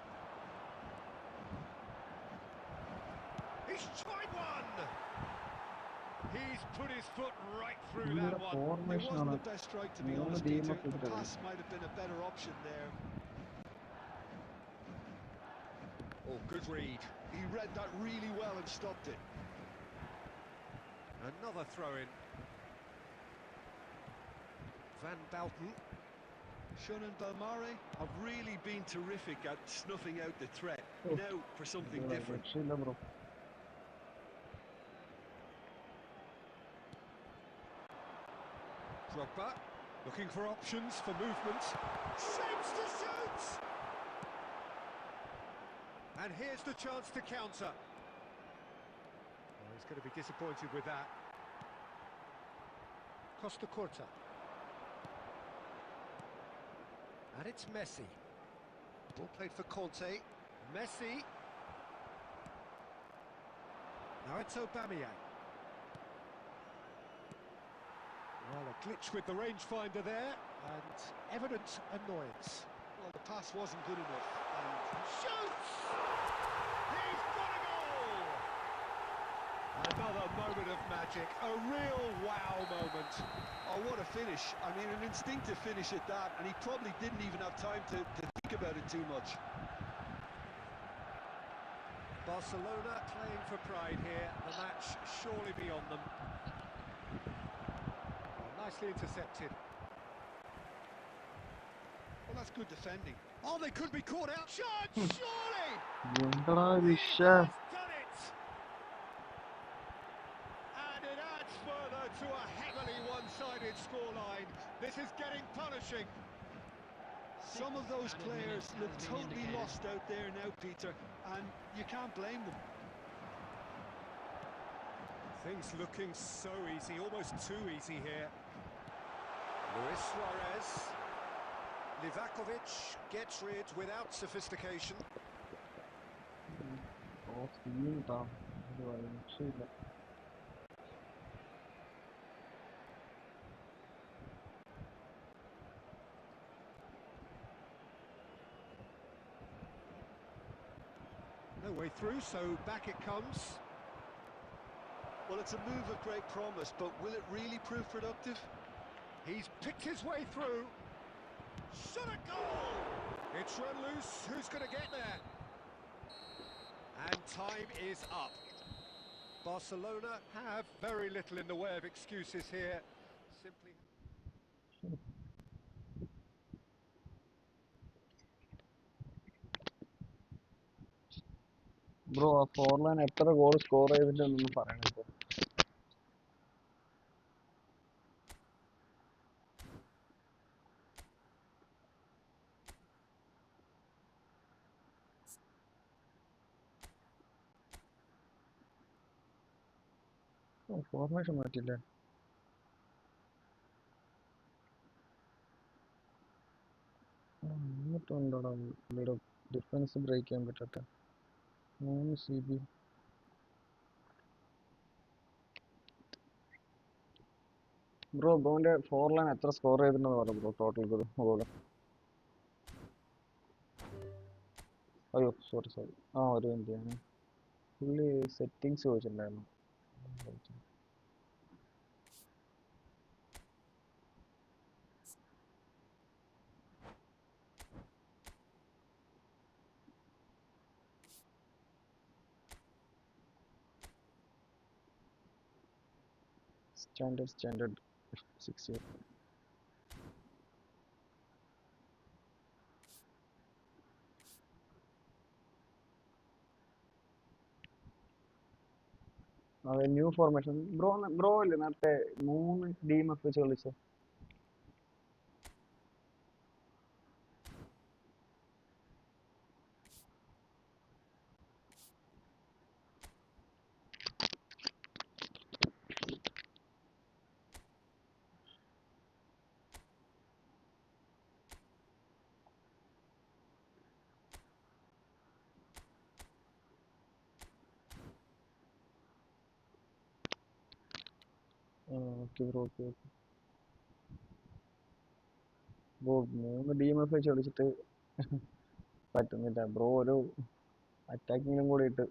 He's tried one! He's put his foot right through that one. It Formation wasn't on the best strike, to be മൂന്ന് honest, team Peter. ഒക്കെ The ഇട്ടത്. pass might have been a better option there. Oh, good read. He read that really well and stopped it. Another throw-in. Van Belten. Shun and Belmare have really been terrific at snuffing out the threat. Oh. Now for something different. രക്ഷയില്ല bro. Drogba, looking for options for movement. Shapes to shoot! And here's the chance to counter. Well, he's going to be disappointed with that. Costa Curta. And it's Messi. Ball played for Conte. Messi. Now it's Aubameyang. Well, a glitch with the rangefinder there, and evident annoyance. Well, the pass wasn't good enough. And Shoots! He's got a goal! Another moment of magic, a real wow moment. oh, what a finish. I mean, an instinctive finish at that, and he probably didn't even have time to think about it too much. Barcelona playing for pride here, the match surely beyond them. Nicely intercepted. Well, that's good defending. Oh, they could be caught out. Shot, surely! എന്താടാ He വിഷയം? has done it! And it adds further to a heavily one-sided scoreline. This is getting punishing. Some of those players look totally lost out there now, Peter, and you can't blame them. Things looking so easy, almost too easy here. Luis Suarez. Livakovic gets rid without sophistication. Oh scene ട്ടാ. ഒരു രക്ഷയില്ല. No way through, so back it comes. Well, it's a move of great promise, but will it really prove productive? He's picked his way through. Shot a goal! It's run loose. Who's going to get there? And time is up. Barcelona have very little in the way of excuses here. Simply... bro ആ Forlan എത്ര goal score ചെയ്തിട്ടുണ്ടെന്ന് പറയണം ഇപ്പൊ. Formation മാറ്റില്ലേ? എന്നിട്ടുണ്ടോടാ ഇവിടെ defence break ചെയ്യാൻ പറ്റട്ടെ. 3 CB. ബ്രോന്റെ Forlan എത്ര score ചെയ്തിട്ടുണ്ടെന്ന് പറഞ്ഞു ബ്രോ ടോട്ടൽ ഗോൾ. അയ്യോ സോറി. ആ ഒരു മിനിറ്റ്, ഞാൻ പുള്ളി സെറ്റിങ്സ് ചോദിച്ചിട്ടുണ്ടായിരുന്നു. സ്റ്റാൻഡേർഡ് 60. അതെ ന്യൂ ഫോർമേഷൻ ബ്രോ അല്ലേ നേരത്തെ 3 DMF വെച്ച് കളിച്ചത്. Okay bro okay okay bro 3 DMF വെച്ച് കളിച്ചിട്ട് പറ്റുന്നില്ല ബ്രോ. ഒരു അറ്റാക്കിങ്ങിനും കൂടി ഇട്ട്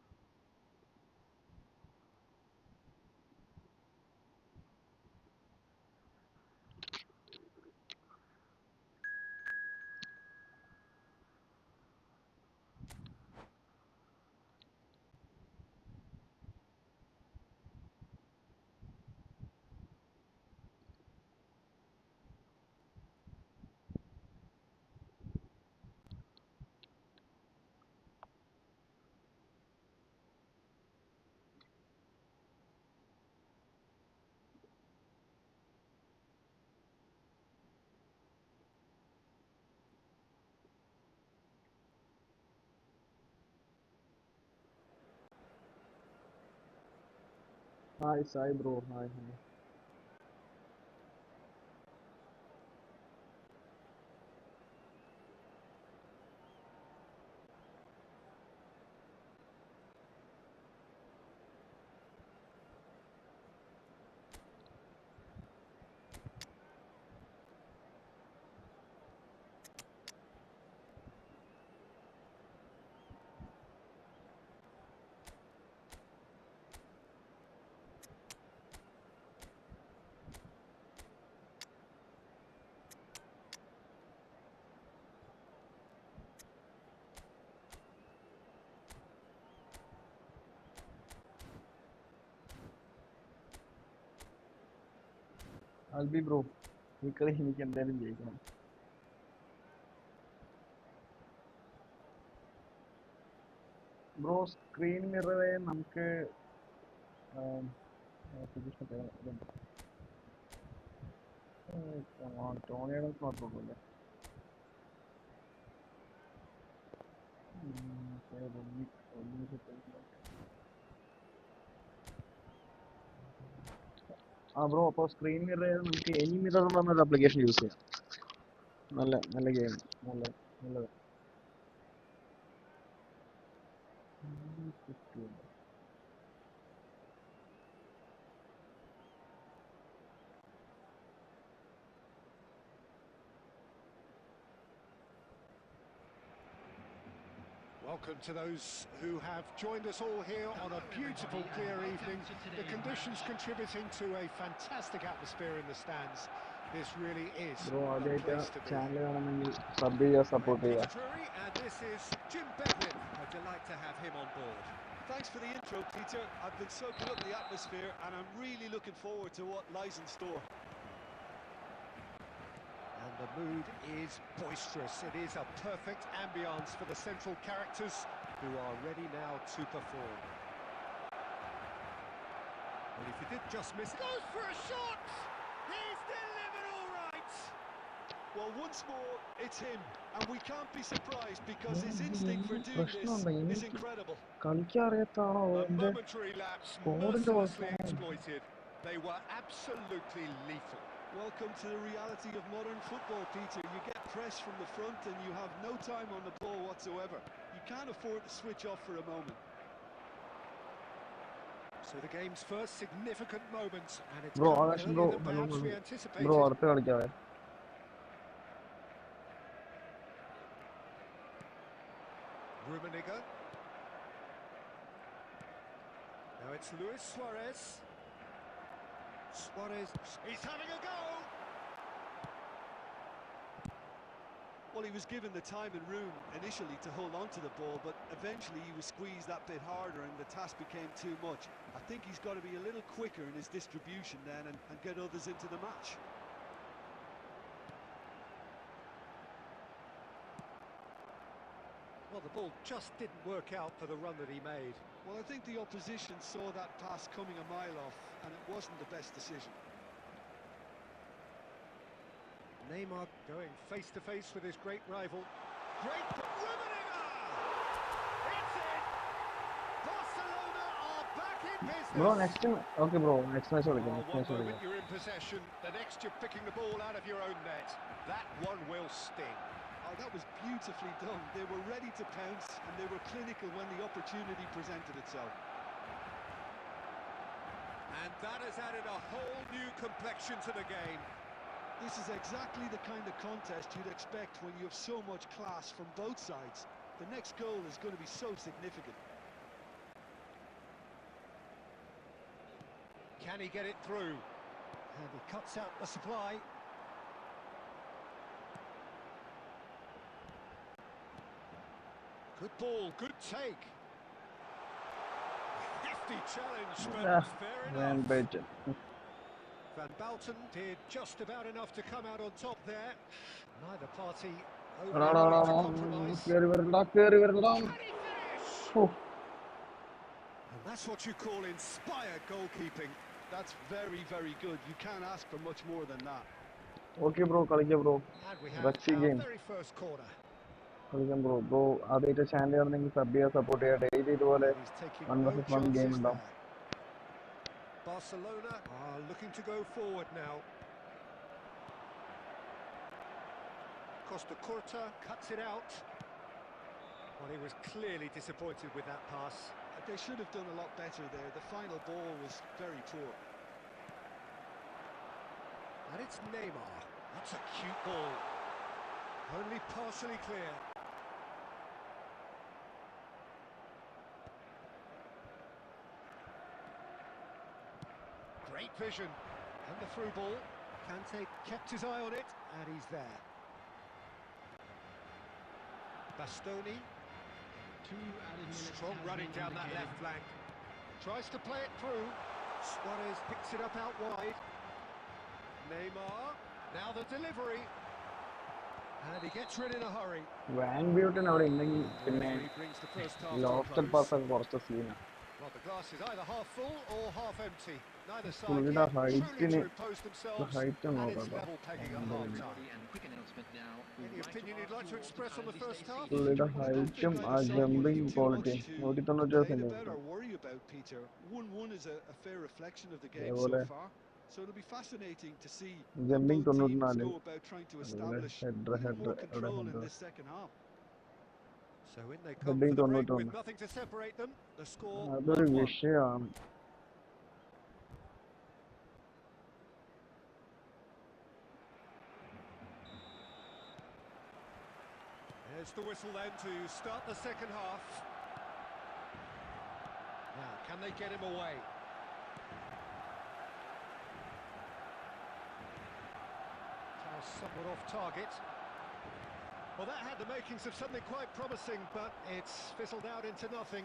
hi Sai bro hi hi. Albi bro ഈ കളി എനിക്ക് എന്തായാലും ജയിക്കണം. ബ്രോ സ്ക്രീൻ മിററെ നമുക്ക് ടോണിയുടെ മാത്രമല്ലേ. ആ ബ്രോ അപ്പോൾ സ്ക്രീൻ മിറർ നമുക്ക് എനി മിറർ എന്ന് പറഞ്ഞൊരു ആപ്ലിക്കേഷൻ യൂസ് ചെയ്യാം. നല്ല നല്ല ഗെയിം നല്ല നല്ലത്. Welcome to those who have joined us all here on a beautiful, clear evening. The conditions contributing to a fantastic atmosphere in the stands. This really is bro the ആദ്യമായിട്ട് place to be. Channel കാണുന്നെങ്കിൽ sub ചെയ്യുക support ചെയ്യുക. Peter Drury, and this is Jim Bedwin. A delight to have him on board. Thanks for the intro, Peter. I've been soaking up the atmosphere and I'm really looking forward to what lies in store. And the mood is boisterous. It is a perfect ambience for the central characters who are ready now to perform. And if you did just miss it, goes for a shot! He's delivered all right! Well, once more, it's him. And we can't be surprised because his instinct for doing this is incredible. കളിക്കാൻ അറിയത്താണോ A എന്റെ momentary lapse സ്കോഡിന്റെ mercilessly കുഴപ്പമാണോ? exploited. They were absolutely lethal. Welcome to the reality of modern football, Peter. You get press from the front and you have no time on the ball whatsoever. You can't afford to switch off for a moment. So the game's first significant moments, and it's bro come Akash earlier bro than hello perhaps we bro anticipated. അടുത്ത് കളിക്കാവേ. Rummenigge. Now it's Luis Suarez. Suarez, he's having a go! Well, he was given the time and room initially to hold on to the ball, but eventually he was squeezed that bit harder and the task became too much. I think he's got to be a little quicker in his distribution then and get others into the match. Well, the ball just didn't work out for the run that he made. Well, I think the opposition saw that pass coming a mile off, and it wasn't the best decision. Neymar going face to face with his great rival. Great Rummenigge! It's in! Barcelona are back in business! Bro, next time. Okay, bro. Next match. Oh, Next one match. moment you're in possession, the next you're picking the ball out of your own net. That one will sting. Oh, that was beautifully done. They were ready to pounce, and they were clinical when the opportunity presented itself. And that has added a whole new complexion to the game. This is exactly the kind of contest you'd expect when you have so much class from both sides. The next goal is going to be so significant. Can he get it through? And he cuts out the supply. Good ball, good take. Hefty challenge, but fair enough. Van Balten did just about enough to come out on top there. Neither party overly willing to compromise. Can he finish? And that's what you call inspired goalkeeping. That's very, very good. You can't ask for much more than that. Okay, bro. Kalike, bro. And we have Rexy our game. very first corner. Kalike, bro. Bro, adayite channel irundhengi subbiya support cheya daily iduvole And he's taking 1 no versus 1 game chances undavum. there. Barcelona are looking to go forward now. Costa Curta cuts it out. Well, he was clearly disappointed with that pass. They should have done a lot better there. The final ball was very poor. And it's Neymar. That's a cute ball. Only partially clear. Great vision. And the through ball. Kante kept his eye on it, and he's there. Bastoni. Strong running down that left flank. Tries to play it through. Suarez picks it up out wide. Neymar. Now the delivery. And he gets rid in a hurry. Van Buren അവിടെ ഇല്ലെങ്കിൽ പിന്നെ He brings the first half to a lofted close. Pass ഒക്കെ കുറച്ച് സീനാണ്. Well, the glass is either half full or half empty. Neither side പുള്ളിയുടെ yet truly ഹൈറ്റിന് to impose themselves, height and നോക്കാം it's level pegging at half-time. And quick announcement now. Any opinion you'd like to express on the first half? പുള്ളിയുടെ ഹൈറ്റും ആ jumping ക്വാളിറ്റിയും 197 about centimetre. or worry about, Peter. 1-1 is a fair reflection of the game അതേപോലെ so far. So it'll be fascinating to see how jumping both teams 94. go about trying to അതുപോലെ establish more control in this second half. So in they come Heading for the break 91. with nothing to separate them. The score അതൊരു 1-1. വിഷയമാണ്. There's the whistle then to start the second half. Now, can they get him away? Somewhat off target. Well, that had the makings of something quite promising, but it's fizzled out into nothing.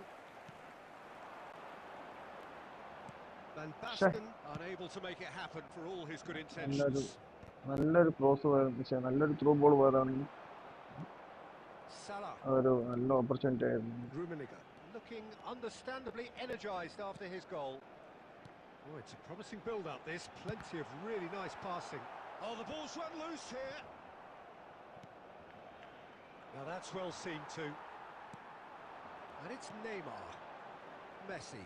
Van Basten unable to make it happen for all his good intentions. നല്ലൊരു cross നല്ലൊരു through ball പോയതാണെങ്കിൽ Salah. അതൊരു നല്ല opportunity ആയിരുന്നു. Rummenigge looking understandably energised after his goal. Oh, it's a promising build-up this. Plenty of really nice passing. Oh, the ball's run loose here. Now that's well seen too. And it's Neymar. Messi.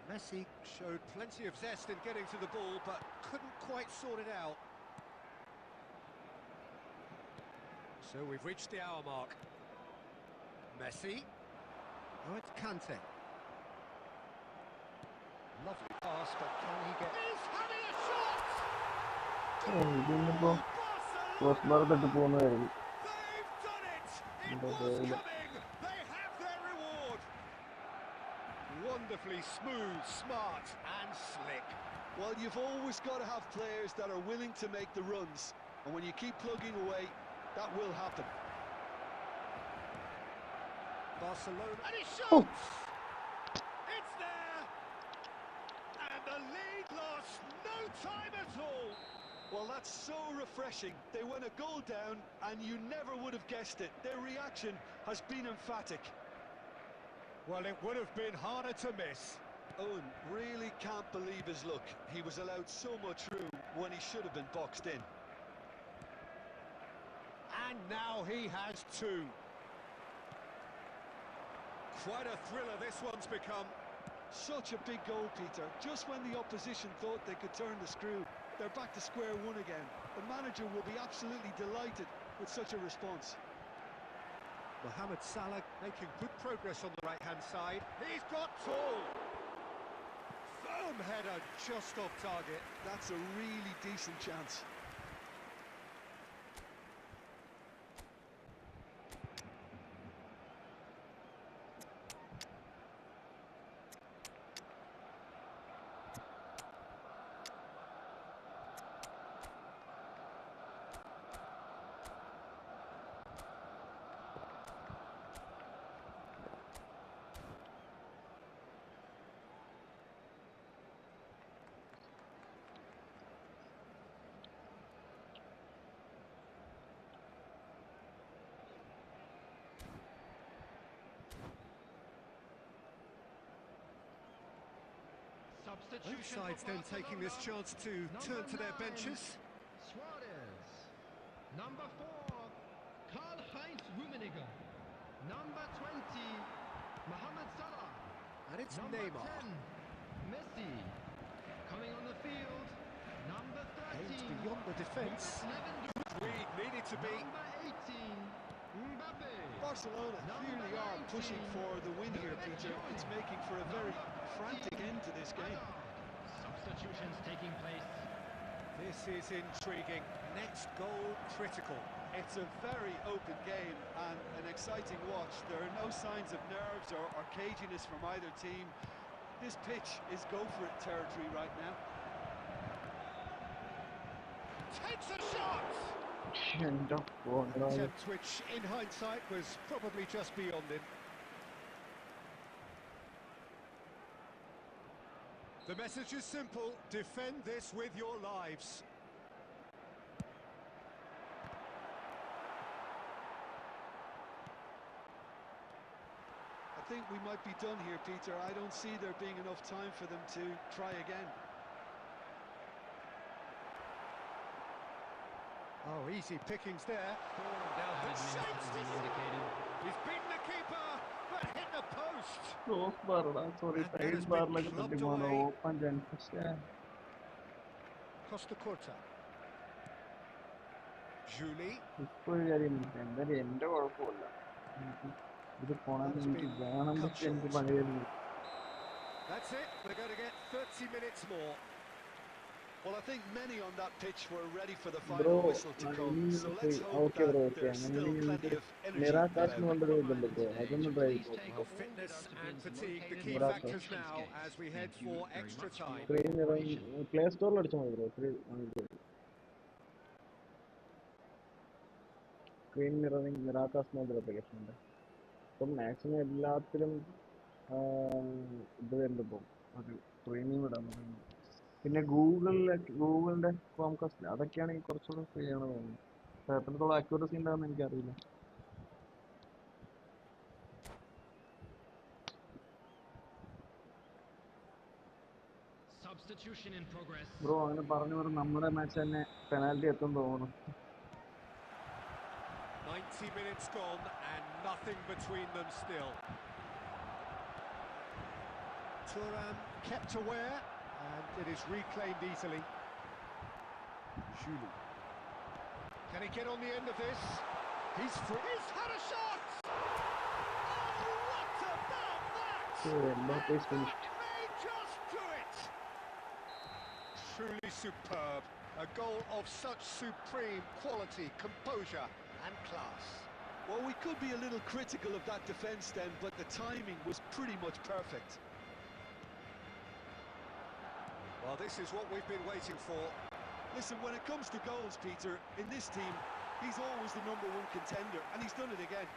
Messi showed plenty of zest in getting to the ball, but couldn't quite sort it out. So we've reached the hour mark. Messi. Oh, it's Kante. Lovely pass, but can he get... He's having a shot! ഇതിനിപ്പോ crossbar തട്ടി പോകുന്നതായിരിക്കും. They've done it! It was coming! They have their reward! Wonderfully smooth, smart and slick. Well, you've always got to have players that are willing to make the runs, and when you keep plugging away, that will happen. Barcelona, and he shoots! It's there! And the lead lost no time at all! Well, that's so refreshing. They went a goal down and you never would have guessed it. Their reaction has been emphatic. Well, it would have been harder to miss. Owen really can't believe his luck. He was allowed so much room when he should have been boxed in. And now he has two. Quite a thriller this one's become. Such a big goal, Peter. Just when the opposition thought they could turn the screw, they're back to square one again. The manager will be absolutely delighted with such a response. Mohamed Salah making good progress on the right-hand side. He's got tall. Firm header just off target. That's a really decent chance. Both sides then taking this chance to turn to their benches. Suarez. Number 4, Karl-Heinz Rummenigge. Number 20, Mohamed Salah. And it's Number Neymar. 10, Messi. Coming on the field, number 13. Aimed beyond the defence. Reed needed to be. Number 18, Mbappe. Barcelona clearly are pushing for the win here, Peter. It's making for a very frantic end to this game. Substitutions taking place. This is intriguing. Next goal critical. It's a very open game and an exciting watch. There are no signs of nerves or caginess from either team. This pitch is go-for-it territory right now. Takes a shot! എൻ്റെ പൊന്നോ. Attempt which, in hindsight, was probably just beyond him. The message is simple: defend this with your lives. I think we might be done here, Peter. I don't see there being enough time for them to try again. Oh, easy pickings there. He's beaten the keeper, but hit the post. Cross ബാറടാ, sorry And that side has been ബാറിലൊക്കെ clubbed തട്ടി പോകണം. away. Open chance. പക്ഷേ Costa Curta. Julie. ഇപ്പൊ ഒരു കാര്യമില്ല, എന്തായാലും എന്റെ കുഴപ്പമില്ല. ഇത് പോണെന്ന് എനിക്ക് വേണം, പക്ഷെ എനിക്ക് പണി തരുന്നു. That's it. We're going to get 30 minutes more. Well, I think many on that pitch were ready for the bro final whistle to come. So let's hope okay bro, that okay. there's still അങ്ങനെയാണെങ്കിൽ plenty of energy നിറാകാശ് left. കൊണ്ടൊരു ഇതുണ്ട് bro, അതൊന്ന് try ചെയ്തു. Well, fitness and fatigue, the key Bravo. factors now as we head for extra time. Screen ഇറങ്ങി play സ്റ്റോറിൽ അടിച്ചാൽ മതി bro. Screen mirroring നിറാകാശ് എന്നൊരു അപ്ലിക്കേഷൻ ഉണ്ട്. അപ്പം മാക്സിമം എല്ലാത്തിലും ഇത് വരുന്നുണ്ട് ഇപ്പോൾ, ഒരു പ്രീമിയം ഇടാൻ പറയുന്നത്. പിന്നെ ഗൂഗിളിന്റെ ക്രോംകാസ്റ്റ് അതൊക്കെയാണെങ്കിൽ കുറച്ചുകൂടെ ഫ്രീ ആണെന്ന് തോന്നുന്നു. പക്ഷെ എത്രത്തോളം അക്യൂറസി ഉണ്ടാകുമെന്ന് എനിക്കറിയില്ല. Substitution in progress. ബ്രോ അങ്ങനെ പറഞ്ഞു നമ്മുടെ മാച്ച് തന്നെ പെനാൽറ്റി എത്തും തോന്നുന്നു. 90 minutes gone and nothing between them still. Thuram kept aware and it is reclaimed easily. Julie. Can he get on the end of this? He's free. He's had a shot! Oh, what about that? Mbappe's finished. That may just do it! Truly superb. A goal of such supreme quality, composure and class. Well, we could be a little critical of that defence then, but the timing was pretty much perfect. Well, this is what we've been waiting for. Listen, when it comes to goals, Peter, in this team, he's always the #1 contender, and he's done it again.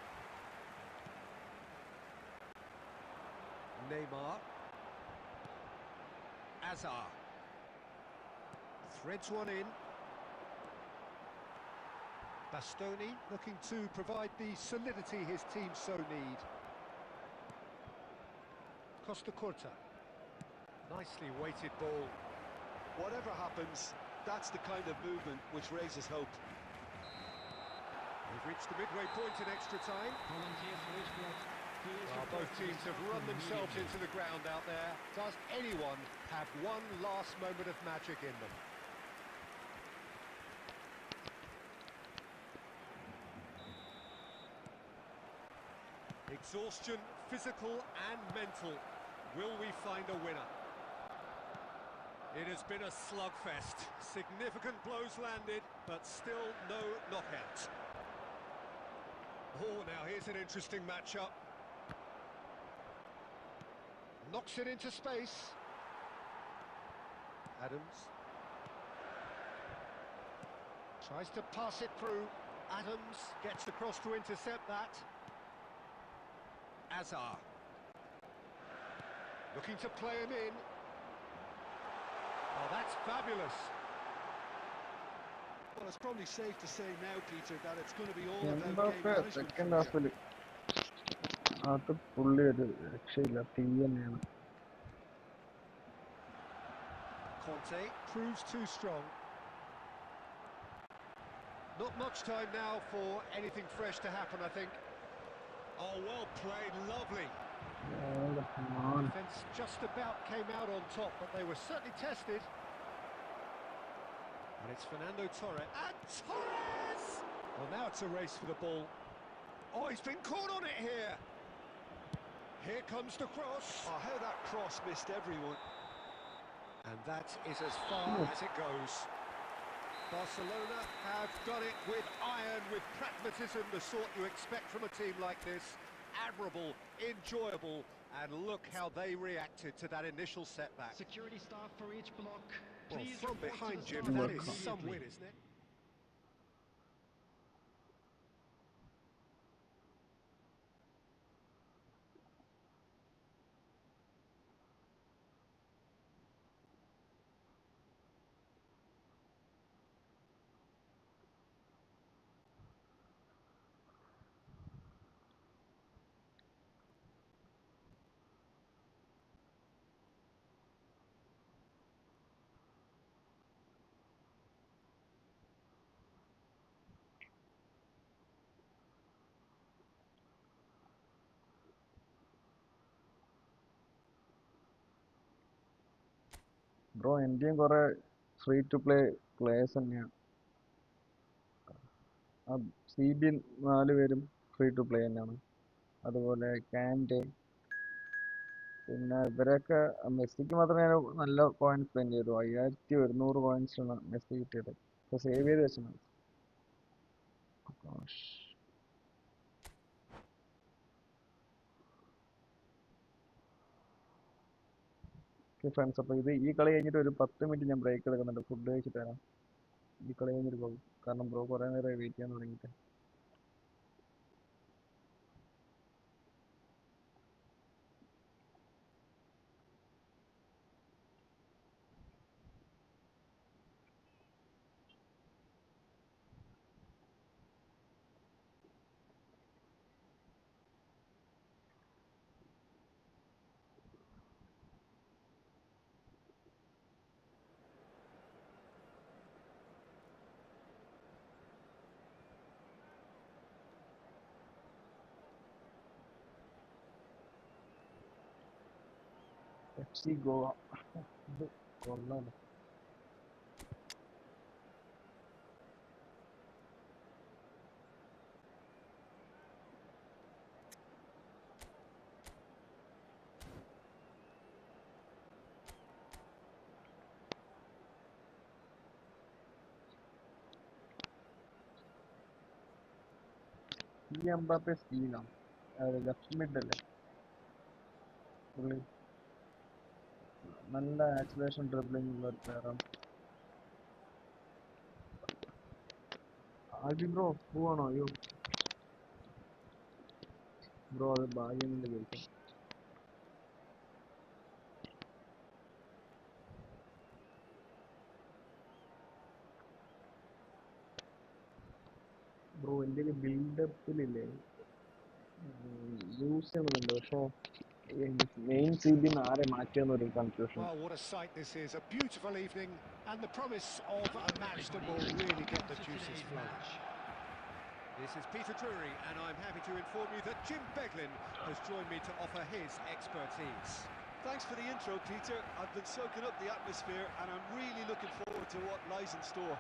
Neymar. Azar. Threads one in. Bastoni looking to provide the solidity his team so need. Costa Curta. Nicely weighted ball. Whatever happens, that's the kind of movement which raises hope. We've reached the midway point in extra time. Volunteers for each block. Please Well, report both to the teams have staff run room themselves immediately. into the ground out there. Does anyone have one last moment of magic in them? Exhaustion, physical and mental. Will we find a winner? It has been a slugfest. Significant blows landed, but still no knockout. Oh, now here's an interesting matchup. Knocks it into space. Adams. Tries to pass it through. Adams gets across to intercept that. Azar. Looking to play him in. Oh, that's fabulous. Well, it's probably safe to say now, Peter, that it's going to be all about game Mbappe management from second here. ഹാഫിൽ അത് പുള്ളി ഒരു രക്ഷയില്ല, തീ തന്നെയാണ്. Conte proves too strong. Not much time now for anything fresh to happen, I think. Oh, well played, lovely. Defence just about came out on top, but they were certainly tested. And it's Fernando Torres. And Torres! Well, now it's a race for the ball. Oh, he's been caught on it here. Here comes the cross. Oh, how that cross missed everyone. And that is as far as it goes. Barcelona have done it with iron, with pragmatism, the sort you expect from a team like this. Admirable, enjoyable, and look how they reacted to that initial setback. Security staff for each block. Well, Please from report to behind the Jim, staff that room is some immediately. win, isn't it? Bro, എന്റെയും കുറെ free to play players തന്നെയാണ്. ആ CB 4 പേരും free to play തന്നെയാണ്. അതുപോലെ Kante, പിന്നെ ഇവരൊക്കെ മെസ്സിക്ക് മാത്രമേ ഞാൻ നല്ല പോയിന്റ് സ്പെൻഡ് ചെയ്തു. 5100 പോയിന്റ്സാണ് മെസ്സി കിട്ടിയത്. ഇപ്പൊ സേവ് ചെയ്ത് വെച്ചാണ്. ഫ്രണ്ട്സ്, അപ്പോൾ ഈ കളി കഴിഞ്ഞിട്ട് ഒരു 10 മിനിറ്റ് ഞാൻ ബ്രേക്ക് എടുക്കുന്നുണ്ട്. ഫുഡ് കഴിച്ചിട്ട് വരാം. ഈ കളി കഴിഞ്ഞിട്ട് പോകും. കാരണം ബ്രോ കുറേ നേരമായി വെയിറ്റ് ചെയ്യാൻ തുടങ്ങിയിട്ട്. FC ഗോവ ഇത് കൊള്ളാലോ. ഈ എംബാപ്പെ സ്പീഡാണ്. ലെഫ്റ്റ് മിഡ് അല്ലേ പുള്ളി? നല്ല ആക്സിലേഷൻ ഡ്രിബ്ലിംഗ് ഉള്ള ഒരു പ്ലെയറാണ്. ആൽബി ബ്രോ പോവാണോ? അയ്യോ ബ്രോ, അത് ഭാഗ്യം കൊണ്ട് ജയിക്കും. എൻ്റെ ഒരു ബിൽഡപ്പിലില്ലേ യൂസ് ചെയ്യണമെന്നുണ്ട് പക്ഷേ മെയിൻ സീബിൽ നിന്ന് ആരെ മാറ്റിയെന്നൊരു confusion. Well, what a sight this is. A beautiful evening and the promise of a match that will really get the juices flowing. This is Peter Drury, and I'm happy to inform you that Jim Beglin has joined me to offer his expertise. Thanks for the intro, Peter. I've been soaking up the atmosphere and I'm really looking forward to what lies in store.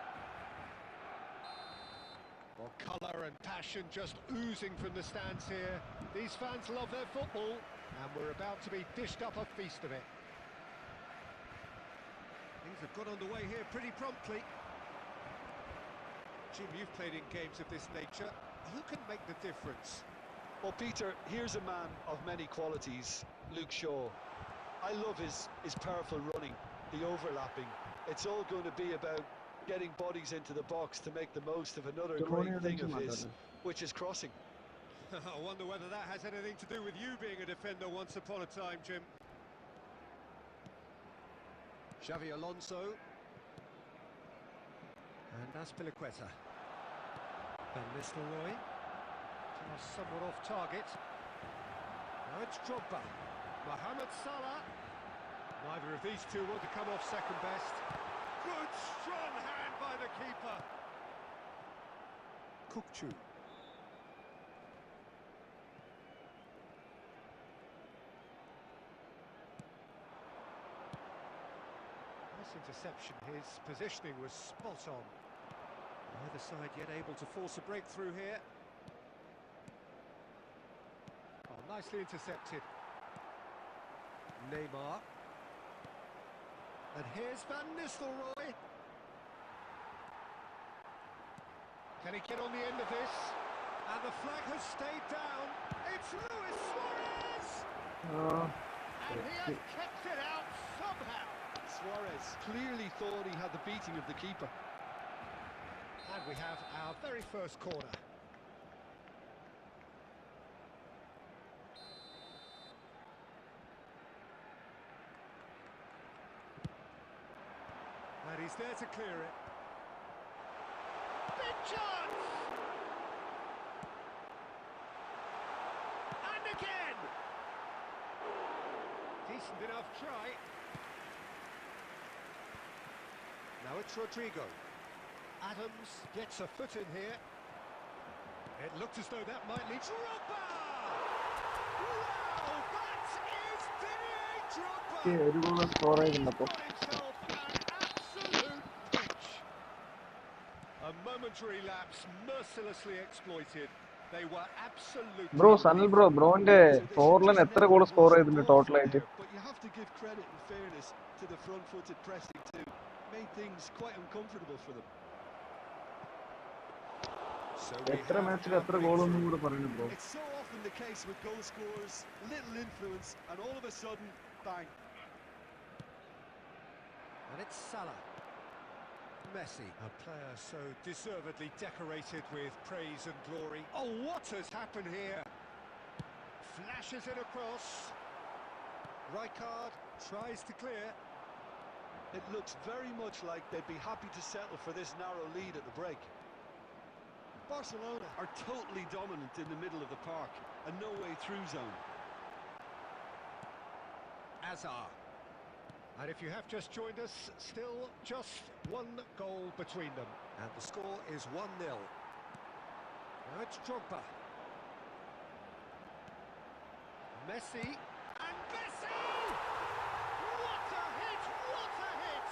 Well, colour and passion just oozing from the stands here. These fans love their football, and we're about to be dished up a feast of it. Things have got underway here pretty promptly. Jim, you've played in games of this nature. Who can make the difference? Well, Peter, here's a man of many qualities, Luke Shaw. I love his powerful running, the overlapping. It's all going to be about getting bodies into the box to make the most of another great thing of his, which is crossing. I wonder whether that has anything to do with you being a defender once upon a time, Jim. Xavi Alonso. And Azpilicueta. Van Nistelrooy. Just somewhat off target. Now it's Drogba. Mohamed Salah. Neither of these two want to come off second best. Good strong hand by the keeper. Kukçu. Nice interception. His positioning was spot on. Neither side yet able to force a breakthrough here. Oh, nicely intercepted. Neymar. And here's Van Nistelrooy. Can he get on the end of this? And the flag has stayed down. It's Luis Suarez! And he has kept it out somehow. Suarez clearly thought he had the beating of the keeper. And we have our very first corner. And he's there to clear it. Big chance! And again! Decent enough try. Now it's Rodrigo. Adams gets a foot in here. It looked as though that might lead to Drogba! Wow, that is Didier Drogba! Score ചെയ്തിട്ടുണ്ടപ്പോ Himself an absolute peach. A momentary lapse mercilessly exploited. They were absolutely... bro Sanal ബ്രോന്റെ Forlan എത്ര goal score ചെയ്തിട്ടുണ്ട് ടോട്ടലായിട്ട്? But you have to give credit and fairness to the front-footed pressing too. Made things quite uncomfortable for them. എത്ര മാച്ചിൽ എത്ര ഗോളൊന്നും കൂടെ പറയണം bro. It's so often the case with goal scorers, little influence, and all of a sudden, bang. And it's Salah. Messi, a player so deservedly decorated with praise and glory. Oh, what has happened here? Flashes it across. Rijkaard tries to clear. It looks very much like they'd be happy to settle for this narrow lead at the break. Barcelona are totally dominant in the middle of the park, a no-way-through zone. Azar. And if you have just joined us, still just one goal between them. And the score is 1-0. Now it's Drogba. Messi. And Messi! What a hit! What a hit!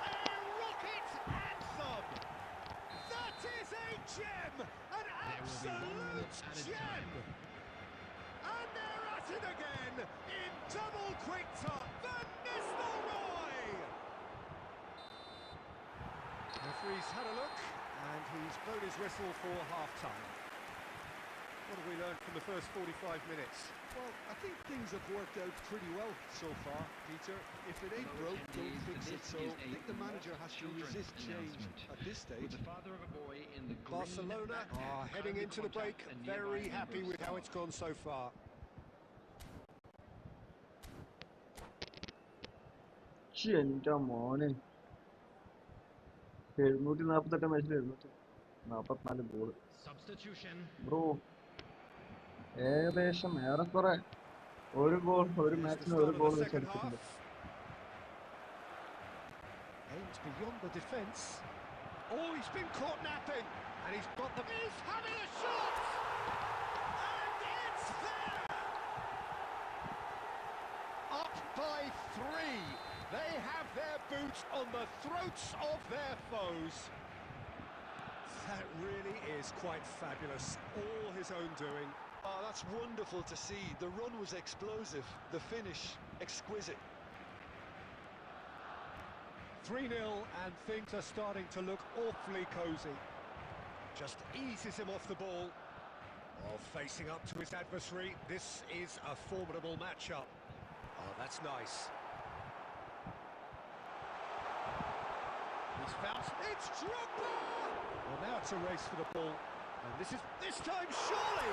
A rocket anthem! That is a gem! An absolute gem! And they're at it again in double quick time. Van Nistelrooy! Referee's had a look and he's blown his whistle for half-time. What have we learned from the first 45 minutes? Well, I think things have worked out pretty well so far, Peter. If it ain't broke, don't fix it. So I think the manager has to resist change at this stage. Barcelona are heading into the break, very happy with how it's gone so far. എന്റെ മോനെ 748 മാച്ചിൽ 744 goal. Substitution. Bro ഏകദേശം ഏറെക്കുറെ ഒരു goal ഒരു Here's the മാച്ചിന് start ഒരു of goal the വെച്ച് second അടിച്ചിട്ടുണ്ട്. half. Aimed beyond the defence. Oh, he's been caught napping, and he's got the... He's having a shot! And it's there! Up by 3. They have their boot on the throats of their foes. That really is quite fabulous. All his own doing. Oh, that's wonderful to see. The run was explosive, the finish exquisite. 3-0 and things are starting to look awfully cosy. Just eases him off the ball. While facing up to his adversary, this is a formidable matchup. Oh, that's nice. He's found... It's Drogba! Well, now it's a race for the ball. And this time, surely!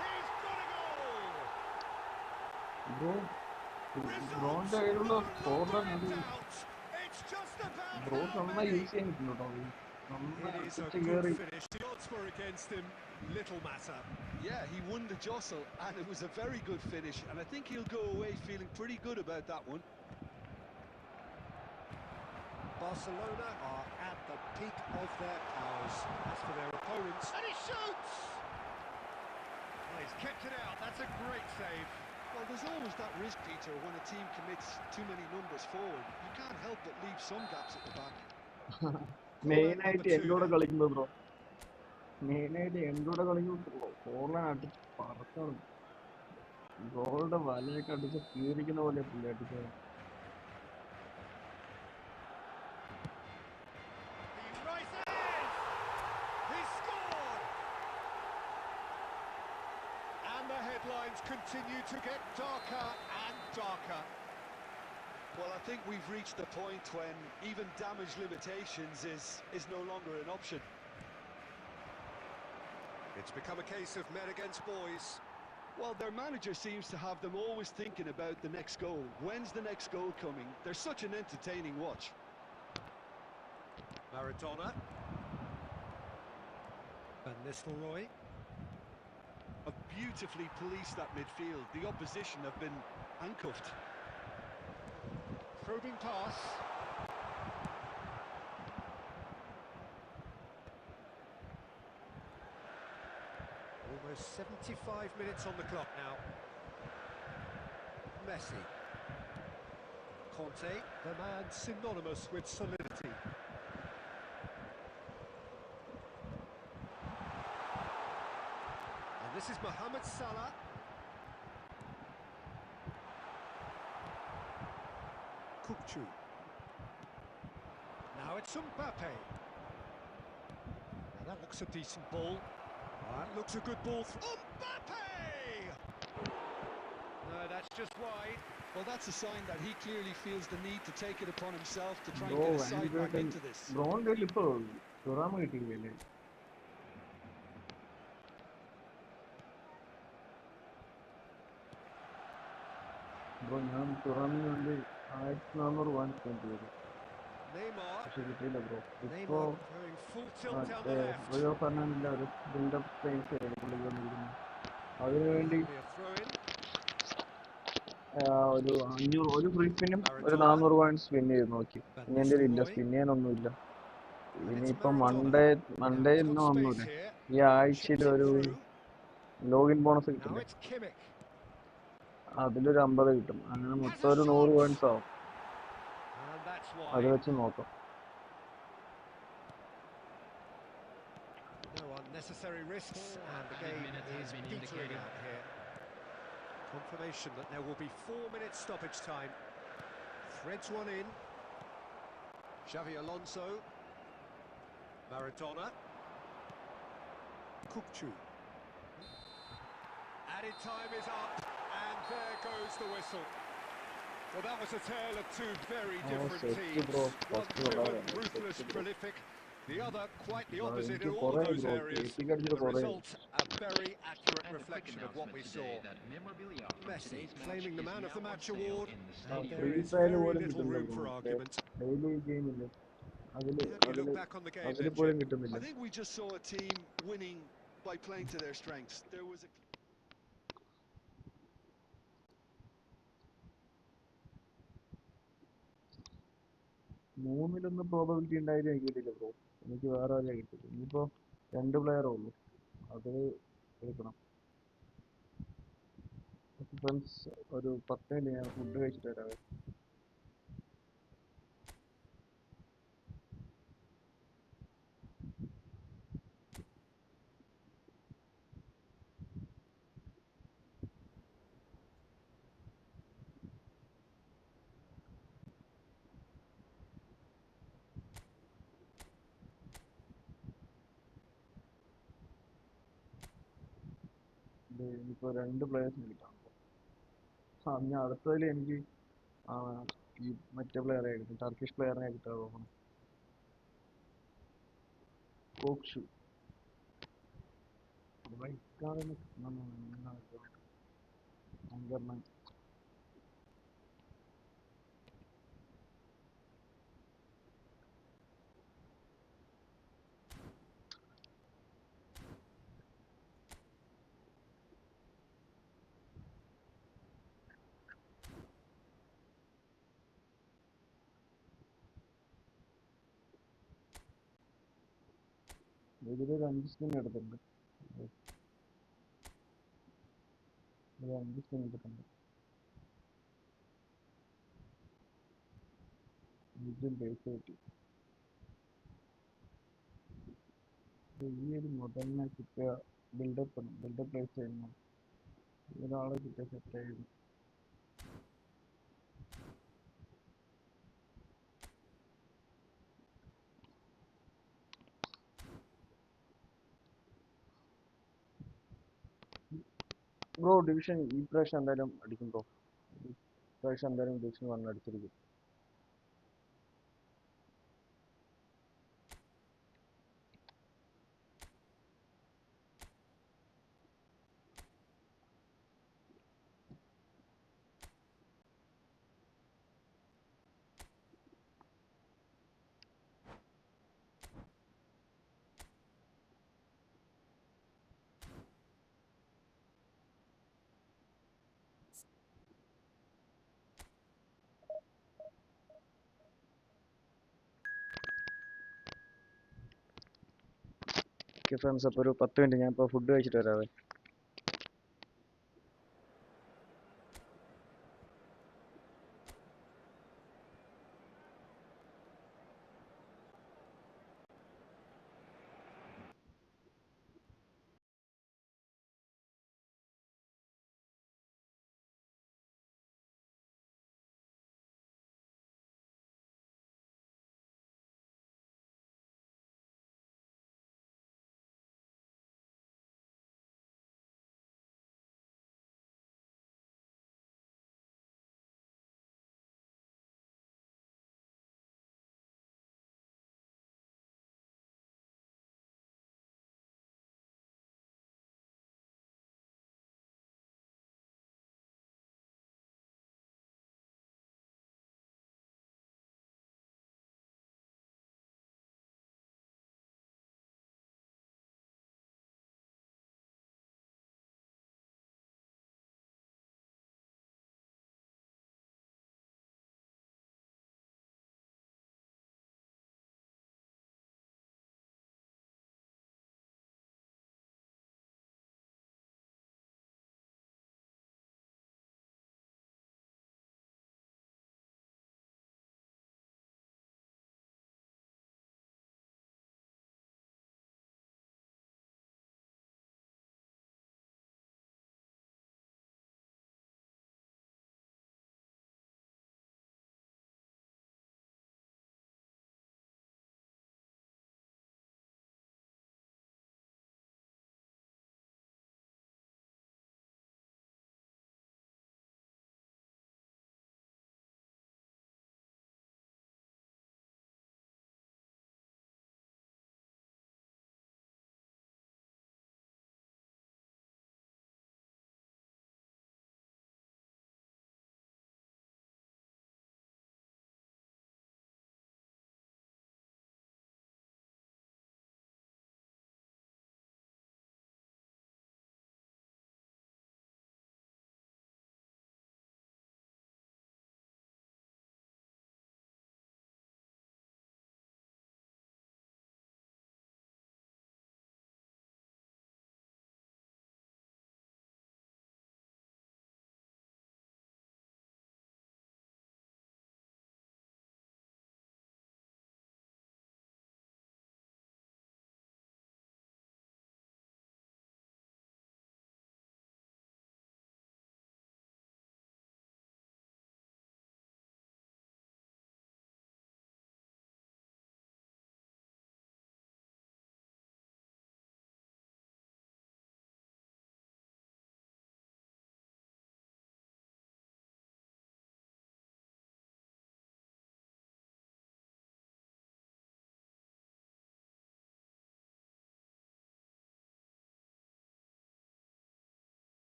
He's got a goal! Bro ബ്രോന്റെ കയ്യിലുള്ള സ്കോറിലെ It's just about bro how നന്നായി many. Use ചെയ്യാൻ കിട്ടുന്നുണ്ടോ? It is a നന്നായി good കയറി. finish. The odds were against him. Little matter. Yeah, he won the jostle, and it was a very good finish, and I think he'll go away feeling pretty good about that one. Barcelona are at the peak of their powers. As for their opponents, and he shoots! Well, he's kept it out. That's a great save. Well, there's always that risk, Peter, when a team commits too many numbers forward. You can't help but leave some gaps at the back. മെയിനായിട്ട് എൻ്റെ കൂടെ കളിക്കുന്നത് bro, മെയിനായിട്ട് എൻ്റെ കൂടെ കളിക്കുന്നത് ഫോറിലാണ് അടിച്ച് പറക്കണം. ഗോളുടെ വലയൊക്കെ അടിച്ച് കീറിക്കുന്ന പോലെ പുള്ളി അടിച്ചത്. He rises! He scored! And the headlines continue to get darker and darker. Well, I think we've reached the point when even damage limitations is no longer an option. It's become a case of men against boys. Well, their manager seems to have them always thinking about the next goal. When's the next goal coming? They're such an entertaining watch. Maradona. Van Nistelrooy. Have beautifully policed that midfield. The opposition have been handcuffed. Probing pass. Almost 75 minutes on the clock now. Messi. Conte, the man synonymous with solidity. And this is Mohamed Salah. Kukçu. Now it's Mbappe. Now that looks a decent ball. That looks a good ball. Mbappe! No, that's just wide. Well, that's a sign that he clearly feels the need to take it upon himself to try and bro get a side back into this. ബ്രോന്റെ ഇപ്പൊ തുറാമ കിട്ടിയില്ലേ? Bro ഞാൻ തുറാമിന് വേണ്ടി 1400 വാങ്ങി spend ചെയ്തു, Neymar. പക്ഷെ കിട്ടിയില്ല bro. ഇപ്പോ Neymar going full tilt down the left. Rio ഫെർണാണ്ടിന്റെ ഒരു ബിൽഡപ്പ് സ്പേസ് ആയിരുന്നു പുള്ളിക്ക് വന്നിരിക്കുന്നത്. അതിനുവേണ്ടി That'll be a throw in. ഒരു 500 ഒരു ഫ്രീ സ്പിന്നും ഒരു 400 പോയിന്റ് സ്പിൻ ചെയ്ത് നോക്കി. ഇനി എൻ്റെ ഇല്ല, സ്പിൻ ചെയ്യാനൊന്നുമില്ല. ഇനിയിപ്പം മൺഡേ ഇന്ന് വന്നൂല്ലേ, ഈ ആഴ്ചയിൽ ഒരു ലോഗിൻ ബോണസ് Now കിട്ടില്ലേ, it's Kimmich. അതിലൊരു 50 കിട്ടും. അങ്ങനെ മൊത്തം ഒരു 100 പോയിന്റ്സ് ആവും. And that's അത് wide. വെച്ച് നോക്കാം. No unnecessary risks, and the Added game minutes has is been petering indicated. out here. Confirmation that there will be 4 minutes stoppage time. Threads one in. Xavi Alonso. Maradona. Kukçu. Added time is up, and there goes the whistle. Well, that was a tale of two very different set teams. bro. One First bro, driven, set ruthless, bro. prolific. The other quite the Bro, opposite എനിക്ക് in all of കുറേ those bro, areas. KP അടിച്ചിട്ട് The കുറേ. result, a very accurate And a quick reflection of what we announcement saw. today that memorabilia from Messi today's match claiming the is man of the now on match sale award, in the and stadium. there free is fire very പോലും little കിട്ടുന്നില്ല room bro. for argument. Daily ഗെയിമില്ലേ, അതില് How do you look അതില് back on the game അതില് then, പോലും Jim? കിട്ടുന്നില്ല. I think we just saw a team winning by playing to their strengths. There was a 3-1 probability ഉണ്ടായിട്ട് എനിക്ക് കിട്ടില്ല bro. എനിക്ക് വേറെ ആരെയാ കിട്ടില്ല. ഇനിയിപ്പോ 2 പ്ലെയറേ ഉള്ളൂ, അത് എടുക്കണം. ഫ്രണ്ട്സ്, ഒരു 10 മിനിറ്റ് ഞാൻ ഫുഡ് കഴിച്ചിട്ട് വരാവേ. ഇനിയിപ്പോ 2 പ്ലെയേഴ്സിന് കിട്ടാം. ഞാൻ അടുത്തതിൽ എനിക്ക് ആ, ഈ മറ്റേ പ്ലെയറെ കിട്ടും, ടർക്കിഷ് പ്ലെയറിനെ കിട്ടാൻ തോന്നുന്നു. കോക്ഷു വൈകാതെ ആങ്കർമാൻ. ഇതിലൊരു 5 സ്പിൻ എടുത്തിട്ടുണ്ട്. ഒരു 5 സ്പിൻ എടുത്തിട്ടുണ്ട്. ഇതും ബേസ് കിട്ടി. ഈ ഒരു മുതലിനെ കിട്ടുക ബിൽഡപ്പ് പ്ലേസ് ചെയ്യുന്നു. ഒരാളെ കിട്ടിയ സെറ്റ് ആയിരുന്നു. ബ്രോ ഡിവിഷൻ ഈ പ്രാവശ്യം എന്തായാലും അടിക്കും ബ്രോ. ഈ പ്രാവശ്യം എന്തായാലും ഡിവിഷൻ 1 അടിച്ചിരിക്കും. ഓക്കെ ഫ്രണ്ട്സ്, അപ്പോൾ ഒരു 10 മിനിറ്റ് ഞാൻ ഇപ്പോൾ ഫുഡ് കഴിച്ചിട്ട് വരാവേ.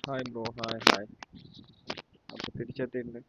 Hi bro, hi hi. അപ്പോൾ തിരിച്ചെത്തിയിട്ടുണ്ട്.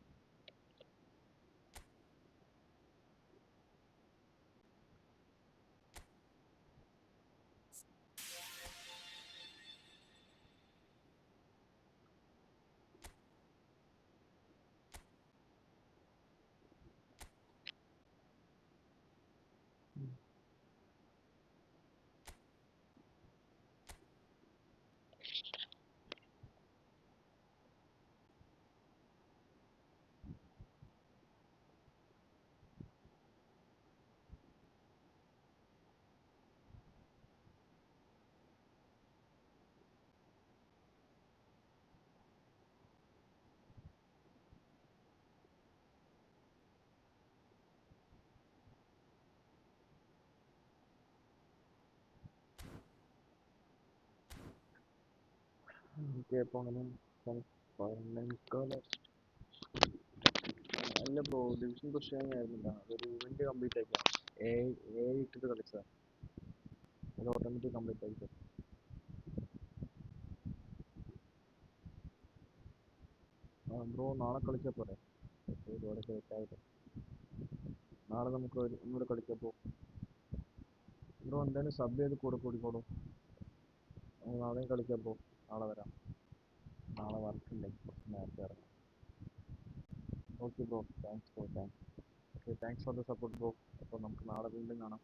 ഓക്കെ, അപ്പോൾ അങ്ങനെ അല്ല ബ്രോ, ഡിവിഷൻ പുഷ് ചെയ്യാനായിരുന്നില്ല. അതൊരു ഇവന്റ് കംപ്ലീറ്റ് ആക്കിയ ഇട്ടിട്ട് കളിച്ചതാണ്. അത് ഓട്ടോമാറ്റിക് കംപ്ലീറ്റ് ആക്കി. ബ്രോ നാളെ കളിച്ചാൽ പോരെ? ഒരുപാട് ലേറ്റായിട്ട്. നാളെ നമുക്ക് ഒന്നുകൂടെ കളിച്ചപ്പോൾ ബ്രോ എന്തായാലും സബ് ചെയ്ത് കൂടെ കൂടിക്കോളൂ. നാളെയും കളിച്ചപ്പോൾ നാളെ വരാം. നാളെ വർക്ക് ഉണ്ടെങ്കിൽ കുറച്ച് നേരത്തെ ഇറങ്ങാം. Okay bro, thanks bro, thanks. Okay, thanks for the support bro. അപ്പോൾ നമുക്ക് നാളെ വീണ്ടും കാണാം.